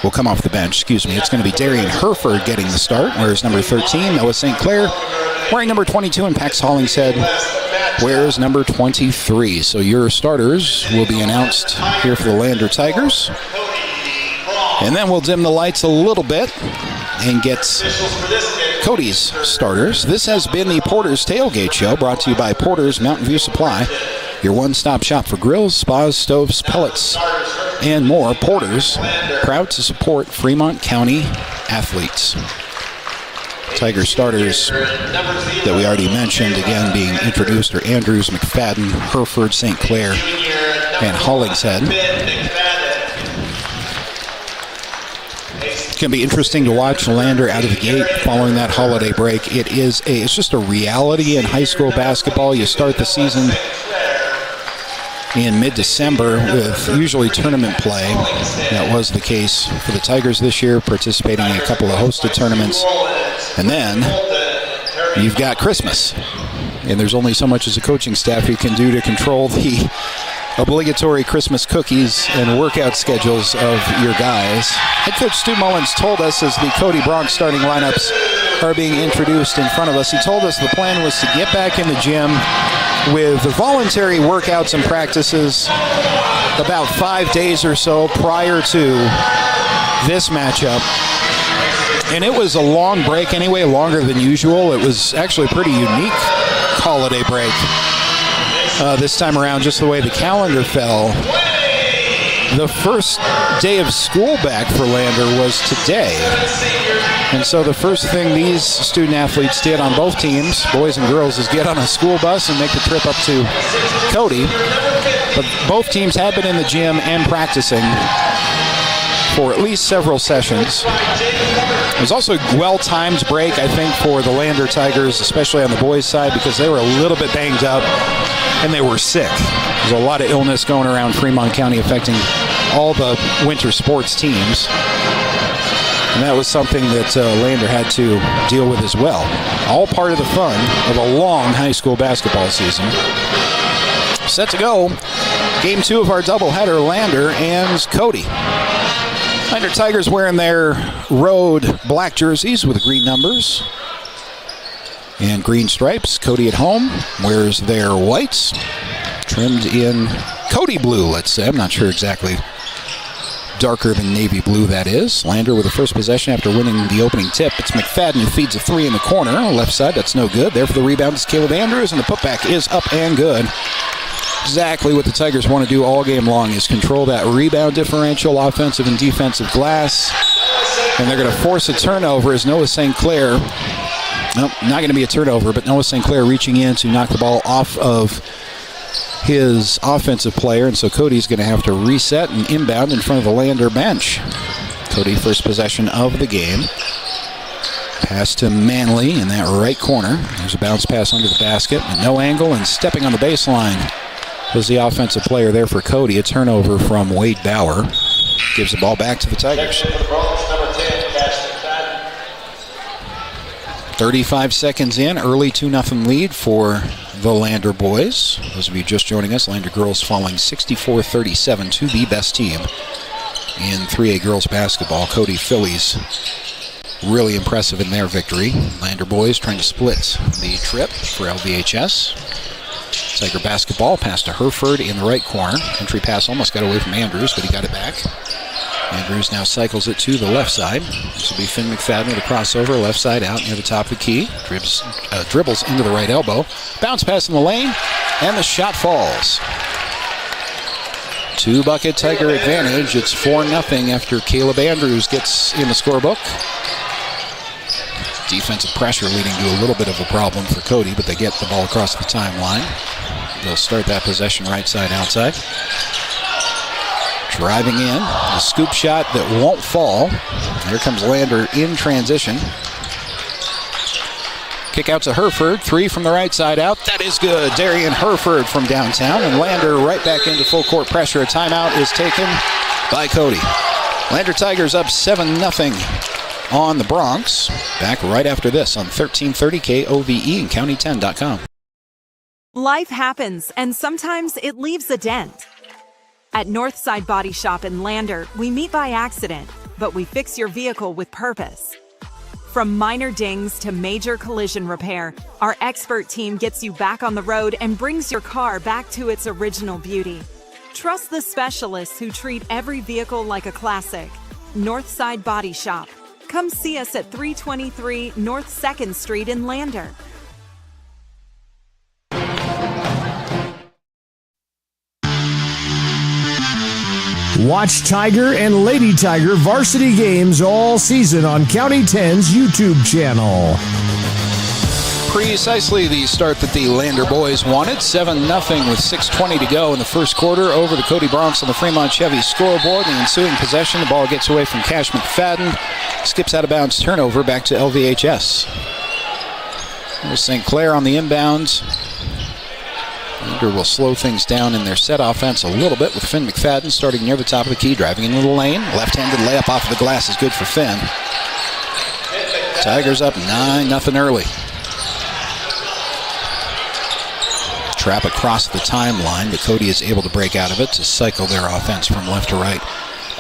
will come off the bench. It's going to be Darian Herford getting the start, wears number 13. Noah St. Clair wearing number 22, and Pax Hollingshead wears number 23. So your starters will be announced here for the Lander Tigers. And then we'll dim the lights a little bit and get Cody's starters. This has been the Porter's Tailgate Show, brought to you by Porter's Mountain View Supply, your one-stop shop for grills, spas, stoves, pellets, and more. Porter's, proud to support Fremont County athletes. Tiger starters that we already mentioned, again being introduced, are Andrews, McFadden, Herford, St. Clair, and Hollingshead. It's going to be interesting to watch Lander out of the gate following that holiday break. It's just a reality in high school basketball. You start the season in mid-December with usually tournament play. That was the case for the Tigers this year, participating in a couple of hosted tournaments. And then you've got Christmas. And there's only so much as a coaching staff you can do to control the obligatory Christmas cookies and workout schedules of your guys. Head coach Stu Mullins told us as the Cody Broncs starting lineups are being introduced in front of us, he told us the plan was to get back in the gym with the voluntary workouts and practices about 5 days or so prior to this matchup. And it was a long break anyway, longer than usual. It was actually a pretty unique holiday break this time around, just the way the calendar fell. The first day of school back for Lander was today. And so the first thing these student athletes did on both teams, boys and girls, is get on a school bus and make the trip up to Cody. But both teams have been in the gym and practicing for at least several sessions. It was also a well-timed break, I think, for the Lander Tigers, especially on the boys' side, because they were a little bit banged up and they were sick. There's a lot of illness going around Fremont County affecting all the winter sports teams. And that was something that Lander had to deal with as well. All part of the fun of a long high school basketball season. Set to go. Game 2 of our doubleheader, Lander and Cody. Lander Tigers wearing their road black jerseys with green numbers and green stripes. Cody at home wears their whites, trimmed in Cody blue, let's say. I'm not sure exactly. Darker than navy blue, that is. Lander with the first possession after winning the opening tip. It's McFadden who feeds a 3 in the corner. Left side, that's no good. There for the rebound is Caleb Andrews, and the putback is up and good. Exactly what the Tigers want to do all game long is control that rebound differential, offensive and defensive glass. And they're going to force a turnover as Noah St. Clair, nope, not going to be a turnover, but Noah St. Clair reaching in to knock the ball off of his offensive player, and so Cody's going to have to reset and inbound in front of the Lander bench. Cody, first possession of the game. Pass to Manley in that right corner. There's a bounce pass under the basket. No angle, and stepping on the baseline was the offensive player there for Cody. A turnover from Wade Bauer. Gives the ball back to the Tigers. 35 seconds in, early 2-0 lead for the Lander boys. Those of you just joining us, Lander girls falling 64-37 to the best team in 3A girls basketball. Cody Phillies really impressive in their victory. Lander boys trying to split the trip for LVHS. Tiger basketball, pass to Herford in the right corner. Entry pass almost got away from Andrews, but he got it back. Andrews now cycles it to the left side. This will be Finn McFadden with a crossover, left side out near the top of the key. Dribbles into the right elbow. Bounce pass in the lane, and the shot falls. 2-bucket Tiger advantage. It's 4-0 after Caleb Andrews gets in the scorebook. Defensive pressure leading to a little bit of a problem for Cody, but they get the ball across the timeline. They'll start that possession right side, outside. Driving in, a scoop shot that won't fall. Here comes Lander in transition. Kick out to Hereford, 3 from the right side out. That is good. Darian Hereford from downtown, and Lander right back into full court pressure. A timeout is taken by Cody. Lander Tigers up 7-0 on the Bronx. Back right after this on 1330 KOVE and County10.com. Life happens, and sometimes it leaves a dent. At Northside Body Shop in Lander, we meet by accident, but we fix your vehicle with purpose. From minor dings to major collision repair, our expert team gets you back on the road and brings your car back to its original beauty. Trust the specialists who treat every vehicle like a classic. Northside Body Shop. Come see us at 323 North 2nd Street in Lander. Watch Tiger and Lady Tiger varsity games all season on County 10's YouTube channel. Precisely the start that the Lander boys wanted. 7-0 with 6:20 to go in the first quarter over the Cody Bronx on the Fremont Chevy scoreboard. The ensuing possession, the ball gets away from Cash McFadden. Skips out of bounds, turnover back to LVHS. There's St. Clair on the inbounds. Lander will slow things down in their set offense a little bit with Finn McFadden starting near the top of the key, driving into the lane. Left-handed layup off of the glass is good for Finn. Tigers up 9-0 early. Trap across the timeline, but Cody is able to break out of it to cycle their offense from left to right.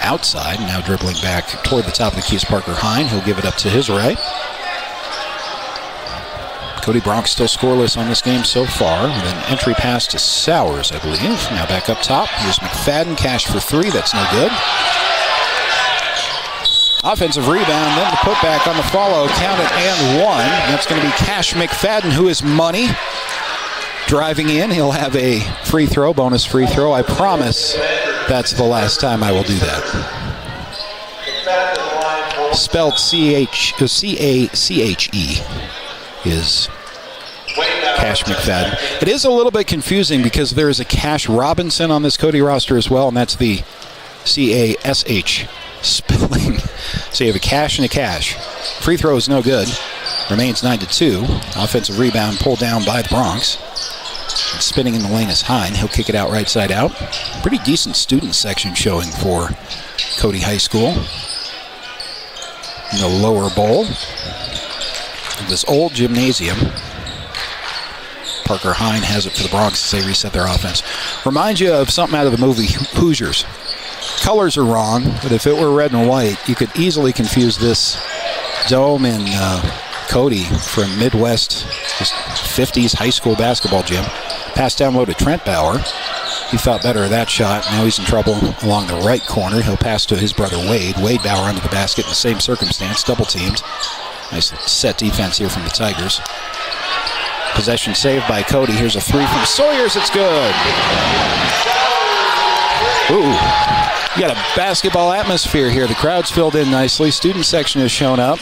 Outside, now dribbling back toward the top of the key is Parker Hine. He'll give it up to his right. Cody Bronx still scoreless on this game so far, with an entry pass to Sowers, I believe. Now back up top. Here's McFadden, Cash for 3. That's no good. Offensive rebound, then the putback on the follow. Count it and 1. That's going to be Cash McFadden, who is money. Driving in, he'll have a free throw, bonus free throw. I promise that's the last time I will do that. Spelled C-A-C-H-E is Cash McFadden. It is a little bit confusing because there is a Cash Robinson on this Cody roster as well, and that's the C-A-S-H spelling. So you have a Cash and a Cash. Free throw is no good. Remains 9-2. Offensive rebound pulled down by the Bronx. And spinning in the lane is Hine. He'll kick it out right side out. Pretty decent student section showing for Cody High School. In the lower bowl of this old gymnasium. Parker Hine has it for the Bronx as they reset their offense. Reminds you of something out of the movie Hoosiers. Colors are wrong, but if it were red and white, you could easily confuse this dome in Cody from Midwest, just 50s high school basketball gym. Pass down low to Trent Bauer. He thought better of that shot. Now he's in trouble along the right corner. He'll pass to his brother Wade. Wade Bauer under the basket in the same circumstance, double teamed. Nice set defense here from the Tigers. Possession saved by Cody. Here's a 3 from Sawyers. It's good. Ooh. You got a basketball atmosphere here. The crowd's filled in nicely. Student section has shown up.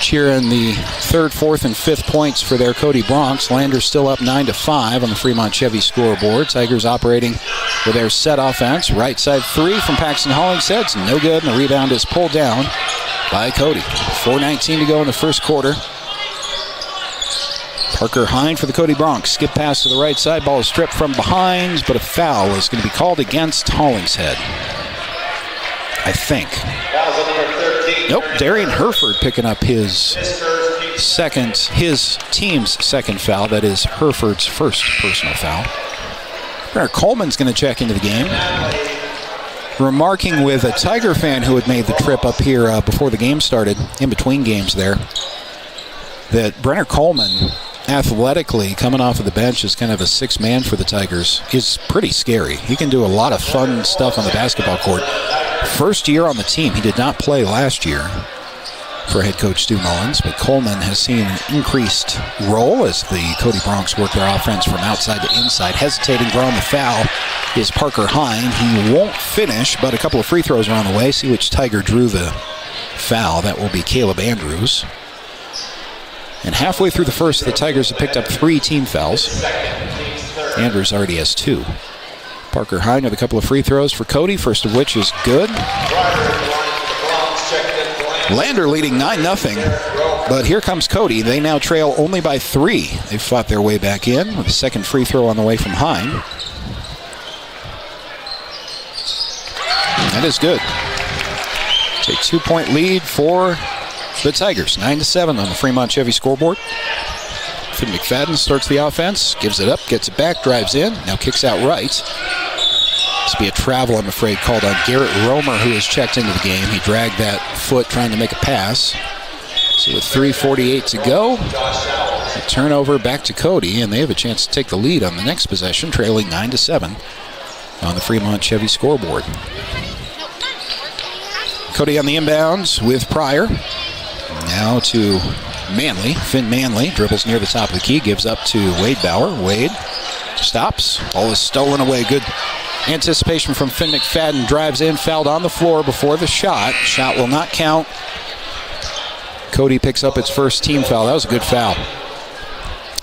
Cheering the 3rd, 4th, and 5th points for their Cody Bronx. Lander's still up 9-5 on the Fremont Chevy scoreboard. Tigers operating with their set offense. Right side 3 from Paxton Hollingshead. No good, and the rebound is pulled down by Cody. 4:19 to go in the first quarter. Parker Hine for the Cody Bronx. Skip pass to the right side. Ball is stripped from behind, but a foul is going to be called against Hollingshead, I think. Nope, Darian Hereford picking up his team's second foul. That is Hereford's first personal foul. Brenner Coleman's going to check into the game. Remarking with a Tiger fan who had made the trip up here before the game started, in between games there, that Brenner Coleman, athletically, coming off of the bench as kind of a sixth man for the Tigers, is pretty scary. He can do a lot of fun stuff on the basketball court. First year on the team. He did not play last year for head coach Stu Mullins, but Coleman has seen an increased role as the Cody Bronx work their offense from outside to inside. Hesitating, drawing the foul is Parker Hine. He won't finish, but a couple of free throws are on the way. See which Tiger drew the foul. That will be Caleb Andrews. And halfway through the first, the Tigers have picked up 3 team fouls. Andrews already has 2. Parker Hine with a couple of free throws for Cody, first of which is good. Lander leading 9-0, but here comes Cody. They now trail only by 3. They've fought their way back in with a second free throw on the way from Hine. That is good. It's a 2-point lead for the Tigers. 9-7 on the Fremont Chevy scoreboard. Finn McFadden starts the offense, gives it up, gets it back, drives in, now kicks out right. Must be a travel, I'm afraid, called on Garrett Romer, who has checked into the game. He dragged that foot trying to make a pass. So with 3:48 to go, a turnover back to Cody, and they have a chance to take the lead on the next possession, trailing 9-7 on the Fremont Chevy scoreboard. Cody on the inbounds with Pryor. Now to Manley. Finn Manley dribbles near the top of the key, gives up to Wade Bauer. Wade stops. Ball is stolen away. Good anticipation from Finn McFadden. Drives in, fouled on the floor before the shot. Shot will not count. Cody picks up its first team foul. That was a good foul.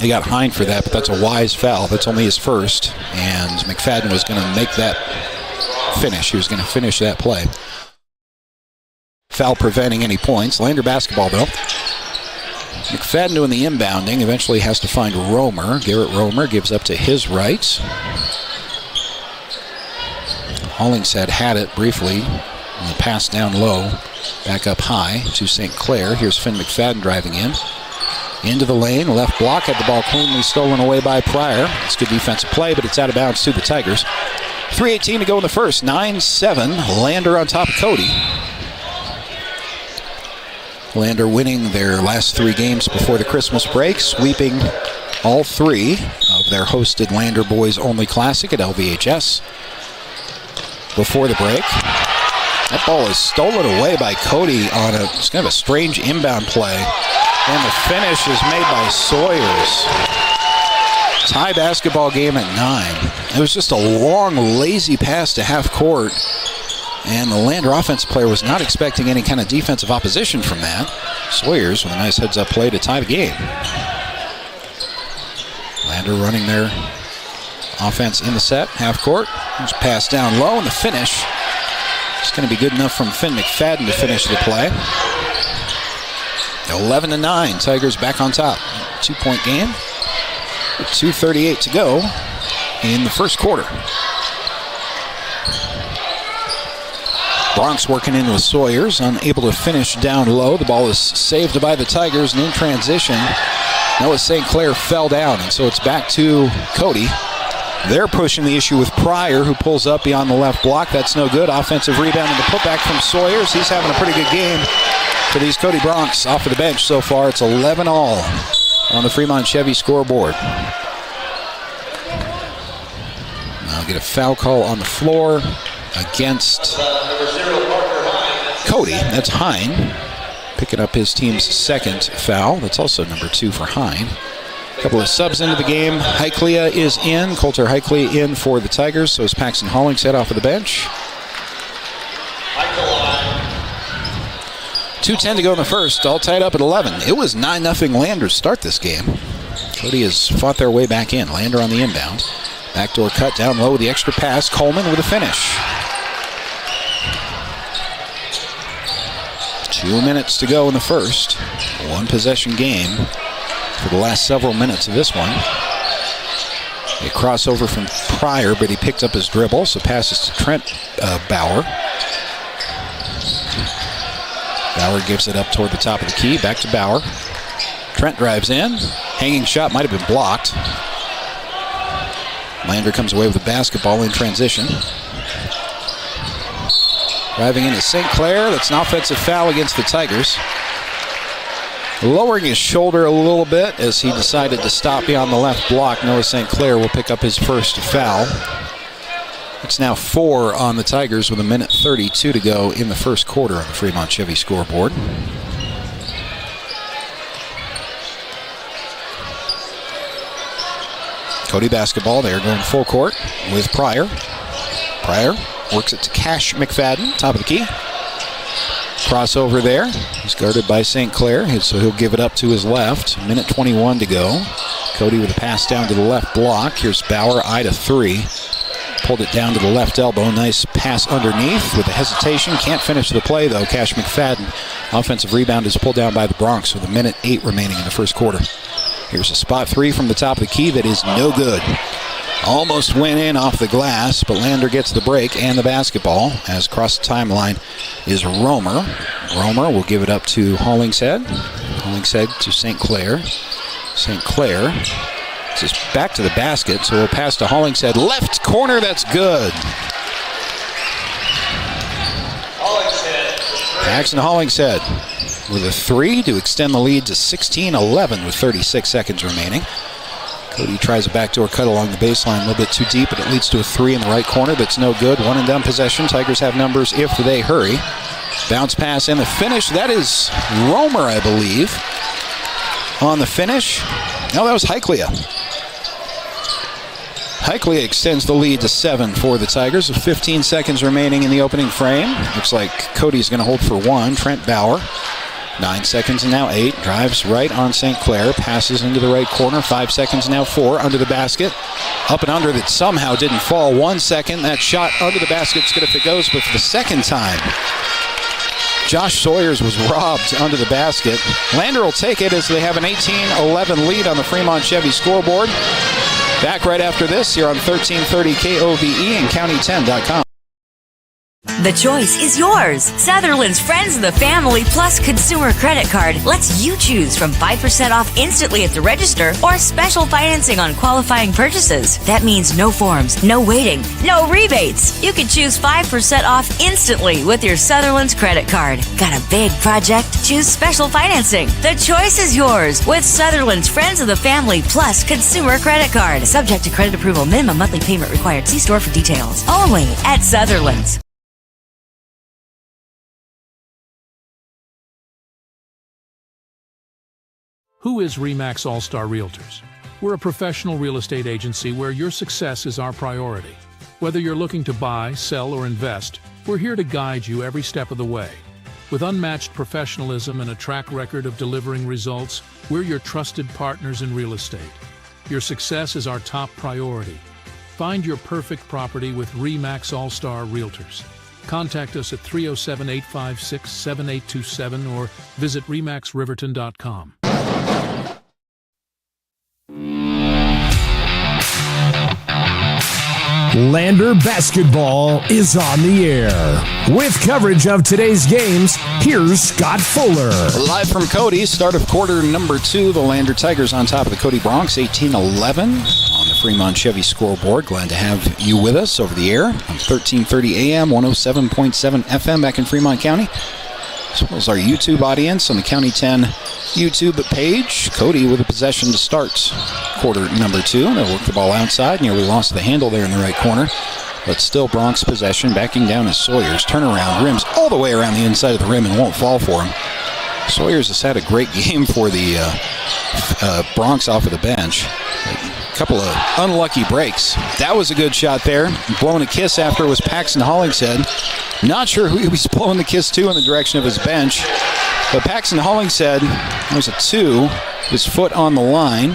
He got Hine for that, but that's a wise foul. That's only his first. And McFadden was going to make that finish. He was going to finish that play. Foul preventing any points. Lander basketball, though. McFadden doing the inbounding. Eventually has to find Romer. Garrett Romer gives up to his right. Hollingshead had it briefly. And the pass down low. Back up high to St. Clair. Here's Finn McFadden driving in. Into the lane. Left block. Had the ball cleanly stolen away by Pryor. It's good defensive play, but it's out of bounds to the Tigers. 3:18 to go in the first. 9-7. Lander on top of Cody. Lander winning their last 3 games before the Christmas break, sweeping all 3 of their hosted Lander Boys Only Classic at LVHS before the break. That ball is stolen away by Cody on it's kind of a strange inbound play. And the finish is made by Sawyers. Tie basketball game at 9. It was just a long, lazy pass to half court. And the Lander offensive player was not expecting any kind of defensive opposition from that. Sawyers with a nice heads-up play to tie the game. Lander running their offense in the set, half court. Just pass down low, and the finish is going to be good enough from Finn McFadden to finish the play. 11-9, Tigers back on top. 2-point game with 2:38 to go in the first quarter. Bronx working in with Sawyers, unable to finish down low. The ball is saved by the Tigers, and in transition, Noah St. Clair fell down, and so it's back to Cody. They're pushing the issue with Pryor, who pulls up beyond the left block. That's no good. Offensive rebound and the putback from Sawyers. He's having a pretty good game for these Cody Bronx off of the bench so far. It's 11-all on the Fremont Chevy scoreboard. Now get a foul call on the floor against Cody. That's Hine, picking up his team's second foul. That's also number 2 for Hine. A couple of subs into the game. Heiklea is in. Coulter Heiklea in for the Tigers. So is Paxton Hollingshead off of the bench. 2:10 to go in the first. All tied up at 11. It was 9-0 Lander to start this game. Cody has fought their way back in. Lander on the inbound. Backdoor cut down low with the extra pass. Coleman with a finish. 2 minutes to go in the first. 1-possession game for the last several minutes of this one. A crossover from Pryor, but he picked up his dribble, so passes to Trent Bauer. Bauer gives it up toward the top of the key. Back to Bauer. Trent drives in. Hanging shot might have been blocked. Lander comes away with the basketball in transition. Driving into St. Clair. That's an offensive foul against the Tigers. Lowering his shoulder a little bit as he decided to stop beyond the left block. Noah St. Clair will pick up his first foul. It's now 4 on the Tigers with 1:32 to go in the first quarter on the Fremont Chevy scoreboard. Cody basketball there, going full court with Pryor. Pryor works it to Cash McFadden, top of the key. Crossover there. He's guarded by St. Clair, so he'll give it up to his left. Minute 21 to go. Cody with a pass down to the left block. Here's Bauer, eye to 3. Pulled it down to the left elbow. Nice pass underneath with a hesitation. Can't finish the play, though. Cash McFadden. Offensive rebound is pulled down by the Bronx with a minute 8 remaining in the first quarter. Here's a spot 3 from the top of the key that is no good. Almost went in off the glass, but Lander gets the break and the basketball as across the timeline is Romer. Romer will give it up to Hollingshead. Hollingshead to St. Clair. St. Clair just back to the basket, so we'll pass to Hollingshead. Left corner, that's good. Paxton Hollingshead with a 3 to extend the lead to 16-11 with 36 seconds remaining. Cody tries a backdoor cut along the baseline, a little bit too deep, but it leads to a 3 in the right corner. That's no good. One and done possession. Tigers have numbers if they hurry. Bounce pass and the finish. That is Romer, I believe. On the finish. No, that was Heiklea. Heiklea extends the lead to 7 for the Tigers with 15 seconds remaining in the opening frame. Looks like Cody's going to hold for 1. Trent Bauer. 9 seconds and now 8. Drives right on St. Clair. Passes into the right corner. 5 seconds now 4. Under the basket. Up and under that somehow didn't fall. 1 second. That shot under the basket's good if it goes, but for the second time, Josh Sawyers was robbed under the basket. Lander will take it as they have an 18-11 lead on the Fremont Chevy scoreboard. Back right after this here on 1330 KOVE and County10.com. The choice is yours. Sutherland's Friends of the Family Plus Consumer Credit Card lets you choose from 5% off instantly at the register or special financing on qualifying purchases. That means no forms, no waiting, no rebates. You can choose 5% off instantly with your Sutherland's credit card. Got a big project? Choose special financing. The choice is yours with Sutherland's Friends of the Family Plus Consumer Credit Card. Subject to credit approval. Minimum monthly payment required. See store for details. Only at Sutherland's. Who is RE/MAX All-Star Realtors? We're a professional real estate agency where your success is our priority. Whether you're looking to buy, sell, or invest, we're here to guide you every step of the way. With unmatched professionalism and a track record of delivering results, we're your trusted partners in real estate. Your success is our top priority. Find your perfect property with RE/MAX All-Star Realtors. Contact us at 307-856-7827 or visit remaxriverton.com. Lander basketball is on the air. With coverage of today's games, here's Scott Fuller. Live from Cody, start of quarter number 2. The Lander Tigers on top of the Cody Bronx, 18-11 on the Fremont Chevy scoreboard. Glad to have you with us over the air on 1330 AM, 107.7 FM back in Fremont County, as well as our YouTube audience on the County 10 YouTube page. Cody with a possession to start quarter number 2. They'll work the ball outside. Nearly lost the handle there in the right corner. But still Bronx possession. Backing down is Sawyers. Turnaround, rims all the way around the inside of the rim and won't fall for him. Sawyers has had a great game for the Bronx off of the bench. A couple of unlucky breaks. That was a good shot there. Blowing a kiss after was Paxton Hollingshead. Not sure who he was blowing the kiss to in the direction of his bench. But Paxton Hollingshead, there's a 2, his foot on the line.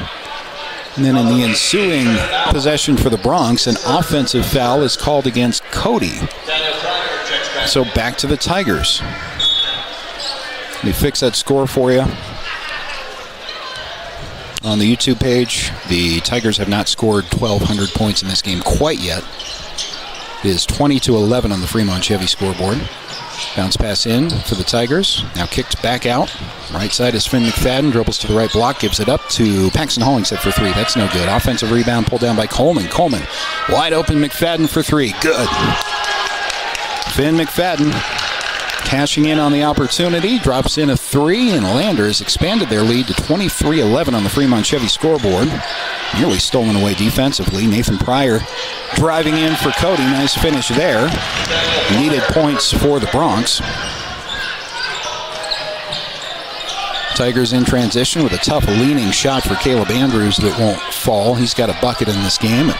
And then in the ensuing possession for the Bronx, an offensive foul is called against Cody. So back to the Tigers. Let me fix that score for you. On the YouTube page, the Tigers have not scored 1,200 points in this game quite yet. It is 20-11 on the Fremont Chevy scoreboard. Bounce pass in for the Tigers. Now kicked back out. Right side is Finn McFadden. Dribbles to the right block. Gives it up to Paxton Hollingshead for 3. That's no good. Offensive rebound pulled down by Coleman. Coleman wide open. McFadden for 3. Good. Finn McFadden cashing in on the opportunity. Drops in a 3. And Lander has expanded their lead to 23-11 on the Fremont Chevy scoreboard. Nearly stolen away defensively. Nathan Pryor driving in for Cody. Nice finish there. Needed points for the Bronx. Tigers in transition with a tough leaning shot for Caleb Andrews that won't fall. He's got a bucket in this game.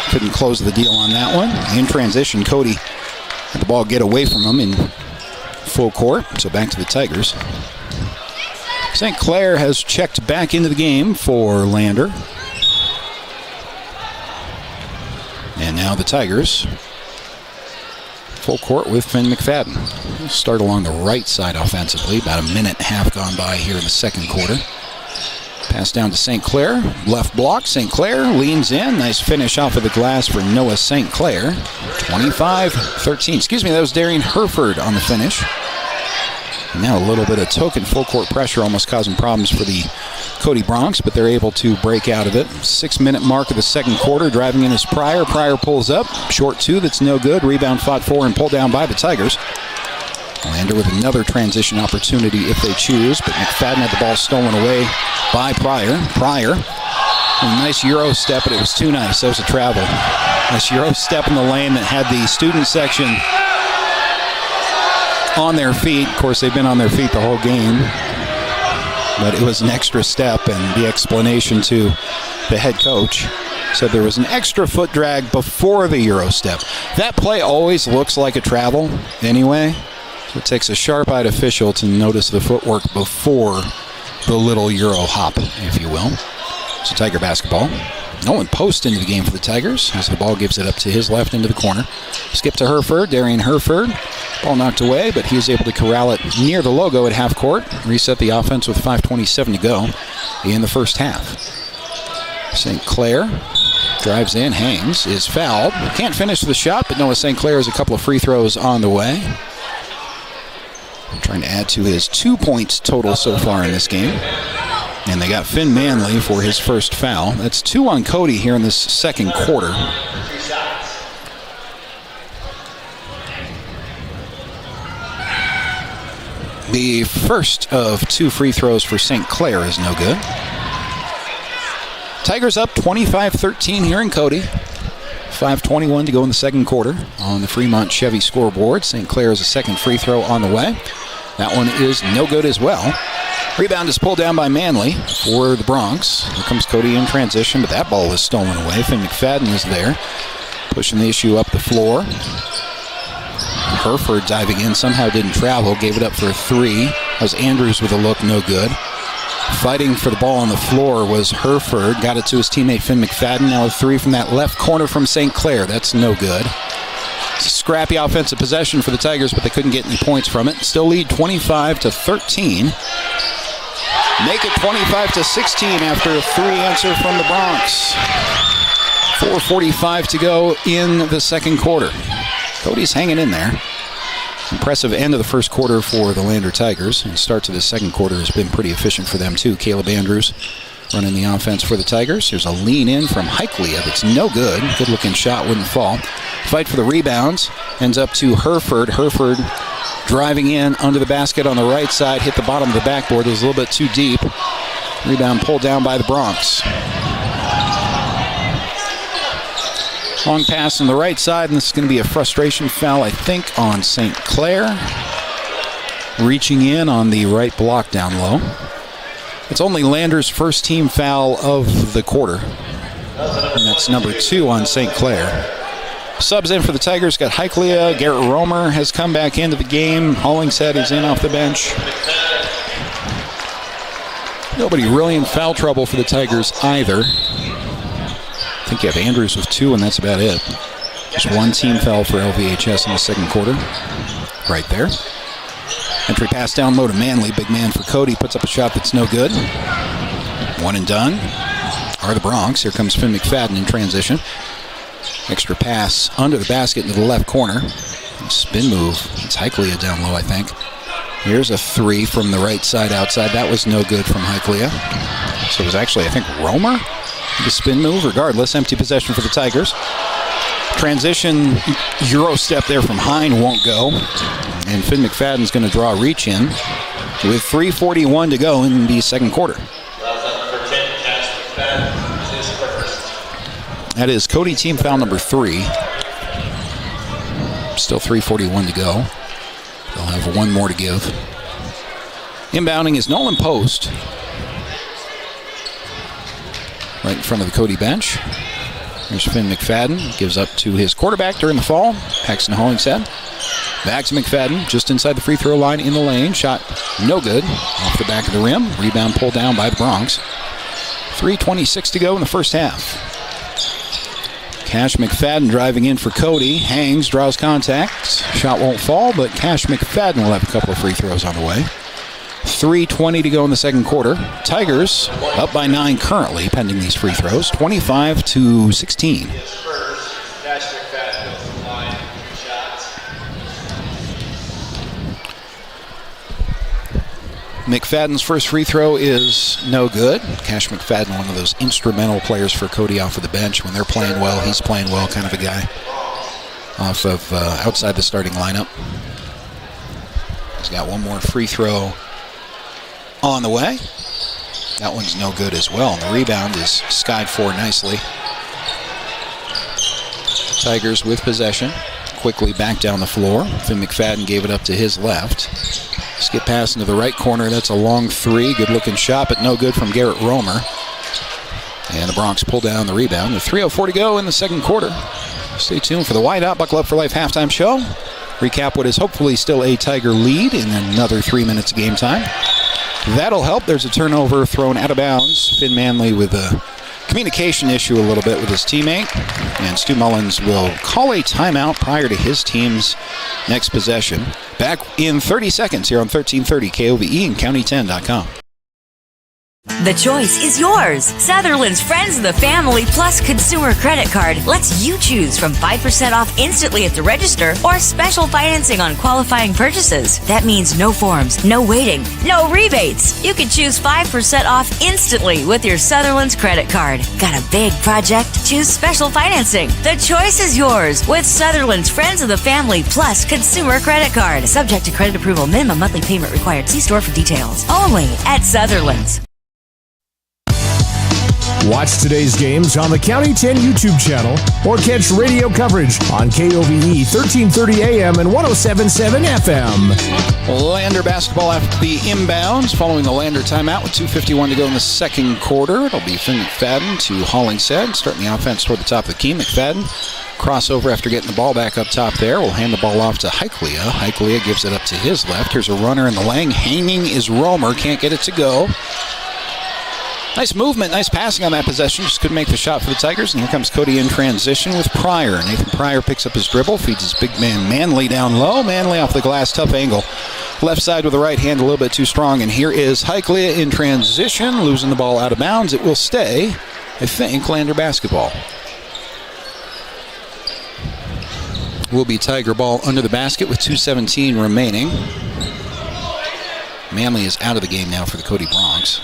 Couldn't close the deal on that one. In transition, Cody had the ball get away from him in full court, so back to the Tigers. St. Clair has checked back into the game for Lander. And now the Tigers, full court with Finn McFadden. We'll start along the right side offensively. About a minute and a half gone by here in the second quarter. Pass down to St. Clair. Left block. St. Clair leans in. Nice finish off of the glass for Noah St. Clair. 25-13. Excuse me, that was Darian Herford on the finish. And now a little bit of token full court pressure almost causing problems for the Cody Bronx, but they're able to break out of it. 6-minute mark of the second quarter. Driving in is Pryor. Pryor pulls up. Short two, that's no good. Rebound fought for and pulled down by the Tigers. Lander with another transition opportunity if they choose, but McFadden had the ball stolen away by Pryor. Pryor, a nice Euro step, but it was too nice. That was a travel. Nice Euro step in the lane that had the student section on their feet. Of course, they've been on their feet the whole game, but it was an extra step, and the explanation to the head coach said there was an extra foot drag before the Euro step. That play always looks like a travel anyway. It takes a sharp-eyed official to notice the footwork before the little Euro hop, if you will. So Tiger basketball. Nolan Post into the game for the Tigers as the ball gives it up to his left into the corner. Skip to Herford, Darian Herford. Ball knocked away, but he is able to corral it near the logo at half court. Reset the offense with 5:27 to go in the first half. St. Clair drives in, hangs, is fouled. Can't finish the shot, but Noah St. Clair has a couple of free throws on the way. Trying to add to his 2 points total so far in this game. And they got Finn Manley for his first foul. That's 2 on Cody here in this second quarter. The first of 2 free throws for St. Clair is no good. Tigers up 25-13 here in Cody. 5:21 to go in the second quarter on the Fremont Chevy scoreboard. St. Clair is a second free throw on the way. That one is no good as well. Rebound is pulled down by Manley for the Bronx. Here comes Cody in transition, but that ball was stolen away. Finn McFadden is there, pushing the issue up the floor. Herford diving in, somehow didn't travel, gave it up for a 3. That was Andrews with a look, no good. Fighting for the ball on the floor was Herford. Got it to his teammate Finn McFadden. Now a 3 from that left corner from St. Clair. That's no good. It's a scrappy offensive possession for the Tigers, but they couldn't get any points from it. Still lead 25-13. Make it 25-16 after a 3 answer from the Bronx. 4:45 to go in the second quarter. Cody's hanging in there. Impressive end of the first quarter for the Lander Tigers, and start to the second quarter has been pretty efficient for them too. Caleb Andrews running the offense for the Tigers. There's a lean in from Heiklea that's no good. Good looking shot, wouldn't fall. Fight for the rebounds, ends up to Herford. Herford driving in under the basket on the right side, hit the bottom of the backboard. It was a little bit too deep. Rebound pulled down by the Bronx. Long pass on the right side, and this is going to be a frustration foul, I think, on St. Clair. Reaching in on the right block down low. It's only Lander's first team foul of the quarter, and that's number 2 on St. Clair. Subs in for the Tigers, got Heiklea. Garrett Romer has come back into the game. Hollingshead is in off the bench. Nobody really in foul trouble for the Tigers either. I think you have Andrews with 2, and that's about it. Just 1 team foul for LVHS in the second quarter. Right there. Entry pass down low to Manley. Big man for Cody. Puts up a shot that's no good. 1 and done. Are the Bronx. Here comes Finn McFadden in transition. Extra pass under the basket into the left corner. Spin move. It's Heiklea down low, I think. Here's a 3 from the right side outside. That was no good from Heiklea. So it was actually, I think, Romer. The spin move, regardless. Empty possession for the Tigers. Transition Euro step there from Hine won't go. And Finn McFadden's going to draw a reach in with 3:41 to go in the second quarter. That is Cody team foul number 3. Still 3:41 to go. They'll have 1 more to give. Inbounding is Nolan Post. Right in front of the Cody bench. There's Finn McFadden. Gives up to his quarterback during the fall, Paxton Hollingshead. Back to McFadden, just inside the free throw line in the lane. Shot no good. Off the back of the rim. Rebound pulled down by the Bronx. 3:26 to go in the first half. Cash McFadden driving in for Cody. Hangs, draws contact. Shot won't fall, but Cash McFadden will have a couple of free throws on the way. 3:20 to go in the second quarter. Tigers up by 9 currently, pending these free throws. 25-16. McFadden's first free throw is no good. Cash McFadden, one of those instrumental players for Cody off of the bench. When they're playing well, he's playing well, kind of a guy off of outside the starting lineup. He's got one more free throw on the way. That one's no good as well. And the rebound is skied for nicely. Tigers with possession. Quickly back down the floor. Finn McFadden gave it up to his left. Skip pass into the right corner. That's a long three. Good looking shot, but no good from Garrett Romer. And the Bronx pull down the rebound. With 3:04 to go in the second quarter. Stay tuned for the Whiteout Buckle Up for Life halftime show. Recap what is hopefully still a Tiger lead in another 3 minutes of game time. That'll help. There's a turnover thrown out of bounds. Finn Manley with a communication issue a little bit with his teammate. And Stu Mullins will call a timeout prior to his team's next possession. Back in 30 seconds here on 1330 KOVE and County10.com. The choice is yours. Sutherland's Friends of the Family Plus Consumer Credit Card lets you choose from 5% off instantly at the register or special financing on qualifying purchases. That means no forms, no waiting, no rebates. You can choose 5% off instantly with your Sutherland's credit card. Got a big project? Choose special financing. The choice is yours with Sutherland's Friends of the Family Plus Consumer Credit Card. Subject to credit approval. Minimum monthly payment required. See store for details. Only at Sutherland's. Watch today's games on the County 10 YouTube channel or catch radio coverage on KOVE 1330 AM and 107.7 FM. Lander basketball after the inbounds following the Lander timeout with 2:51 to go in the second quarter. It'll be Finn McFadden to Hollingshead, starting the offense toward the top of the key. McFadden crossover after getting the ball back up top there. We'll hand the ball off to Heiklea. Heiklea gives it up to his left. Here's a runner in the lane. Hanging is Romer. Can't get it to go. Nice movement, nice passing on that possession. Just couldn't make the shot for the Tigers. And here comes Cody in transition with Pryor. Nathan Pryor picks up his dribble, feeds his big man Manley down low. Manley off the glass, tough angle. Left side with the right hand, a little bit too strong. And here is Heiklea in transition, losing the ball out of bounds. It will stay, I think, Lander basketball. Will be Tiger ball under the basket with 2:17 remaining. Manley is out of the game now for the Cody Bronx.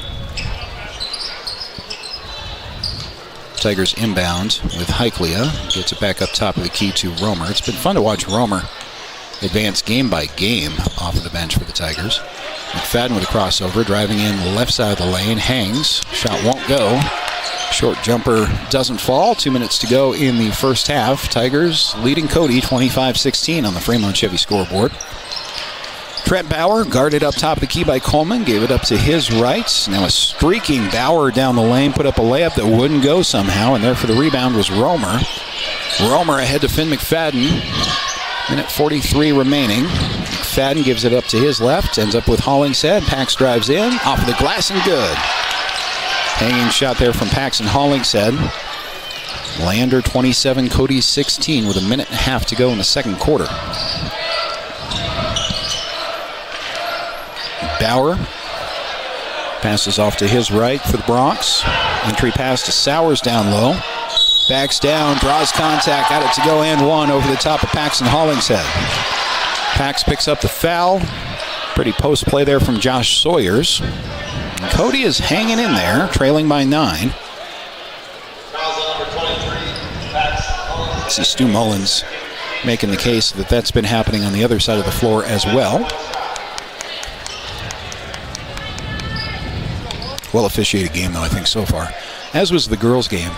Tigers inbound with Heiklea. Gets it back up top of the key to Romer. It's been fun to watch Romer advance game by game off of the bench for the Tigers. McFadden with a crossover, driving in left side of the lane. Hangs. Shot won't go. Short jumper doesn't fall. 2 minutes to go in the first half. Tigers leading Cody 25-16 on the Fremont Chevy scoreboard. Trent Bauer guarded up top of the key by Coleman, gave it up to his right. Now a streaking Bauer down the lane, put up a layup that wouldn't go somehow, and there for the rebound was Romer. Romer ahead to Finn McFadden. Minute 43 remaining. McFadden gives it up to his left, ends up with Hollingshead. Pax drives in, off of the glass and good. Hanging shot there from Paxton Hollingshead. Lander 27, Cody 16 with a minute and a half to go in the second quarter. Bauer passes off to his right for the Bronx. Entry pass to Sowers down low. Backs down, draws contact, got it to go and one over the top of Paxton Hollingshead. Pax picks up the foul. Pretty post play there from Josh Sawyers. And Cody is hanging in there, trailing by 9. See Stu Mullins making the case that that's been happening on the other side of the floor as well. Well officiated game, though, I think, so far. As was the girls' game.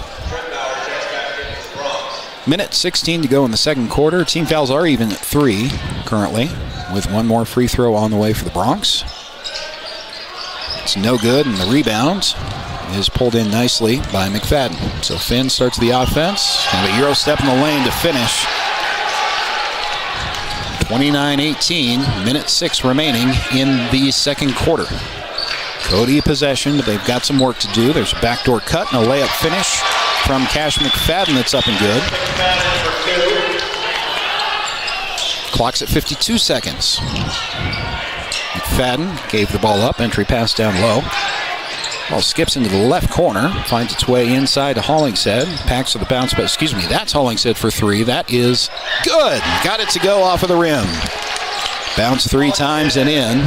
Minute 16 to go in the second quarter. Team fouls are even at 3 currently, with one more free throw on the way for the Bronx. It's no good, and the rebound is pulled in nicely by McFadden. So Finn starts the offense. Kind of a Euro step in the lane to finish. 29-18, minute 6 remaining in the second quarter. Cody possession, but they've got some work to do. There's a backdoor cut and a layup finish from Cash McFadden that's up and good. Clock's at 52 seconds. McFadden gave the ball up, entry pass down low. Ball skips into the left corner, finds its way inside to Hollingshead. Packs for the bounce, but that's Hollingshead for 3. That is good. Got it to go off of the rim. Bounce 3 times and in.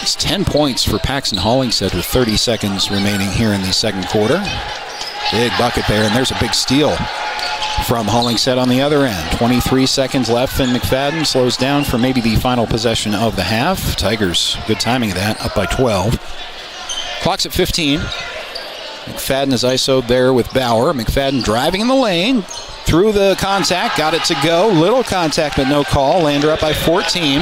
It's 10 points for Paxton Hollingshead with 30 seconds remaining here in the second quarter. Big bucket there, and there's a big steal from Hollingshead on the other end. 23 seconds left, and McFadden slows down for maybe the final possession of the half. Tigers, good timing of that, up by 12. Clock's at 15. McFadden is ISO'd there with Bauer. McFadden driving in the lane, through the contact, got it to go. Little contact, but no call. Lander up by 14.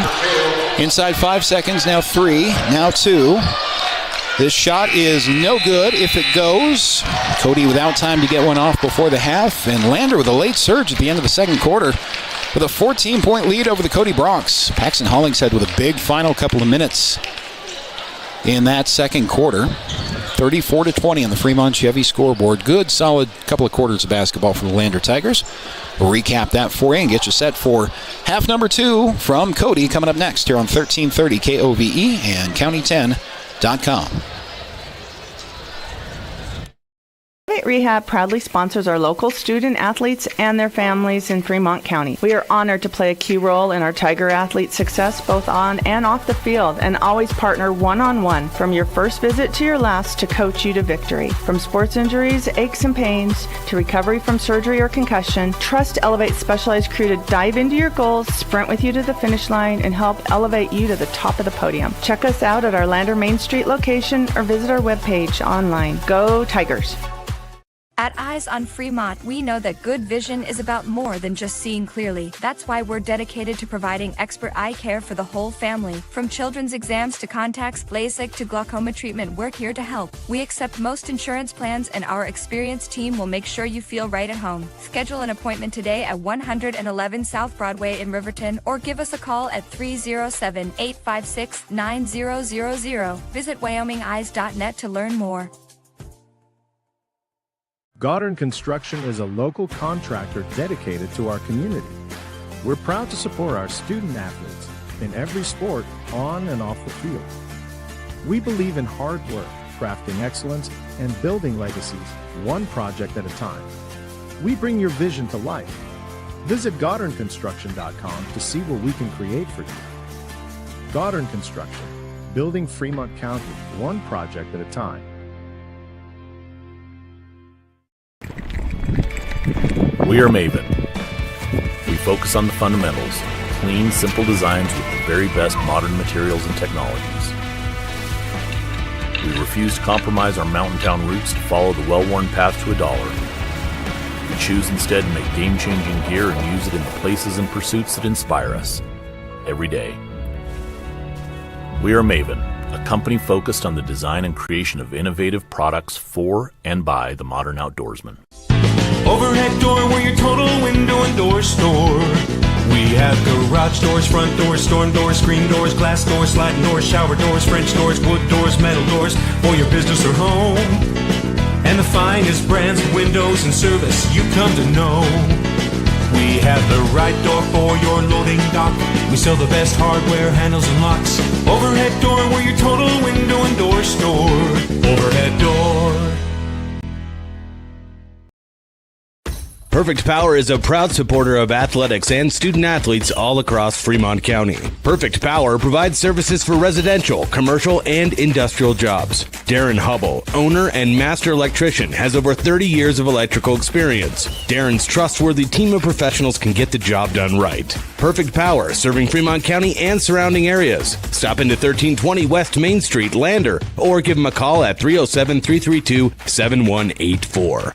Inside 5 seconds, now 3, now 2. This shot is no good if it goes. Cody without time to get one off before the half, and Lander with a late surge at the end of the second quarter with a 14-point lead over the Cody Broncs. Paxton Hollingshead with a big final couple of minutes in that second quarter. 34-20 on the Fremont Chevy scoreboard. Good, solid couple of quarters of basketball for the Lander Tigers. We'll recap that for you and get you set for half number 2 from Cody coming up next here on 1330 KOVE and County10.com. Rehab proudly sponsors our local student athletes and their families in Fremont County. We are honored to play a key role in our Tiger athletes' success both on and off the field, and always partner one-on-one from your first visit to your last to coach you to victory. From sports injuries, aches and pains, to recovery from surgery or concussion, trust Elevate's specialized crew to dive into your goals, sprint with you to the finish line, and help elevate you to the top of the podium. Check us out at our Lander Main Street location or visit our webpage online. Go Tigers! At Eyes on Fremont, we know that good vision is about more than just seeing clearly. That's why we're dedicated to providing expert eye care for the whole family. From children's exams to contacts, LASIK to glaucoma treatment, we're here to help. We accept most insurance plans, and our experienced team will make sure you feel right at home. Schedule an appointment today at 111 South Broadway in Riverton, or give us a call at 307-856-9000. Visit WyomingEyes.net to learn more. Goddard Construction is a local contractor dedicated to our community. We're proud to support our student athletes in every sport on and off the field. We believe in hard work, crafting excellence, and building legacies one project at a time. We bring your vision to life. Visit GoddardConstruction.com to see what we can create for you. Goddard Construction, building Fremont County one project at a time. We are Maven. We focus on the fundamentals, clean, simple designs with the very best modern materials and technologies. We refuse to compromise our mountain town roots to follow the well-worn path to $1. We choose instead to make game-changing gear and use it in the places and pursuits that inspire us every day. We are Maven, a company focused on the design and creation of innovative products for and by the modern outdoorsman. Overhead door, we're your total window and door store. We have garage doors, front doors, storm doors, screen doors, glass doors, sliding doors, shower doors, French doors, wood doors, metal doors, for your business or home. And the finest brands of windows and service you come to know. We have the right door for your loading dock. We sell the best hardware, handles, and locks. Overhead door, we're your total window and door store. Overhead door. Perfect Power is a proud supporter of athletics and student athletes all across Fremont County. Perfect Power provides services for residential, commercial, and industrial jobs. Darren Hubble, owner and master electrician, has over 30 years of electrical experience. Darren's trustworthy team of professionals can get the job done right. Perfect Power, serving Fremont County and surrounding areas. Stop into 1320 West Main Street, Lander, or give them a call at 307-332-7184.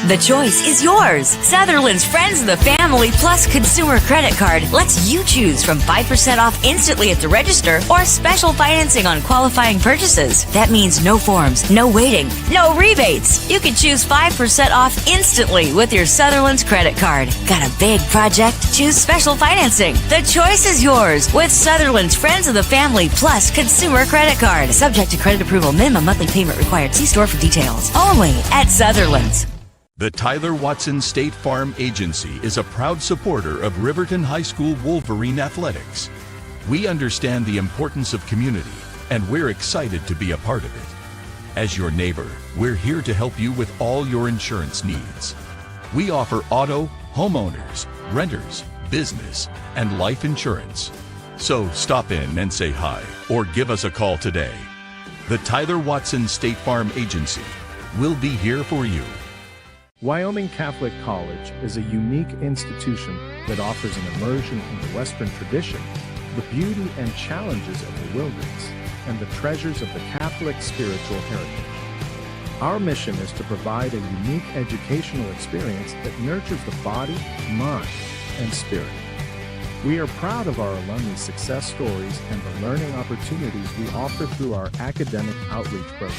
The choice is yours. Sutherland's Friends of the Family Plus Consumer Credit Card lets you choose from 5% off instantly at the register or special financing on qualifying purchases. That means no forms, no waiting, no rebates. You can choose 5% off instantly with your Sutherland's credit card. Got a big project? Choose special financing. The choice is yours with Sutherland's Friends of the Family Plus Consumer Credit Card. Subject to credit approval. Minimum monthly payment required. See store for details. Only at Sutherland's. The Tyler Watson State Farm Agency is a proud supporter of Riverton High School Wolverine Athletics. We understand the importance of community, and we're excited to be a part of it. As your neighbor, we're here to help you with all your insurance needs. We offer auto, homeowners, renters, business, and life insurance. So stop in and say hi, or give us a call today. The Tyler Watson State Farm Agency will be here for you. Wyoming Catholic College is a unique institution that offers an immersion in the Western tradition, the beauty and challenges of the wilderness, and the treasures of the Catholic spiritual heritage. Our mission is to provide a unique educational experience that nurtures the body, mind, and spirit. We are proud of our alumni success stories and the learning opportunities we offer through our academic outreach program.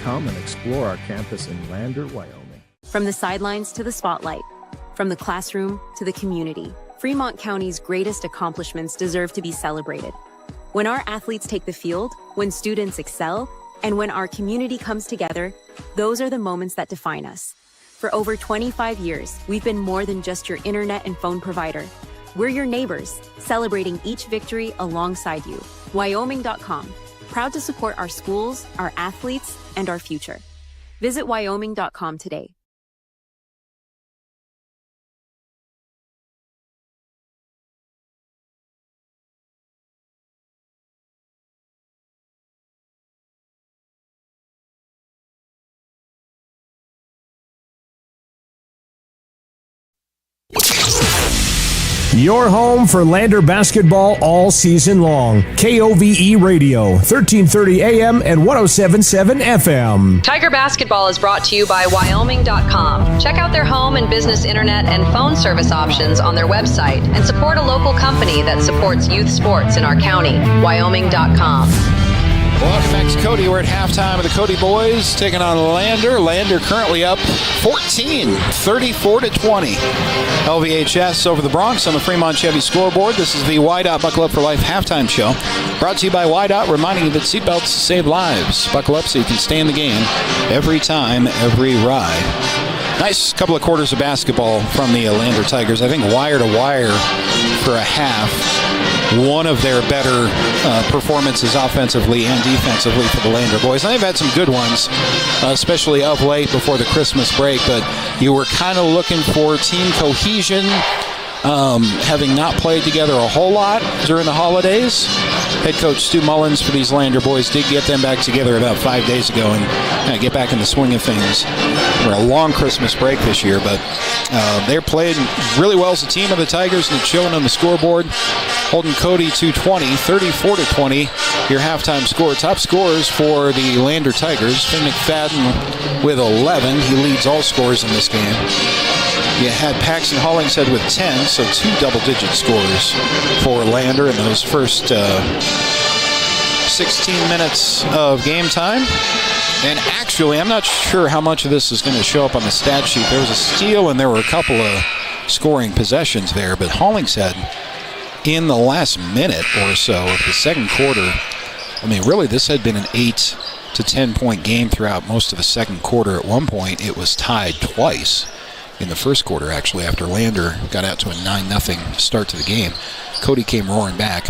Come and explore our campus in Lander, Wyoming. From the sidelines to the spotlight, from the classroom to the community, Fremont County's greatest accomplishments deserve to be celebrated. When our athletes take the field, when students excel, and when our community comes together, those are the moments that define us. For over 25 years, we've been more than just your internet and phone provider. We're your neighbors, celebrating each victory alongside you. Wyoming.com, proud to support our schools, our athletes, and our future. Visit Wyoming.com today. Your home for Lander basketball all season long. KOVE Radio, 1330 AM and 107.7 FM. Tiger Basketball is brought to you by Wyoming.com. Check out their home and business internet and phone service options on their website and support a local company that supports youth sports in our county. Wyoming.com. Welcome back to Cody. We're at halftime of the Cody boys taking on Lander. Lander currently up 14, 34-20. LVHS over the Bronx on the Fremont Chevy scoreboard. This is the YDOT Buckle Up for Life halftime show. Brought to you by YDOT, reminding you that seatbelts save lives. Buckle up so you can stay in the game every time, every ride. Nice couple of quarters of basketball from the Lander Tigers. I think wire to wire for a half. One of their better performances offensively and defensively for the Lander boys. And they've had some good ones, especially of late before the Christmas break, but you were kind of looking for team cohesion, having not played together a whole lot during the holidays. Head coach Stu Mullins for these Lander boys did get them back together about 5 days ago and get back in the swing of things for a long Christmas break this year, but they're playing really well as a team of the Tigers, and it's showing on the scoreboard. Holding Cody to 20, 34-20, your halftime score. Top scorers for the Lander Tigers. Finn McFadden with 11. He leads all scorers in this game. You had Paxton Hollingshead with 10, so two double-digit scores for Lander in those first 16 minutes of game time. And actually, I'm not sure how much of this is going to show up on the stat sheet. There was a steal and there were a couple of scoring possessions there, but Hollingshead, in the last minute or so of the second quarter, I mean, really, this had been an 8 to 10 point game throughout most of the second quarter. At one point, it was tied twice in the first quarter, actually, after Lander got out to a 9-0 start to the game. Cody came roaring back.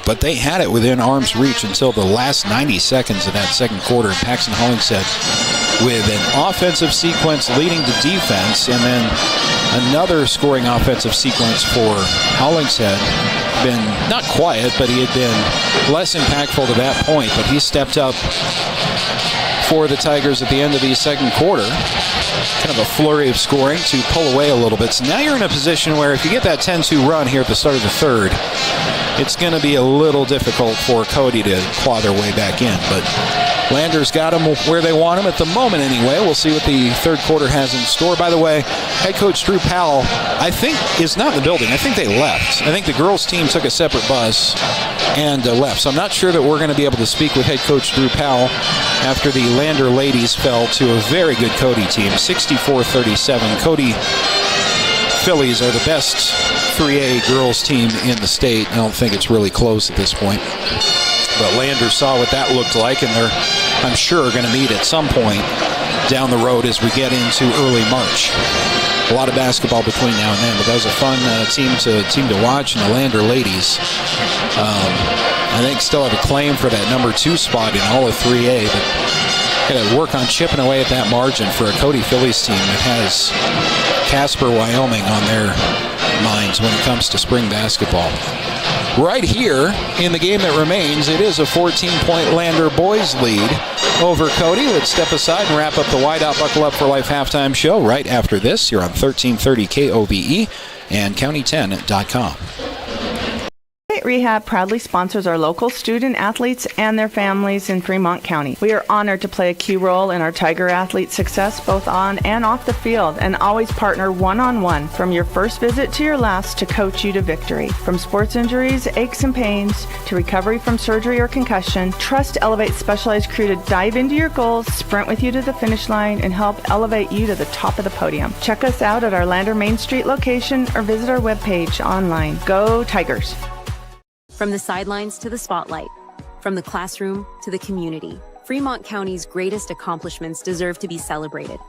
But they had it within arm's reach until the last 90 seconds of that second quarter. And Paxton Hollingshead with an offensive sequence leading to defense, and then another scoring offensive sequence for Hollingshead. Been not quiet, but he had been less impactful to that point. But he stepped up for the Tigers at the end of the second quarter. Kind of a flurry of scoring to pull away a little bit. So now you're in a position where if you get that 10-2 run here at the start of the third, it's going to be a little difficult for Cody to claw their way back in. But Lander's got them where they want them at the moment anyway. We'll see what the third quarter has in store. By the way, head coach Drew Powell, I think, is not in the building. I think they left. I think the girls' team took a separate bus and left. So I'm not sure that we're going to be able to speak with head coach Drew Powell after the Lander ladies fell to a very good Cody team, 64-37. Cody Phillies are the best 3A girls team in the state. I don't think it's really close at this point. But Lander saw what that looked like, and they're, I'm sure, going to meet at some point down the road as we get into early March. A lot of basketball between now and then, but that was a fun team to watch. And the Lander ladies, I think, still have a claim for that number 2 spot in all of 3A, but got to work on chipping away at that margin for a Cody Phillies team that has Casper, Wyoming on their minds when it comes to spring basketball. Right here in the game that remains, it is a 14-point Lander boys lead over Cody. Let's step aside and wrap up the Wide Out Buckle Up for Life halftime show right after this. You're on 1330 KOVE and county10.com. Rehab proudly sponsors our local student athletes and their families in Fremont County. We are honored to play a key role in our Tiger athletes' success both on and off the field, and always partner one-on-one from your first visit to your last to coach you to victory. From sports injuries, aches and pains, to recovery from surgery or concussion, trust Elevate's specialized crew to dive into your goals, sprint with you to the finish line, and help elevate you to the top of the podium. Check us out at our Lander Main Street location or visit our webpage online. Go Tigers! From the sidelines to the spotlight, from the classroom to the community, Fremont County's greatest accomplishments deserve to be celebrated.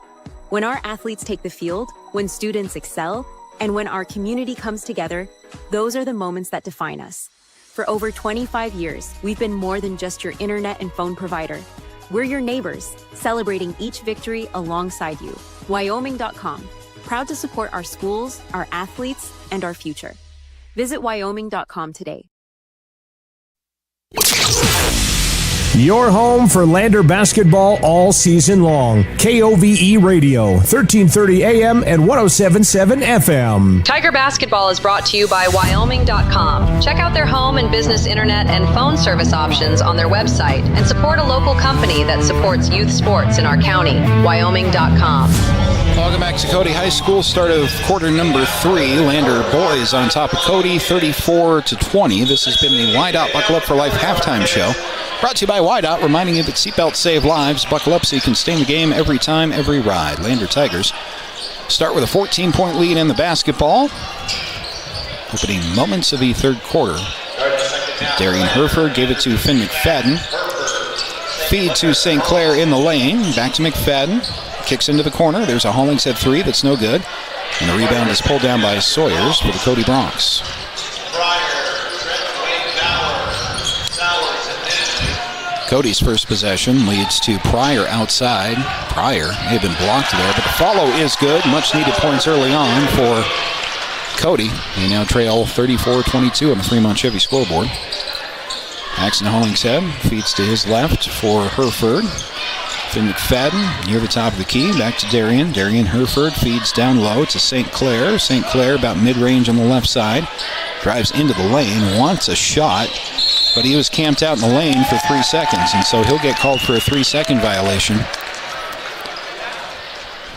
When our athletes take the field, when students excel, and when our community comes together, those are the moments that define us. For over 25 years, we've been more than just your internet and phone provider. We're your neighbors, celebrating each victory alongside you. Wyoming.com, proud to support our schools, our athletes, and our future. Visit Wyoming.com today. Your home for Lander basketball all season long. KOVE Radio, 1330 AM and 107.7 FM. Tiger basketball is brought to you by Wyoming.com. Check out their home and business internet and phone service options on their website and support a local company that supports youth sports in our county. Wyoming.com. Welcome back to Cody High School. Start of quarter number 3. Lander boys on top of Cody, 34-20. This has been the Wide Out Buckle Up for Life halftime show. Brought to you by Wide Out, reminding you that seatbelts save lives. Buckle up so you can stay in the game every time, every ride. Lander Tigers start with a 14-point lead in the basketball. Opening moments of the third quarter. Darian Herford gave it to Finn McFadden. Feed to St. Clair in the lane. Back to McFadden. Kicks into the corner. There's a Hollingshead three that's no good. And the rebound is pulled down by Sawyers for the Cody Bronx. Cody's first possession leads to Pryor outside. Pryor may have been blocked there, but the follow is good. Much needed points early on for Cody. They now trail 34-22 on the Fremont Chevy scoreboard. Paxton Hollingshead feeds to his left for Herford. Finn McFadden near the top of the key. Back to Darian. Darian Herford feeds down low to St. Clair. St. Clair about mid-range on the left side. Drives into the lane. Wants a shot, but he was camped out in the lane for 3 seconds, and so he'll get called for a 3-second violation.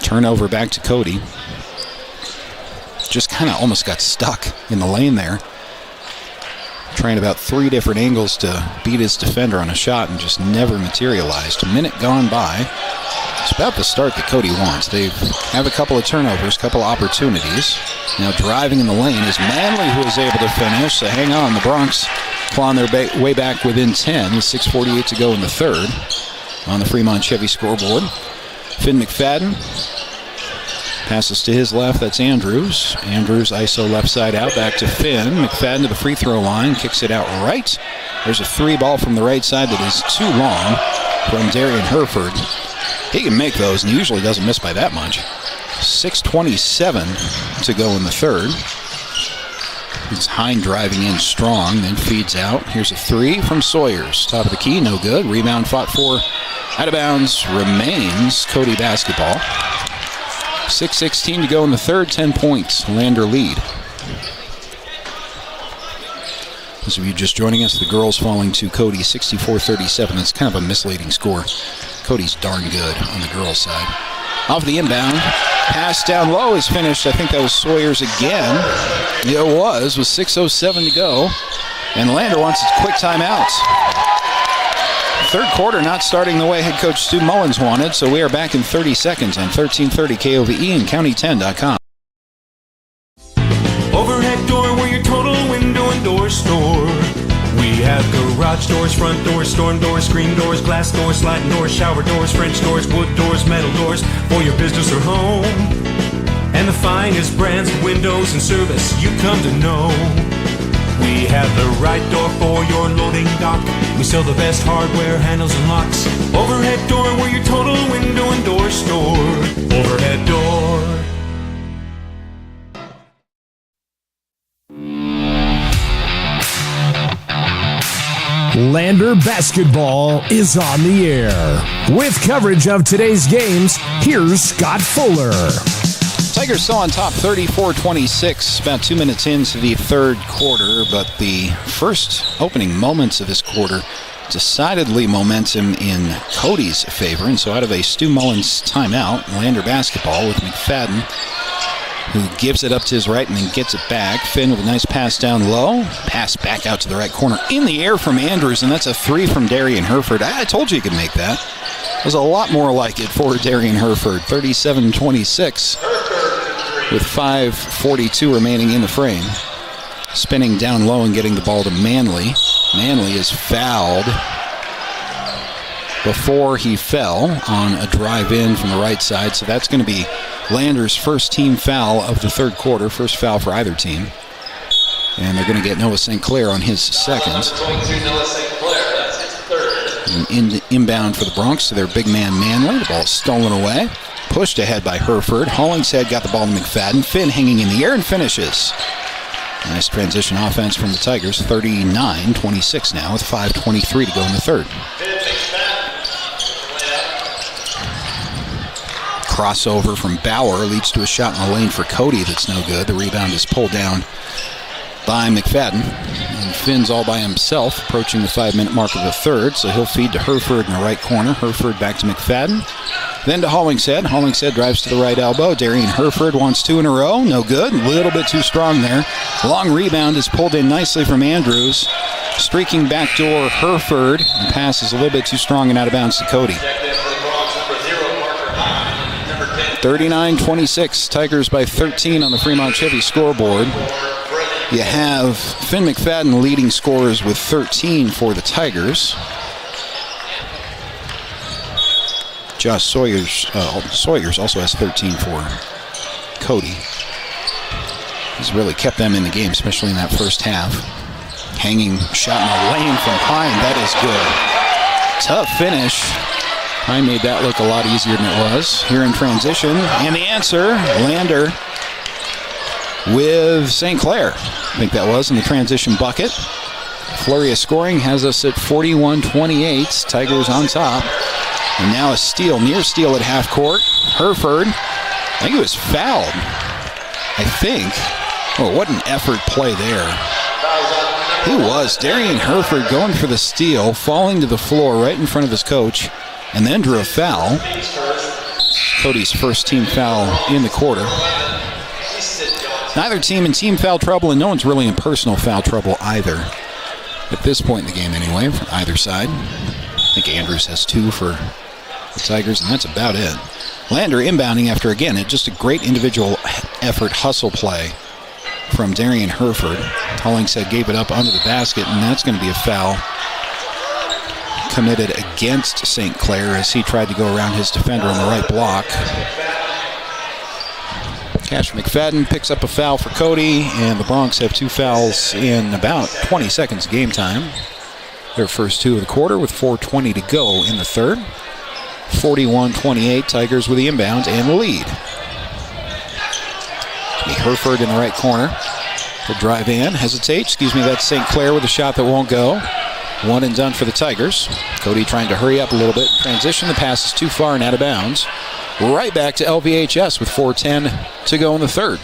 Turnover back to Cody. Just kind of almost got stuck in the lane there. Trying about 3 different angles to beat his defender on a shot and just never materialized. A minute gone by. It's about the start that Cody wants. They have a couple of turnovers, a couple of opportunities. Now driving in the lane is Manley, who is able to finish. So hang on, the Bronx clawing their way back within 10. 6:48 to go in the third on the Fremont Chevy scoreboard. Finn McFadden passes to his left. That's Andrews. Andrews ISO left side out. Back to Finn. McFadden to the free throw line. Kicks it out right. There's a 3 ball from the right side that is too long from Darian Herford. He can make those, and he usually doesn't miss by that much. 6:27 to go in the third. It's Hine driving in strong, then feeds out. Here's a 3 from Sawyers. Top of the key, no good. Rebound fought for. Out of bounds remains Cody basketball. 6:16 to go in the third, 10 points. Lander lead. Those of you just joining us, the girls falling to Cody 64-37. That's kind of a misleading score. Cody's darn good on the girls' side. Off the inbound. Pass down low is finished. I think that was Sawyer's again. Yeah, it was with 6:07 to go. And Lander wants a quick timeout. Third quarter not starting the way head coach Stu Mullins wanted, so we are back in 30 seconds on 1330 KOVE and county10.com. Overhead door, we're your total window and door store. We have garage doors, front doors, storm doors, screen doors, glass doors, sliding doors, shower doors, French doors, wood doors, metal doors for your business or home. And the finest brands of windows and service you come to know. We have the right door for your loading dock. We sell the best hardware, handles, and locks. Overhead door, we're your total window and door store. Overhead door. Lander basketball is on the air. With coverage of today's games, here's Scott Fuller. Tigers still on top, 34-26, about 2 minutes into the third quarter, but the first opening moments of this quarter, decidedly momentum in Cody's favor, and so out of a Stu Mullins timeout, Lander basketball with McFadden, who gives it up to his right and then gets it back. Finn with a nice pass down low. Pass back out to the right corner. In the air from Andrews, and that's a three from Darian Herford. I told you you could make that. There's a lot more like it for Darian Herford. 37-26 with 5:42 remaining in the frame. Spinning down low and getting the ball to Manley. Manley is fouled before he fell on a drive in from the right side, so that's going to be Lander's first team foul of the third quarter, first foul for either team. And they're going to get Noah St. Clair on his second. And inbound for the Bronx to their big man Manley. The ball is stolen away. Pushed ahead by Herford. Hollingshead got the ball to McFadden. Finn hanging in the air and finishes. Nice transition offense from the Tigers. 39-26 now with 5:23 to go in the third. Crossover from Bauer leads to a shot in the lane for Cody that's no good. The rebound is pulled down by McFadden. And Finn's all by himself, approaching the 5-minute mark of the third, so he'll feed to Herford in the right corner. Herford back to McFadden. Then to Hollingshead. Hollingshead drives to the right elbow. Darian Herford wants two in a row. No good. A little bit too strong there. Long rebound is pulled in nicely from Andrews. Streaking backdoor Herford. The pass is a little bit too strong and out of bounds to Cody. 39-26, Tigers by 13 on the Fremont Chevy scoreboard. You have Finn McFadden leading scorers with 13 for the Tigers. Josh Sawyers also has 13 for Cody. He's really kept them in the game, especially in that first half. Hanging shot in the lane from Pine, that is good. Tough finish. I made that look a lot easier than it was. Here in transition, and the answer, Lander with St. Clair. I think that was in the transition bucket. Flurry of scoring has us at 41-28. Tigers on top. And now a steal, near steal at half court. Herford, I think he was fouled. I think. Oh, what an effort play there. He was. Darian Herford going for the steal, falling to the floor right in front of his coach. And then drew a foul. Cody's first team foul in the quarter. Neither team in team foul trouble, and no one's really in personal foul trouble either. At this point in the game anyway, from either side. I think Andrews has 2 for the Tigers, and that's about it. Lander inbounding after, again, just a great individual effort hustle play from Darian Herford. Hollingshead gave it up under the basket, and that's going to be a foul committed against St. Clair as he tried to go around his defender on the right block. Cash McFadden picks up a foul for Cody, and the Bronx have 2 fouls in about 20 seconds game time. Their first 2 of the quarter with 4:20 to go in the third. 41-28, Tigers with the inbound and the lead. Herford in the right corner. He'll drive in, hesitate. That's St. Clair with a shot that won't go. One and done for the Tigers. Cody trying to hurry up a little bit. Transition, the pass is too far and out of bounds. Right back to LVHS with 4:10 to go in the third.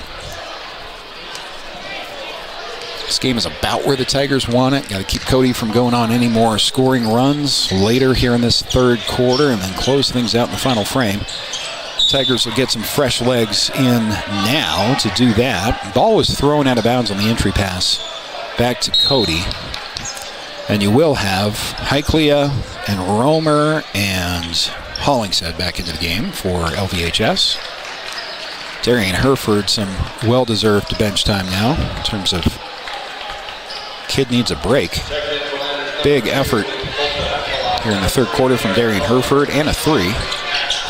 This game is about where the Tigers want it. Got to keep Cody from going on any more scoring runs later here in this third quarter and then close things out in the final frame. Tigers will get some fresh legs in now to do that. Ball was thrown out of bounds on the entry pass back to Cody. And you will have Highclere and Romer and Hollingshead back into the game for LVHS. Darian Hereford, some well-deserved bench time now in terms of kid needs a break. Big effort here in the third quarter from Darian Hereford and a 3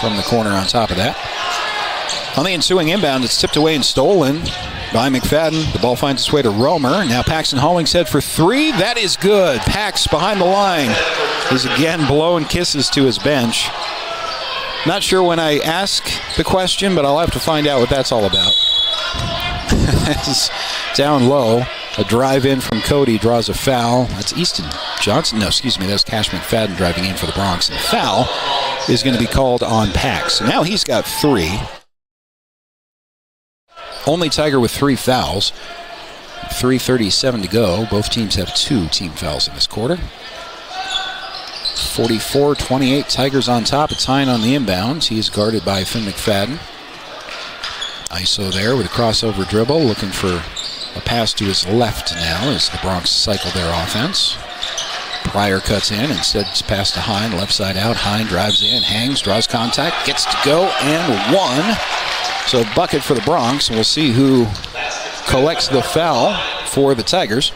from the corner on top of that. On the ensuing inbound, it's tipped away and stolen by McFadden. The ball finds its way to Romer. Now Paxton Hollingshead for 3. That is good. Pax behind the line is again blowing kisses to his bench. Not sure when I ask the question, but I'll have to find out what that's all about. Down low, a drive in from Cody draws a foul. That's Easton Johnson. No, excuse me, that's Cash McFadden driving in for the Bronx. And the foul is going to be called on Pax. So now he's got 3. Only Tiger with 3 fouls. 3:37 to go. Both teams have 2 team fouls in this quarter. 44-28, Tigers on top. It's Hine on the inbounds. He's guarded by Finn McFadden. ISO there with a crossover dribble, looking for a pass to his left now as the Bronx cycle their offense. Pryor cuts in, instead it's pass to Hine, left side out. Hine drives in, hangs, draws contact, gets to go, and 1. So bucket for the Bronx, and we'll see who collects the foul for the Tigers.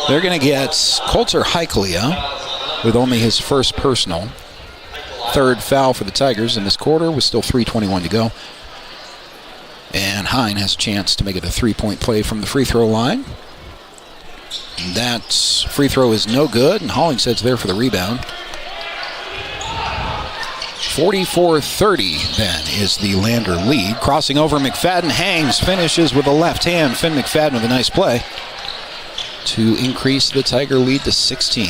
They're going to get Coulter Highclere with only his first personal. 3rd foul for the Tigers in this quarter with still 3:21 to go. And Hine has a chance to make it a 3-point play from the free throw line. That free throw is no good, and Hollingshead's there for the rebound. 44-30 then is the Lander lead. Crossing over, McFadden hangs, finishes with a left hand. Finn McFadden with a nice play to increase the Tiger lead to 16.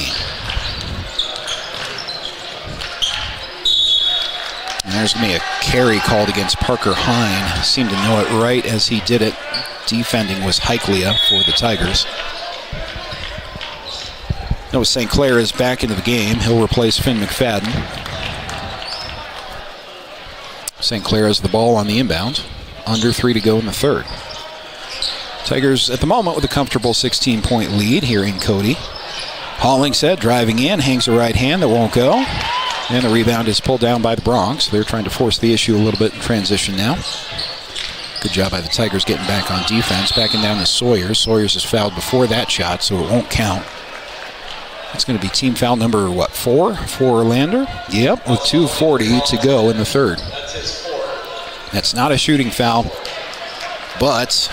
And there's going to be a carry called against Parker Hine. Seemed to know it right as he did it. Defending was Highclere for the Tigers. Noah St. Clair is back into the game. He'll replace Finn McFadden. St. Clair has the ball on the inbound. Under 3 to go in the third. Tigers at the moment with a comfortable 16-point lead here in Cody. Hollingshead driving in, hangs a right hand that won't go. And the rebound is pulled down by the Bronx. They're trying to force the issue a little bit in transition now. Good job by the Tigers getting back on defense. Backing down to Sawyers. Sawyers is fouled before that shot, so it won't count. It's going to be team foul number, 4 for Lander? Yep, with 2:40 to go in the third. That's not a shooting foul, but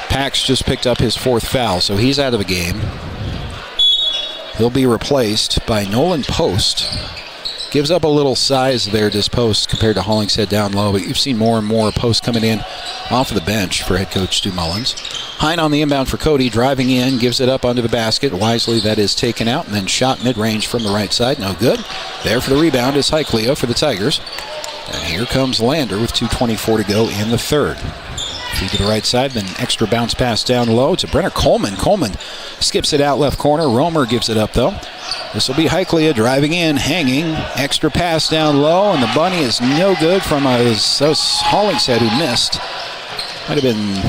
Pax just picked up his 4th foul, so he's out of the game. He'll be replaced by Nolan Post. Gives up a little size there, this Post, compared to Hollingshead down low, but you've seen more and more Post coming in off of the bench for head coach Stu Mullins. Hine on the inbound for Cody, driving in, gives it up under the basket. Wisely, that is taken out, and then shot mid-range from the right side. No good. There for the rebound is Highclere for the Tigers. And here comes Lander with 2:24 to go in the third. Feed to the right side, then extra bounce pass down low to Brenner Coleman. Coleman skips it out left corner. Romer gives it up, though. This will be Highclere driving in, hanging. Extra pass down low, and the bunny is no good from Hollingshead, who missed. Might have been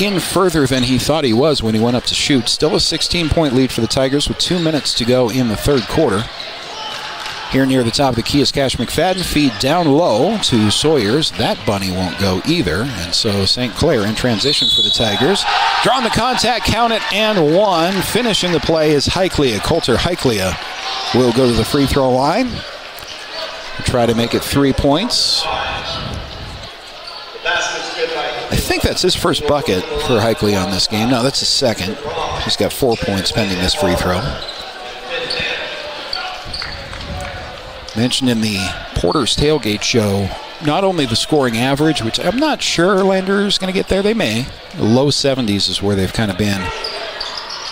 in further than he thought he was when he went up to shoot. Still a 16-point lead for the Tigers with 2 minutes to go in the third quarter. Here near the top of the key is Cash McFadden. Feed down low to Sawyers. That bunny won't go either. And so St. Clair in transition for the Tigers. Drawing the contact, count it, and 1. Finishing the play is Highclere. Coulter Highclere will go to the free throw line. Try to make it 3 points. I think that's his first bucket for Highclere on this game. No, that's his second. He's got 4 points pending this free throw. Mentioned in the Porter's Tailgate show, not only the scoring average, which I'm not sure Lander's going to get there. They may. The low 70s is where they've kind of been.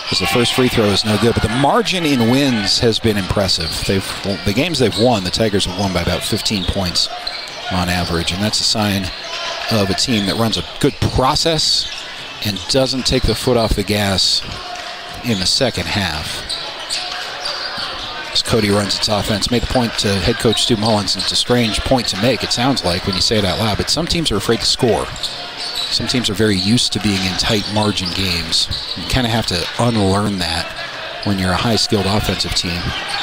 Because the first free throw is no good. But the margin in wins has been impressive. The games they've won, the Tigers have won by about 15 points on average. And that's a sign of a team that runs a good process and doesn't take the foot off the gas in the second half. As Cody runs its offense, made the point to head coach Stu Mullins, and it's a strange point to make, it sounds like, when you say it out loud, but some teams are afraid to score. Some teams are very used to being in tight margin games. You kind of have to unlearn that when you're a high-skilled offensive team.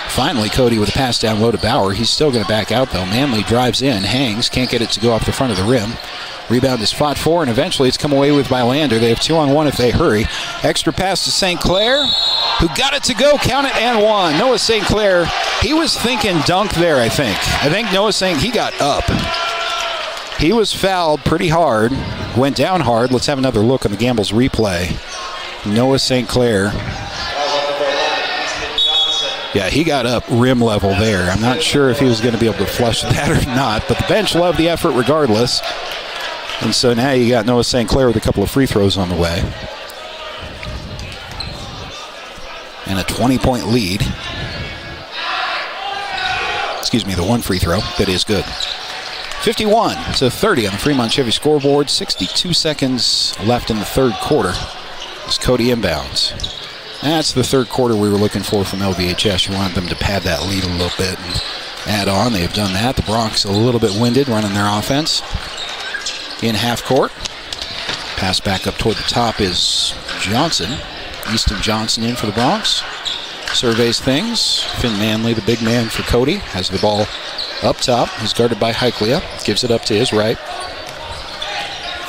Finally, Cody with a pass down low to Bauer. He's still going to back out, though. Manley drives in, hangs, can't get it to go off the front of the rim. Rebound is fought for, and eventually it's come away with by Lander. They have 2-on-1 if they hurry. Extra pass to St. Clair, who got it to go, count it, and one. Noah St. Clair, he was thinking dunk there, I think. Noah St. he got up. He was fouled pretty hard, went down hard. Let's have another look on the Gambles replay. Noah St. Clair. Yeah, he got up rim level there. I'm not sure if he was going to be able to flush that or not, but the bench loved the effort regardless. And so now you got Noah St. Clair with a couple of free throws on the way. And a 20-point lead. Excuse me, the one free throw. That is good. 51-30 on the Fremont Chevy scoreboard. 62 seconds left in the third quarter as Cody inbounds. That's the third quarter we were looking for from LVHS. You wanted them to pad that lead a little bit and add on. They've done that. The Bronx a little bit winded running their offense. In half court. Pass back up toward the top is Johnson. Easton Johnson in for the Bronx. Surveys things. Finn Manley, the big man for Cody, has the ball up top. He's guarded by Heiklea. Gives it up to his right.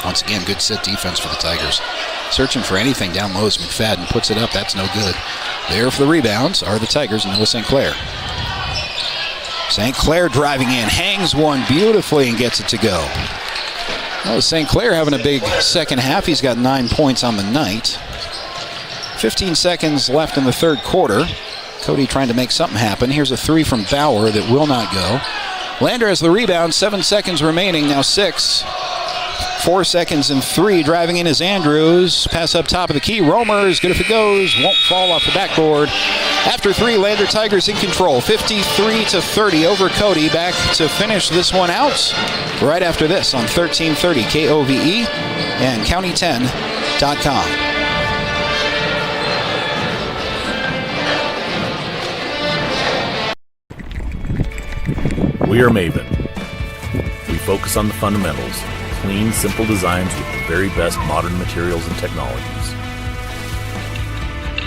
Once again, good set defense for the Tigers. Searching for anything down low as McFadden puts it up. That's no good. There for the rebounds are the Tigers and Noah St. Clair. St. Clair driving in. Hangs one beautifully and gets it to go. Well, St. Clair having a big second half. He's got 9 points on the night. 15 seconds left in the third quarter. Cody trying to make something happen. Here's a three from Bauer that will not go. Lander has the rebound. 7 seconds remaining. Now 6. 4 seconds and 3. Driving in is Andrews. Pass up top of the key. Romer is good if it goes. Won't fall off the backboard. After 3, Lander Tigers in control. 53-30 over Cody. Back to finish this one out right after this on 1330 KOVE and county10.com. We are Maven. We focus on the fundamentals. Clean, simple designs with the very best modern materials and technologies.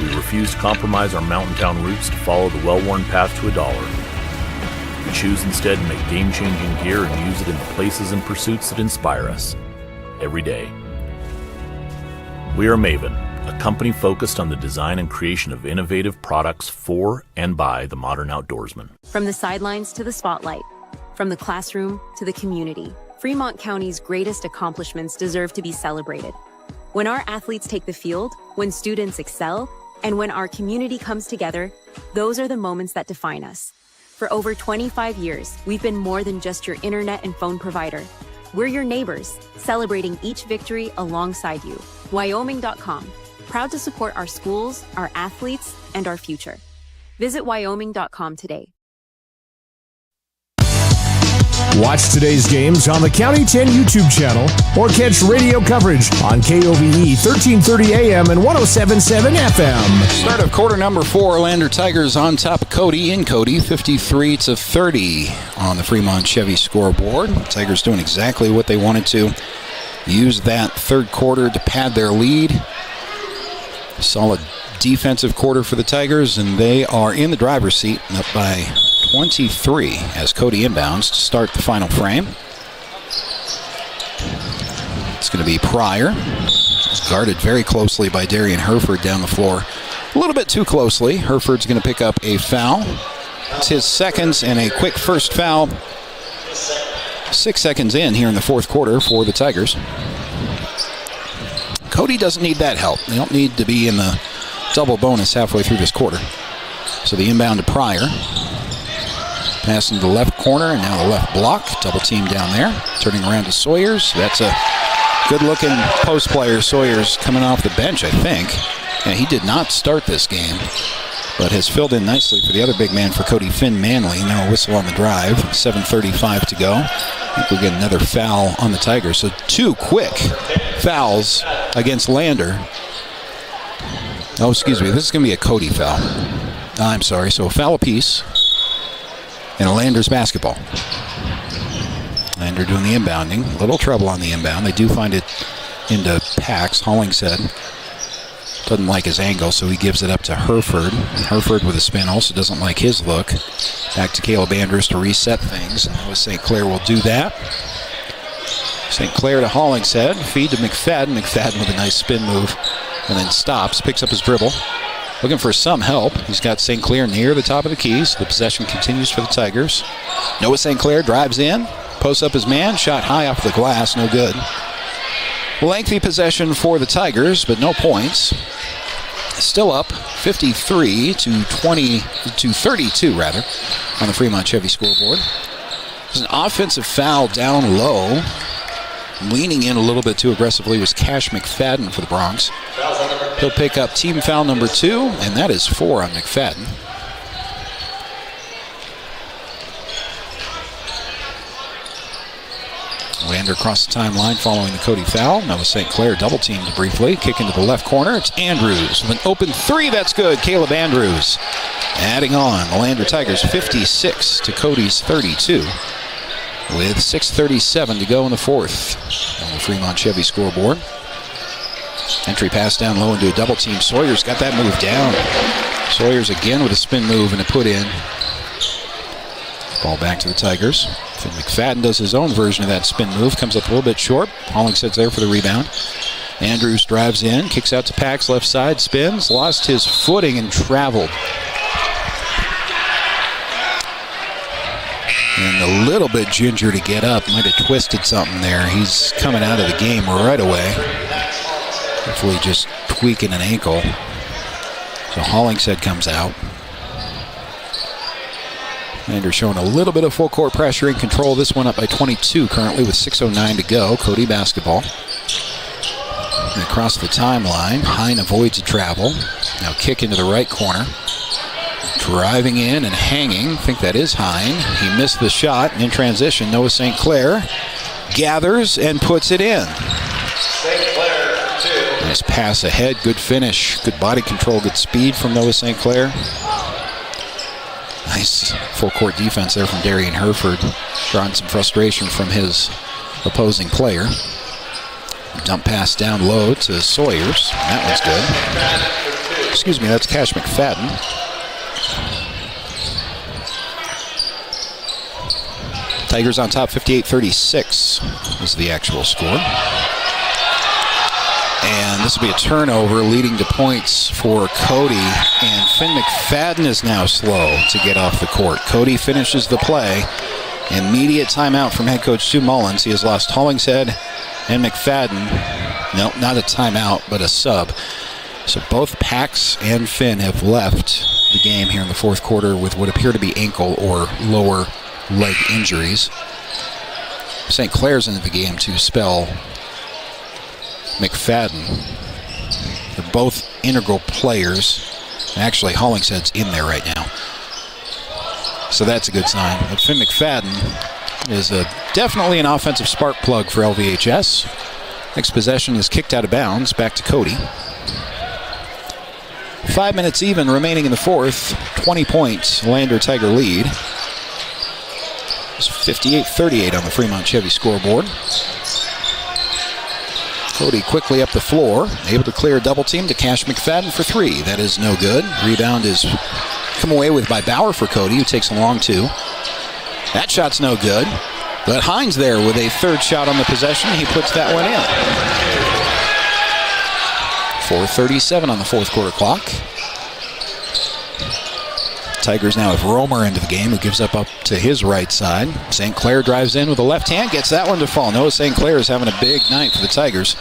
We refuse to compromise our mountain town roots to follow the well-worn path to $1. We choose instead to make game-changing gear and use it in the places and pursuits that inspire us every day. We are Maven, a company focused on the design and creation of innovative products for and by the modern outdoorsman. From the sidelines to the spotlight, from the classroom to the community, Fremont County's greatest accomplishments deserve to be celebrated. When our athletes take the field, when students excel, and when our community comes together, those are the moments that define us. For over 25 years, we've been more than just your internet and phone provider. We're your neighbors, celebrating each victory alongside you. Wyoming.com, proud to support our schools, our athletes, and our future. Visit Wyoming.com today. Watch today's games on the County 10 YouTube channel or catch radio coverage on KOVE 1330 AM and 107.7 FM. Start of quarter number 4, Lander Tigers on top of Cody in Cody, 53-30 on the Fremont Chevy scoreboard. Tigers doing exactly what they wanted to. Use that third quarter to pad their lead. Solid defensive quarter for the Tigers, and they are in the driver's seat, up by 23 as Cody inbounds to start the final frame. It's going to be Pryor. Guarded very closely by Darian Herford down the floor. A little bit too closely. Herford's going to pick up a foul. It's his second and a quick first foul. 6 seconds in here in the fourth quarter for the Tigers. Cody doesn't need that help. They don't need to be in the double bonus halfway through this quarter. So the inbound to Pryor. Passing to the left corner and now the left block. Double team down there. Turning around to Sawyers. That's a good-looking post player. Sawyers coming off the bench, I think. Yeah, he did not start this game, but has filled in nicely for the other big man for Cody, Finn Manley. Now a whistle on the drive. 7:35 to go. I think we'll get another foul on the Tigers. So 2 quick fouls against Lander. Oh, excuse me. This is going to be a Cody foul. I'm sorry. So a foul apiece. And a Landers basketball. Lander doing the inbounding. A little trouble on the inbound. They do find it into Pax. Hollingshead doesn't like his angle, so he gives it up to Hereford. Hereford with a spin also doesn't like his look. Back to Caleb Andrews to reset things. And Noah St. Clair will do that. St. Clair to Hollingshead. Feed to McFadden. McFadden with a nice spin move. And then stops, picks up his dribble. Looking for some help. He's got St. Clair near the top of the keys. The possession continues for the Tigers. Noah St. Clair drives in, posts up his man, shot high off the glass, no good. Lengthy possession for the Tigers, but no points. Still up 53 to 32 rather, on the Fremont Chevy scoreboard. There's an offensive foul down low. Leaning in a little bit too aggressively was Cash McFadden for the Bronx. He'll pick up team foul number 2, and that is 4 on McFadden. Lander across the timeline following the Cody foul. Noah St. Clair double teamed briefly. Kick into the left corner. It's Andrews with an open 3. That's good. Caleb Andrews adding on. The Lander Tigers 56 to Cody's 32. With 6:37 to go in the fourth on the Fremont Chevy scoreboard. Entry pass down low into a double team. Sawyer's got that move down. Sawyer's again with a spin move and a put in. Ball back to the Tigers. Finn McFadden does his own version of that spin move. Comes up a little bit short. Hollingshead's there for the rebound. Andrews drives in. Kicks out to Pax left side. Spins. Lost his footing and traveled. And a little bit ginger to get up. Might have twisted something there. He's coming out of the game right away. Hopefully just tweaking an ankle. So Hollingshead comes out. Lander showing a little bit of full court pressure and control. This one up by 22 currently with 6:09 to go. Cody basketball. And across the timeline, Hine avoids a travel. Now kick into the right corner. Driving in and hanging. I think that is Hine. He missed the shot. And in transition, Noah St. Clair gathers and puts it in. St. Clair, 2. Nice pass ahead. Good finish. Good body control. Good speed from Noah St. Clair. Nice full court defense there from Darian Hereford. Drawing some frustration from his opposing player. Dump pass down low to Sawyers. That one's good. Excuse me, that's Cash McFadden. Tigers on top 58-36 is the actual score. And this will be a turnover leading to points for Cody. And Finn McFadden is now slow to get off the court. Cody finishes the play. Immediate timeout from head coach Stu Mullins. He has lost Hollingshead and McFadden. No, not a timeout, but a sub. So both Pax and Finn have left the game here in the fourth quarter with what appear to be ankle or lower leg injuries. St. Clair's into the game to spell McFadden. They're both integral players. Actually, Hollingshead's in there right now. So that's a good sign. But Finn McFadden is definitely an offensive spark plug for LVHS. Next possession is kicked out of bounds. Back to Cody. 5 minutes even remaining in the fourth. 20 points, Lander Tiger lead. It's 58-38 on the Fremont Chevy scoreboard. Cody quickly up the floor, able to clear a double team to Cash McFadden for 3. That is no good. Rebound is come away with by Bauer for Cody, who takes a long 2. That shot's no good. But Hines there with a third shot on the possession. He puts that one in. 4:37 on the fourth quarter clock. Tigers now have Romer into the game, who gives up to his right side. St. Clair drives in with a left hand, gets that one to fall. Noah St. Clair is having a big night for the Tigers.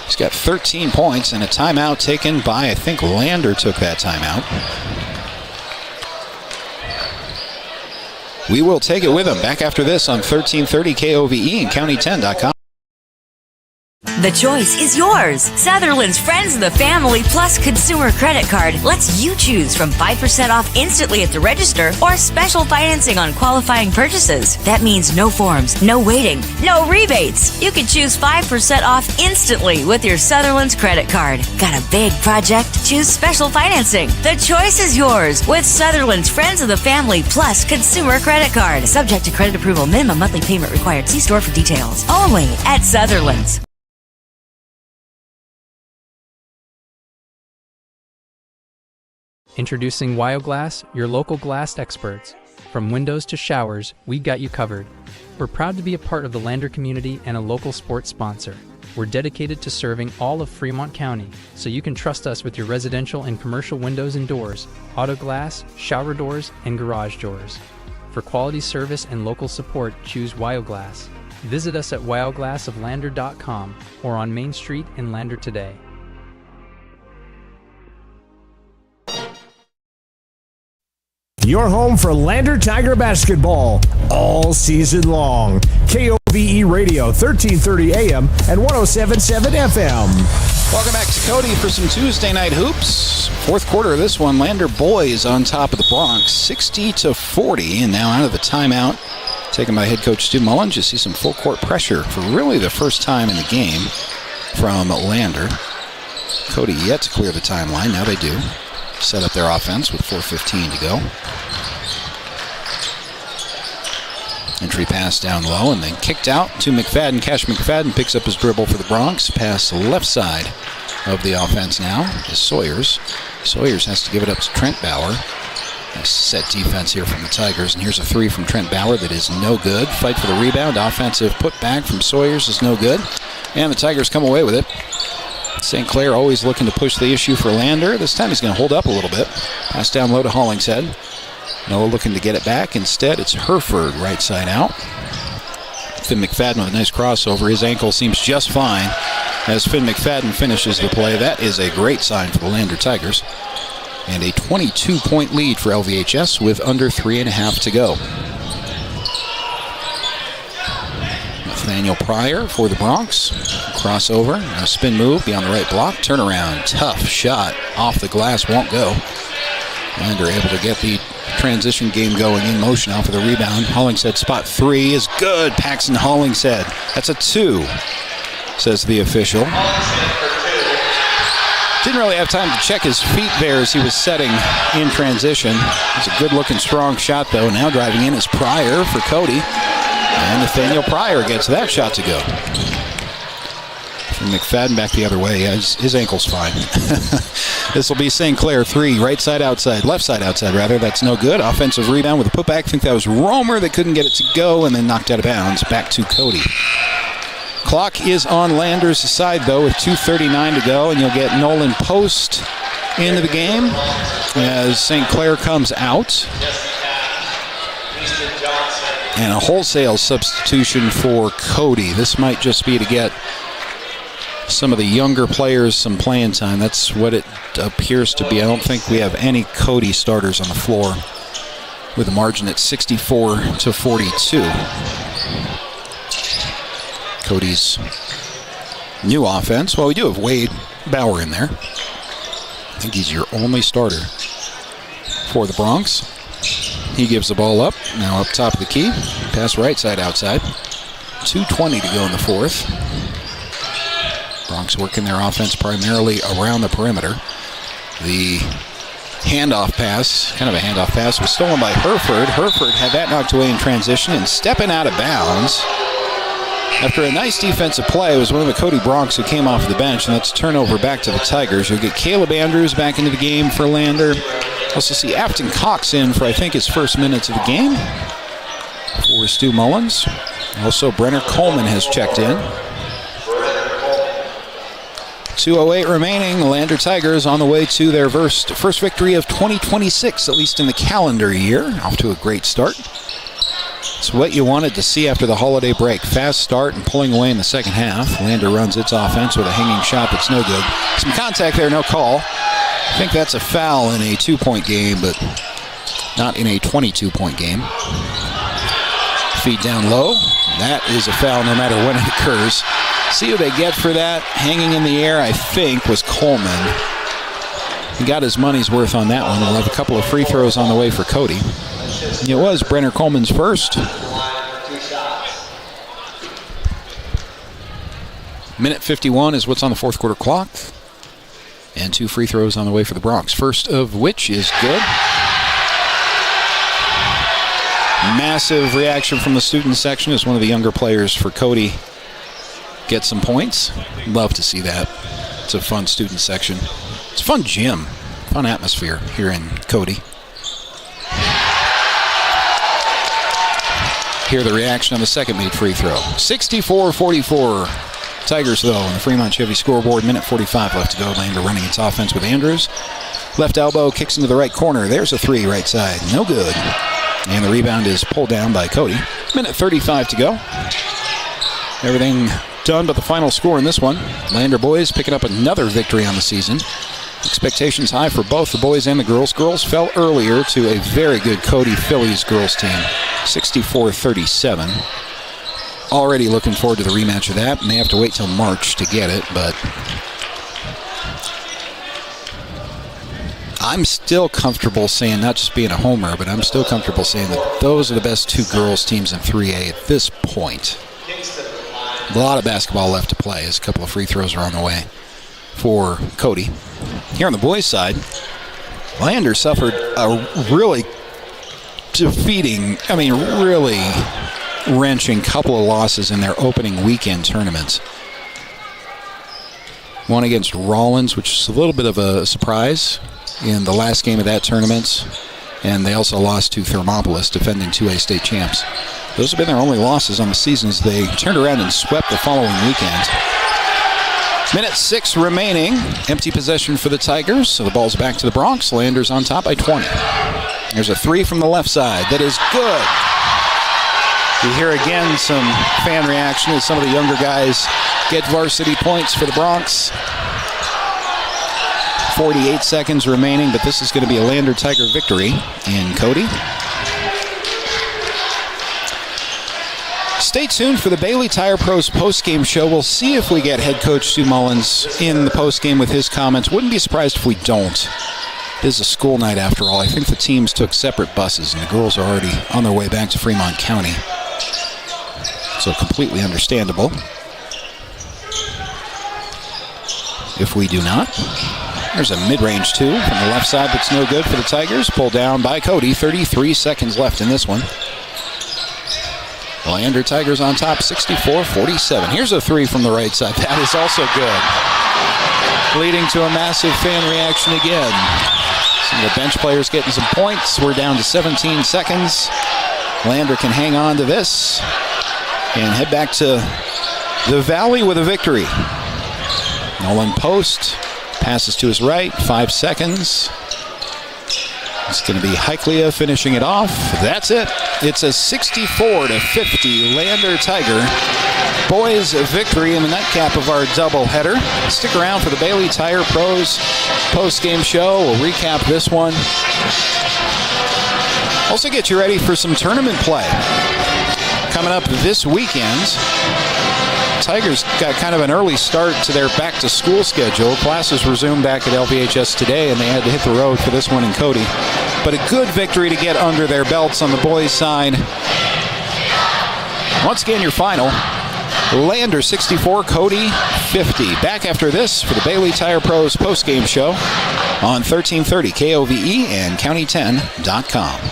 He's got 13 points and a timeout taken by, I think Lander took that timeout. We will take it with him. Back after this on 1330 KOVE and County10.com. The choice is yours. Sutherland's Friends of the Family Plus Consumer Credit Card lets you choose from 5% off instantly at the register or special financing on qualifying purchases. That means no forms, no waiting, no rebates. You can choose 5% off instantly with your Sutherland's credit card. Got a big project? Choose special financing. The choice is yours with Sutherland's Friends of the Family Plus Consumer Credit Card. Subject to credit approval. Minimum monthly payment required. See store for details. Only at Sutherland's. Introducing WyoGlass, your local glass experts. From windows to showers, we've got you covered. We're proud to be a part of the Lander community and a local sports sponsor. We're dedicated to serving all of Fremont County, so you can trust us with your residential and commercial windows and doors, auto glass, shower doors, and garage doors. For quality service and local support, choose WyoGlass. Visit us at wyoglassoflander.com or on Main Street in Lander today. Your home for Lander Tiger basketball all season long. KOVE Radio, 1330 AM and 107.7 FM. Welcome back to Cody for some Tuesday night hoops. Fourth quarter of this one, Lander boys on top of the Bronx, 60-40, and now out of the timeout, taken by head coach Stu Mullins. You see some full court pressure for really the first time in the game from Lander. Cody yet to clear the timeline. Now they do. Set up their offense with 4:15 to go. Entry pass down low and then kicked out to McFadden. Cash McFadden picks up his dribble for the Bronx. Pass left side of the offense now is Sawyers. Sawyers has to give it up to Trent Bauer. Nice set defense here from the Tigers. And here's a three from Trent Bauer that is no good. Fight for the rebound. Offensive putback from Sawyers is no good. And the Tigers come away with it. St. Clair always looking to push the issue for Lander. This time he's going to hold up a little bit. Pass down low to Hollingshead. Noah looking to get it back. Instead, it's Herford right side out. Finn McFadden with a nice crossover. His ankle seems just fine as Finn McFadden finishes the play. That is a great sign for the Lander Tigers. And a 22-point lead for LVHS with under 3.5 to go. Nathaniel Pryor for the Bronx. Crossover, a spin move beyond the right block. Turnaround, tough shot off the glass, won't go. Lander able to get the transition game going in motion off of the rebound. Hollingshead spot three is good. Paxton Hollingshead. That's a 2, says the official. Didn't really have time to check his feet there as he was setting in transition. It's a good-looking, strong shot, though. Now driving in is Pryor for Cody. And Nathaniel Pryor gets that shot to go. From McFadden back the other way. Yeah, his ankle's fine. This will be St. Clair 3, right side outside, left side outside rather. That's no good. Offensive rebound with a putback. I think that was Romer that couldn't get it to go and then knocked out of bounds. Back to Cody. Clock is on Lander's side though with 2:39 to go, and you'll get Nolan Post into the game as St. Clair comes out. And a wholesale substitution for Cody. This might just be to get some of the younger players some playing time. That's what it appears to be. I don't think we have any Cody starters on the floor with a margin at 64-42. Cody's new offense. Well, we do have Wade Bauer in there. I think he's your only starter for the Bronx. He gives the ball up. Now up top of the key. Pass right side outside. 2:20 to go in the fourth. Bronx working their offense primarily around the perimeter. The handoff pass, kind of a handoff pass, was stolen by Herford. Herford had that knocked away in transition and stepping out of bounds. After a nice defensive play, it was one of the Cody Bronx who came off the bench, and that's a turnover back to the Tigers. You'll get Caleb Andrews back into the game for Lander. Also see Afton Cox in for, I think, his first minutes of the game for Stu Mullins. Also, Brenner Coleman has checked in. 2:08 remaining. The Lander Tigers on the way to their first victory of 2026, at least in the calendar year. Off to a great start. It's what you wanted to see after the holiday break. Fast start and pulling away in the second half. Lander runs its offense with a hanging shot that's no good. Some contact there, no call. I think that's a foul in a 2-point game, but not in a 22-point game. Feed down low. That is a foul no matter when it occurs. See who they get for that. Hanging in the air, I think, was Coleman. He got his money's worth on that one. We'll have a couple of free throws on the way for Cody. It was Brenner Coleman's first. Minute 51 is what's on the fourth quarter clock. And 2 free throws on the way for the Bronx. First of which is good. Massive reaction from the student section as one of the younger players for Cody gets some points. Love to see that. It's a fun student section. It's a fun gym, fun atmosphere here in Cody. Hear the reaction on the second made free throw. 64-44. Tigers, though, on the Fremont Chevy scoreboard. Minute 45 left to go. Lander running its offense with Andrews. Left elbow kicks into the right corner. There's a three right side. No good. And the rebound is pulled down by Cody. Minute 35 to go. Everything done but the final score in this one. Lander boys picking up another victory on the season. Expectations high for both the boys and the girls. Girls fell earlier to a very good Cody Phillies girls team. 64-37. Already looking forward to the rematch of that. May have to wait till March to get it, but I'm still comfortable saying, not just being a homer, but I'm still comfortable saying that those are the best 2 girls teams in 3A at this point. A lot of basketball left to play as a couple of free throws are on the way for Cody. Here on the boys' side, Lander suffered a really really wrenching couple of losses in their opening weekend tournaments. One against Rollins, which is a little bit of a surprise in the last game of that tournament, and they also lost to Thermopolis, defending 2A state champs. Those have been their only losses on the season as they turned around and swept the following weekend. Minute 6 remaining. Empty possession for the Tigers, so the ball's back to the Bronx. Landers on top by 20. There's a three from the left side. That is good. We hear again some fan reaction as some of the younger guys get varsity points for the Bronx. 48 seconds remaining, but this is going to be a Lander Tiger victory in Cody. Stay tuned for the Bailey Tire Pros postgame show. We'll see if we get head coach Stu Mullins in the postgame with his comments. Wouldn't be surprised if we don't. It is a school night after all. I think the teams took separate buses, and the girls are already on their way back to Fremont County. So completely understandable if we do not. There's a mid-range two from the left side that's no good for the Tigers. Pulled down by Cody. 33 seconds left in this one. Lander Tigers on top, 64-47. Here's a three from the right side. That is also good. Leading to a massive fan reaction again. Some of the bench players getting some points. We're down to 17 seconds. Lander can hang on to this and head back to the Valley with a victory. Nolan Post passes to his right, 5 seconds. It's going to be Heiklia finishing it off. That's it. It's a 64-50 Lander Tiger boys victory in the nightcap of our doubleheader. Stick around for the Bailey Tire Pros post-game show. We'll recap this one. Also get you ready for some tournament play coming up this weekend. Tigers got kind of an early start to their back-to-school schedule. Classes resumed back at LVHS today, and they had to hit the road for this one in Cody. But a good victory to get under their belts on the boys' side. Once again, your final. Lander 64, Cody 50. Back after this for the Bailey Tire Pros post-game show on 1330 KOVE and County10.com.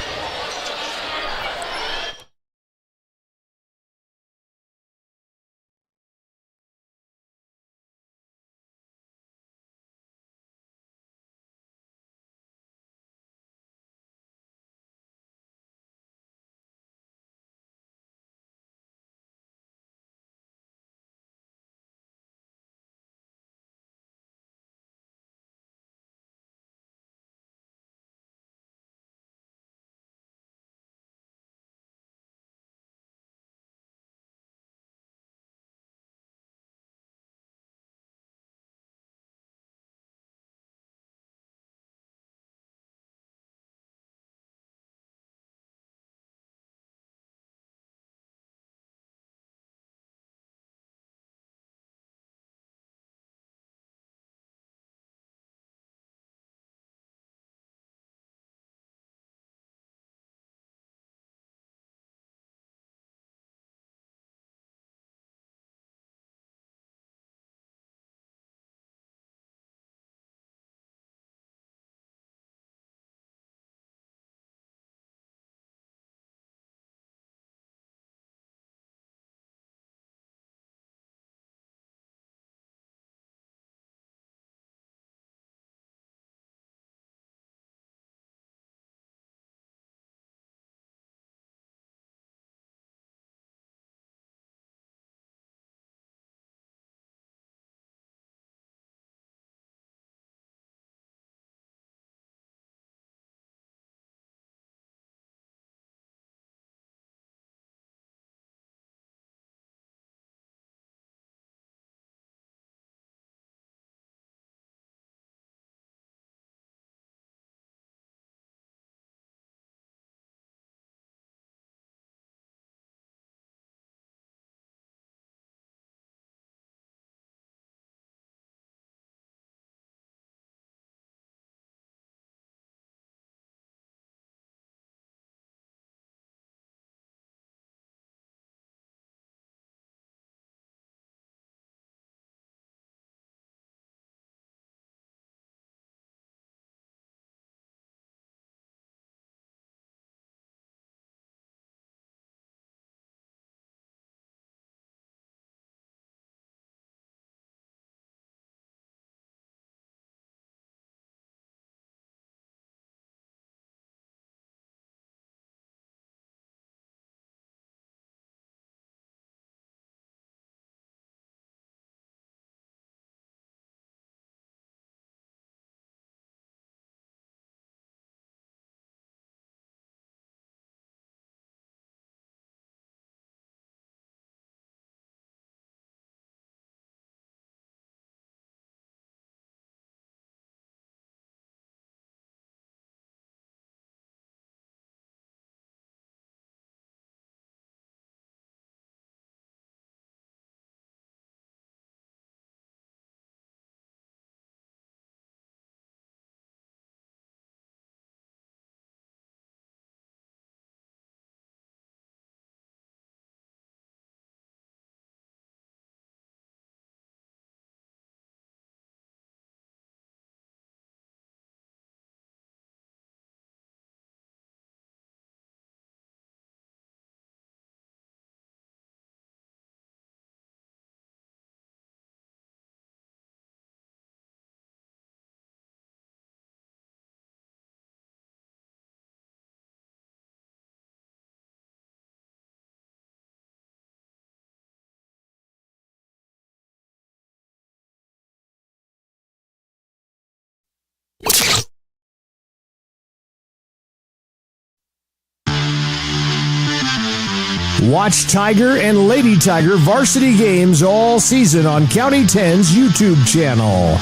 Watch Tiger and Lady Tiger varsity games all season on County 10's YouTube channel.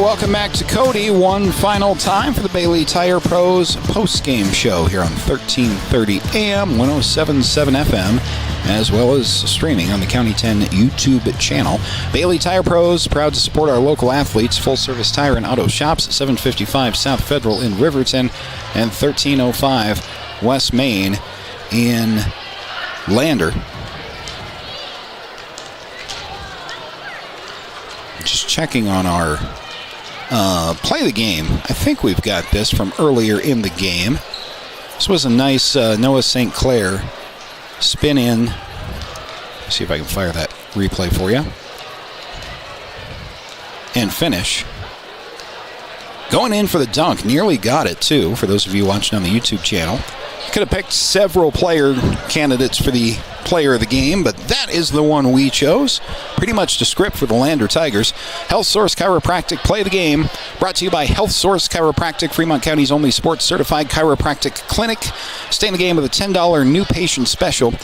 Welcome back to Cody. One final time for the Bailey Tire Pros post-game show here on 1330 AM, 107.7 FM, as well as streaming on the County 10 YouTube channel. Bailey Tire Pros, proud to support our local athletes. Full-service tire and auto shops, 755 South Federal in Riverton and 1305 West Main in Lander. Just checking on our play the game. I think we've got this from earlier in the game. This was a nice Noah St. Clair spin in. Let's see if I can fire that replay for you. And finish. Going in for the dunk. Nearly got it, too, for those of you watching on the YouTube channel. Could have picked several player candidates for the player of the game, but that is the one we chose. Pretty much the script for the Lander Tigers. Health Source Chiropractic Play the Game, brought to you by Health Source Chiropractic, Fremont County's only sports certified chiropractic clinic. Stay in the game with a $10 new patient special.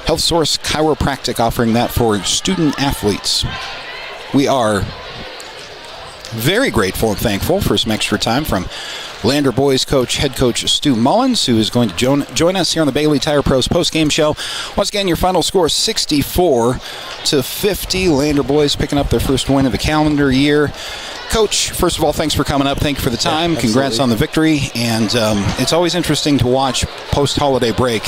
Health Source Chiropractic offering that for student athletes. We are very grateful and thankful for some extra time from Lander boys coach, head coach Stu Mullins, who is going to join us here on the Bailey Tire Pros postgame show. Once again, your final score 64-50. Lander boys picking up their first win of the calendar year. Coach, first of all, thanks for coming up. Thank you for the time. Congrats on the victory. And it's always interesting to watch post-holiday break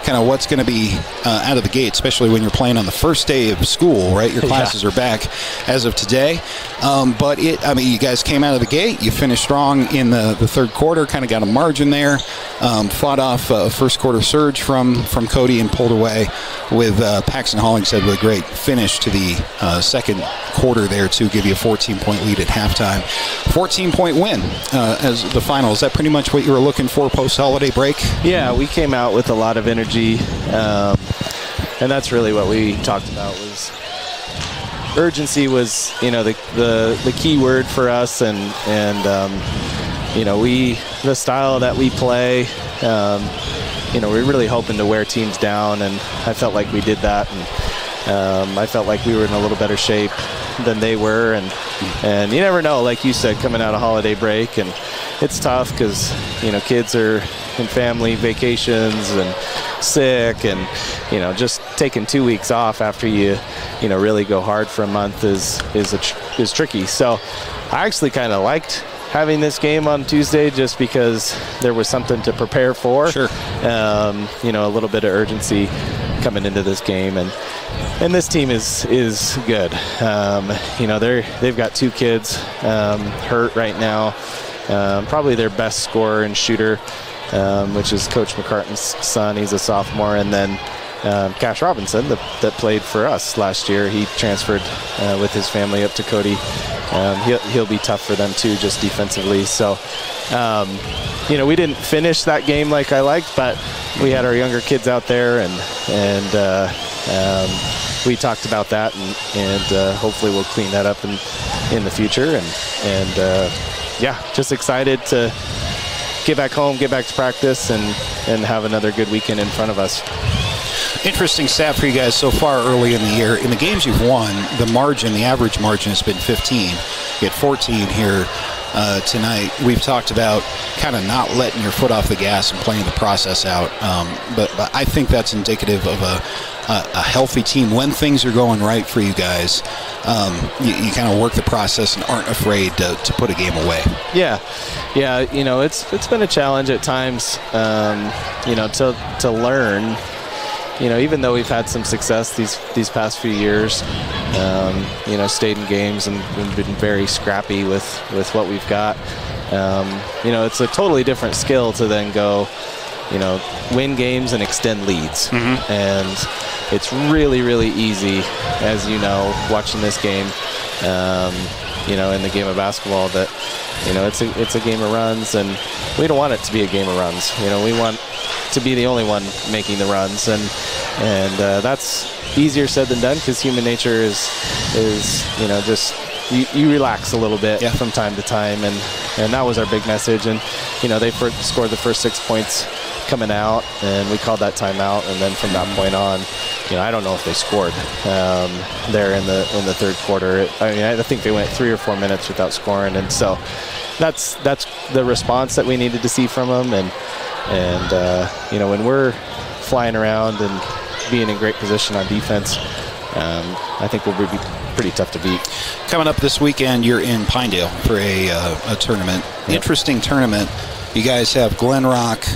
kind of what's going to be out of the gate, especially when you're playing on the first day of school, right? Your classes are back as of today. But you guys came out of the gate. You finished strong in the third quarter, kind of got a margin there. Fought off a first quarter surge from Cody and pulled away with Paxton Hollingshead with a great finish to the second quarter there to give you a 14-point lead at halftime. 14-point win as the final. Is that pretty much what you were looking for post-holiday break? Yeah, we came out with a lot of energy, and that's really what we talked about. Was urgency was the key word for us, and the style that we play. We're really hoping to wear teams down, and I felt like we did that, and I felt like we were in a little better shape than they were, and you never know, like you said, coming out of holiday break, and it's tough because kids are in family vacations and sick, and just taking 2 weeks off after you really go hard for a month is tricky. So I actually kind of liked having this game on Tuesday just because there was something to prepare for. Sure. A little bit of urgency coming into this game, and this team is good. They've got two kids hurt right now. Probably their best scorer and shooter, which is Coach McCartan's son. He's a sophomore, and then Cash Robinson that played for us last year. He transferred with his family up to Cody. He'll be tough for them too, just defensively. So, we didn't finish that game like I liked, but we had our younger kids out there, and we talked about that, and hopefully we'll clean that up in the future. And just excited to get back home, get back to practice, and have another good weekend in front of us. Interesting stat for you guys so far early in the year. In the games you've won, the average margin has been 15. You had 14 here tonight. We've talked about kind of not letting your foot off the gas and playing the process out. But I think that's indicative of a healthy team. When things are going right for you guys, you kind of work the process and aren't afraid to put a game away. Yeah. It's been a challenge at times, to learn. Even though we've had some success these past few years, stayed in games and been very scrappy with what we've got. It's a totally different skill to then go, win games and extend leads. Mm-hmm. And it's really, really easy, as watching this game, in the game of basketball, that, it's a game of runs, and we don't want it to be a game of runs. We want to be the only one making the runs, and that's easier said than done, because human nature is just you relax a little bit from time to time, and that was our big message. And they scored the first 6 points coming out, and we called that timeout. And then from that point on, I don't know if they scored there in the third quarter. I think they went 3 or 4 minutes without scoring, and so that's the response that we needed to see from them. And when we're flying around and being in great position on defense, I think we'll be pretty tough to beat. Coming up this weekend, you're in Pinedale for a tournament. Yep. Interesting tournament. You guys have Glen Rock.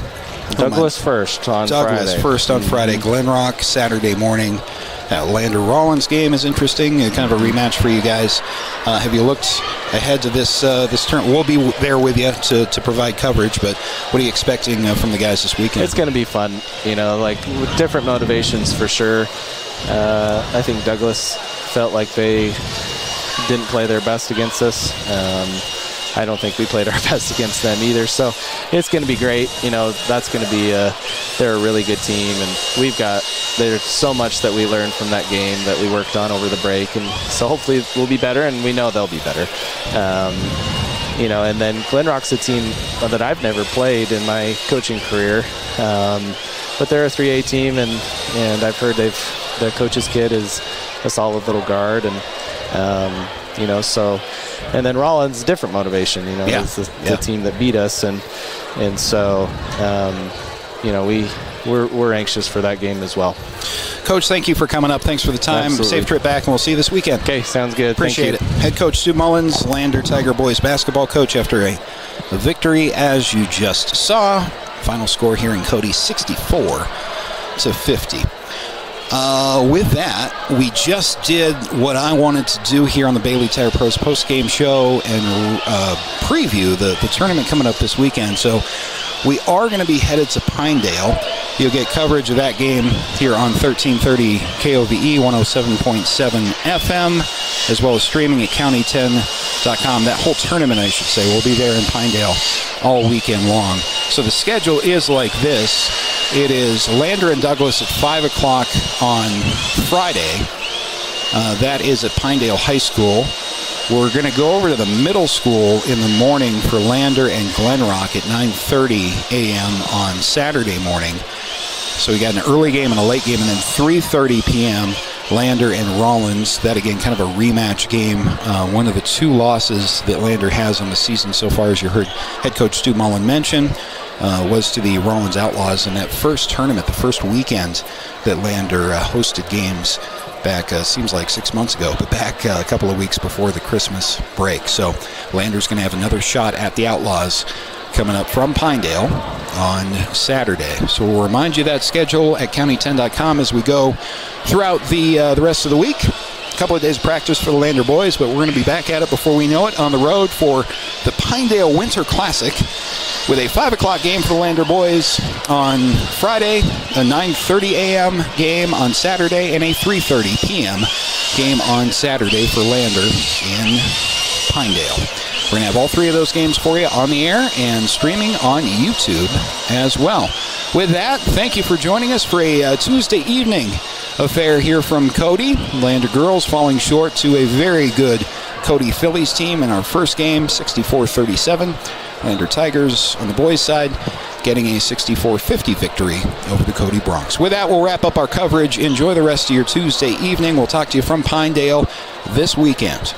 Douglas first on Friday. Glen Rock Saturday morning. Lander Rollins game is interesting. Kind of a rematch for you guys. Have you looked ahead to this tournament? We'll be there with you to provide coverage, but what are you expecting from the guys this weekend? It's going to be fun. With different motivations for sure. I think Douglas felt like they didn't play their best against us. I don't think we played our best against them either. So it's going to be great. That's going to be they're a really good team, and there's so much that we learned from that game that we worked on over the break, and so hopefully we'll be better, and we know they'll be better. And then Glen Rock's a team that I've never played in my coaching career, but they're a 3A team, and I've heard the coach's kid is a solid little guard, and so. And then Rollins, different motivation. It's the team that beat us, and so we're anxious for that game as well. Coach, thank you for coming up. Thanks for the time. Absolutely. Safe trip back, and we'll see you this weekend. Okay, sounds good. Appreciate it. Head coach Stu Mullins, Lander Tiger boys basketball coach, after a victory, as you just saw. Final score here in Cody, 64-50. With that, we just did what I wanted to do here on the Bailey Tire Pros post-game show and preview the tournament coming up this weekend. So we are going to be headed to Pinedale. You'll get coverage of that game here on 1330 KOVE 107.7 FM, as well as streaming at county10.com. That whole tournament, I should say, will be there in Pinedale all weekend long. So the schedule is like this. It is Lander and Douglas at 5 o'clock on Friday. That is at Pinedale High School. We're going to go over to the middle school in the morning for Lander and Glen Rock at 9:30 a.m. on Saturday morning. So we got an early game and a late game, and then 3:30 p.m. Lander and Rollins. That, again, kind of a rematch game. One of the 2 losses that Lander has on the season so far, as you heard head coach Stu Mullen mention, was to the Rollins Outlaws in that first tournament, the first weekend that Lander hosted games back, seems like 6 months ago, but back a couple of weeks before the Christmas break. So Lander's going to have another shot at the Outlaws coming up from Pinedale on Saturday. So we'll remind you that schedule at county10.com as we go throughout the rest of the week. A couple of days of practice for the Lander boys, but we're going to be back at it before we know it on the road for the Pinedale Winter Classic, with a 5 o'clock game for the Lander boys on Friday, a 9:30 a.m. game on Saturday, and a 3:30 p.m. game on Saturday for Lander in Pinedale. We're going to have all 3 of those games for you on the air and streaming on YouTube as well. With that, thank you for joining us for a Tuesday evening affair here from Cody. Lander girls falling short to a very good Cody Phillies team in our first game, 64-37. Lander Tigers on the boys' side getting a 64-50 victory over the Cody Broncs. With that, we'll wrap up our coverage. Enjoy the rest of your Tuesday evening. We'll talk to you from Pinedale this weekend.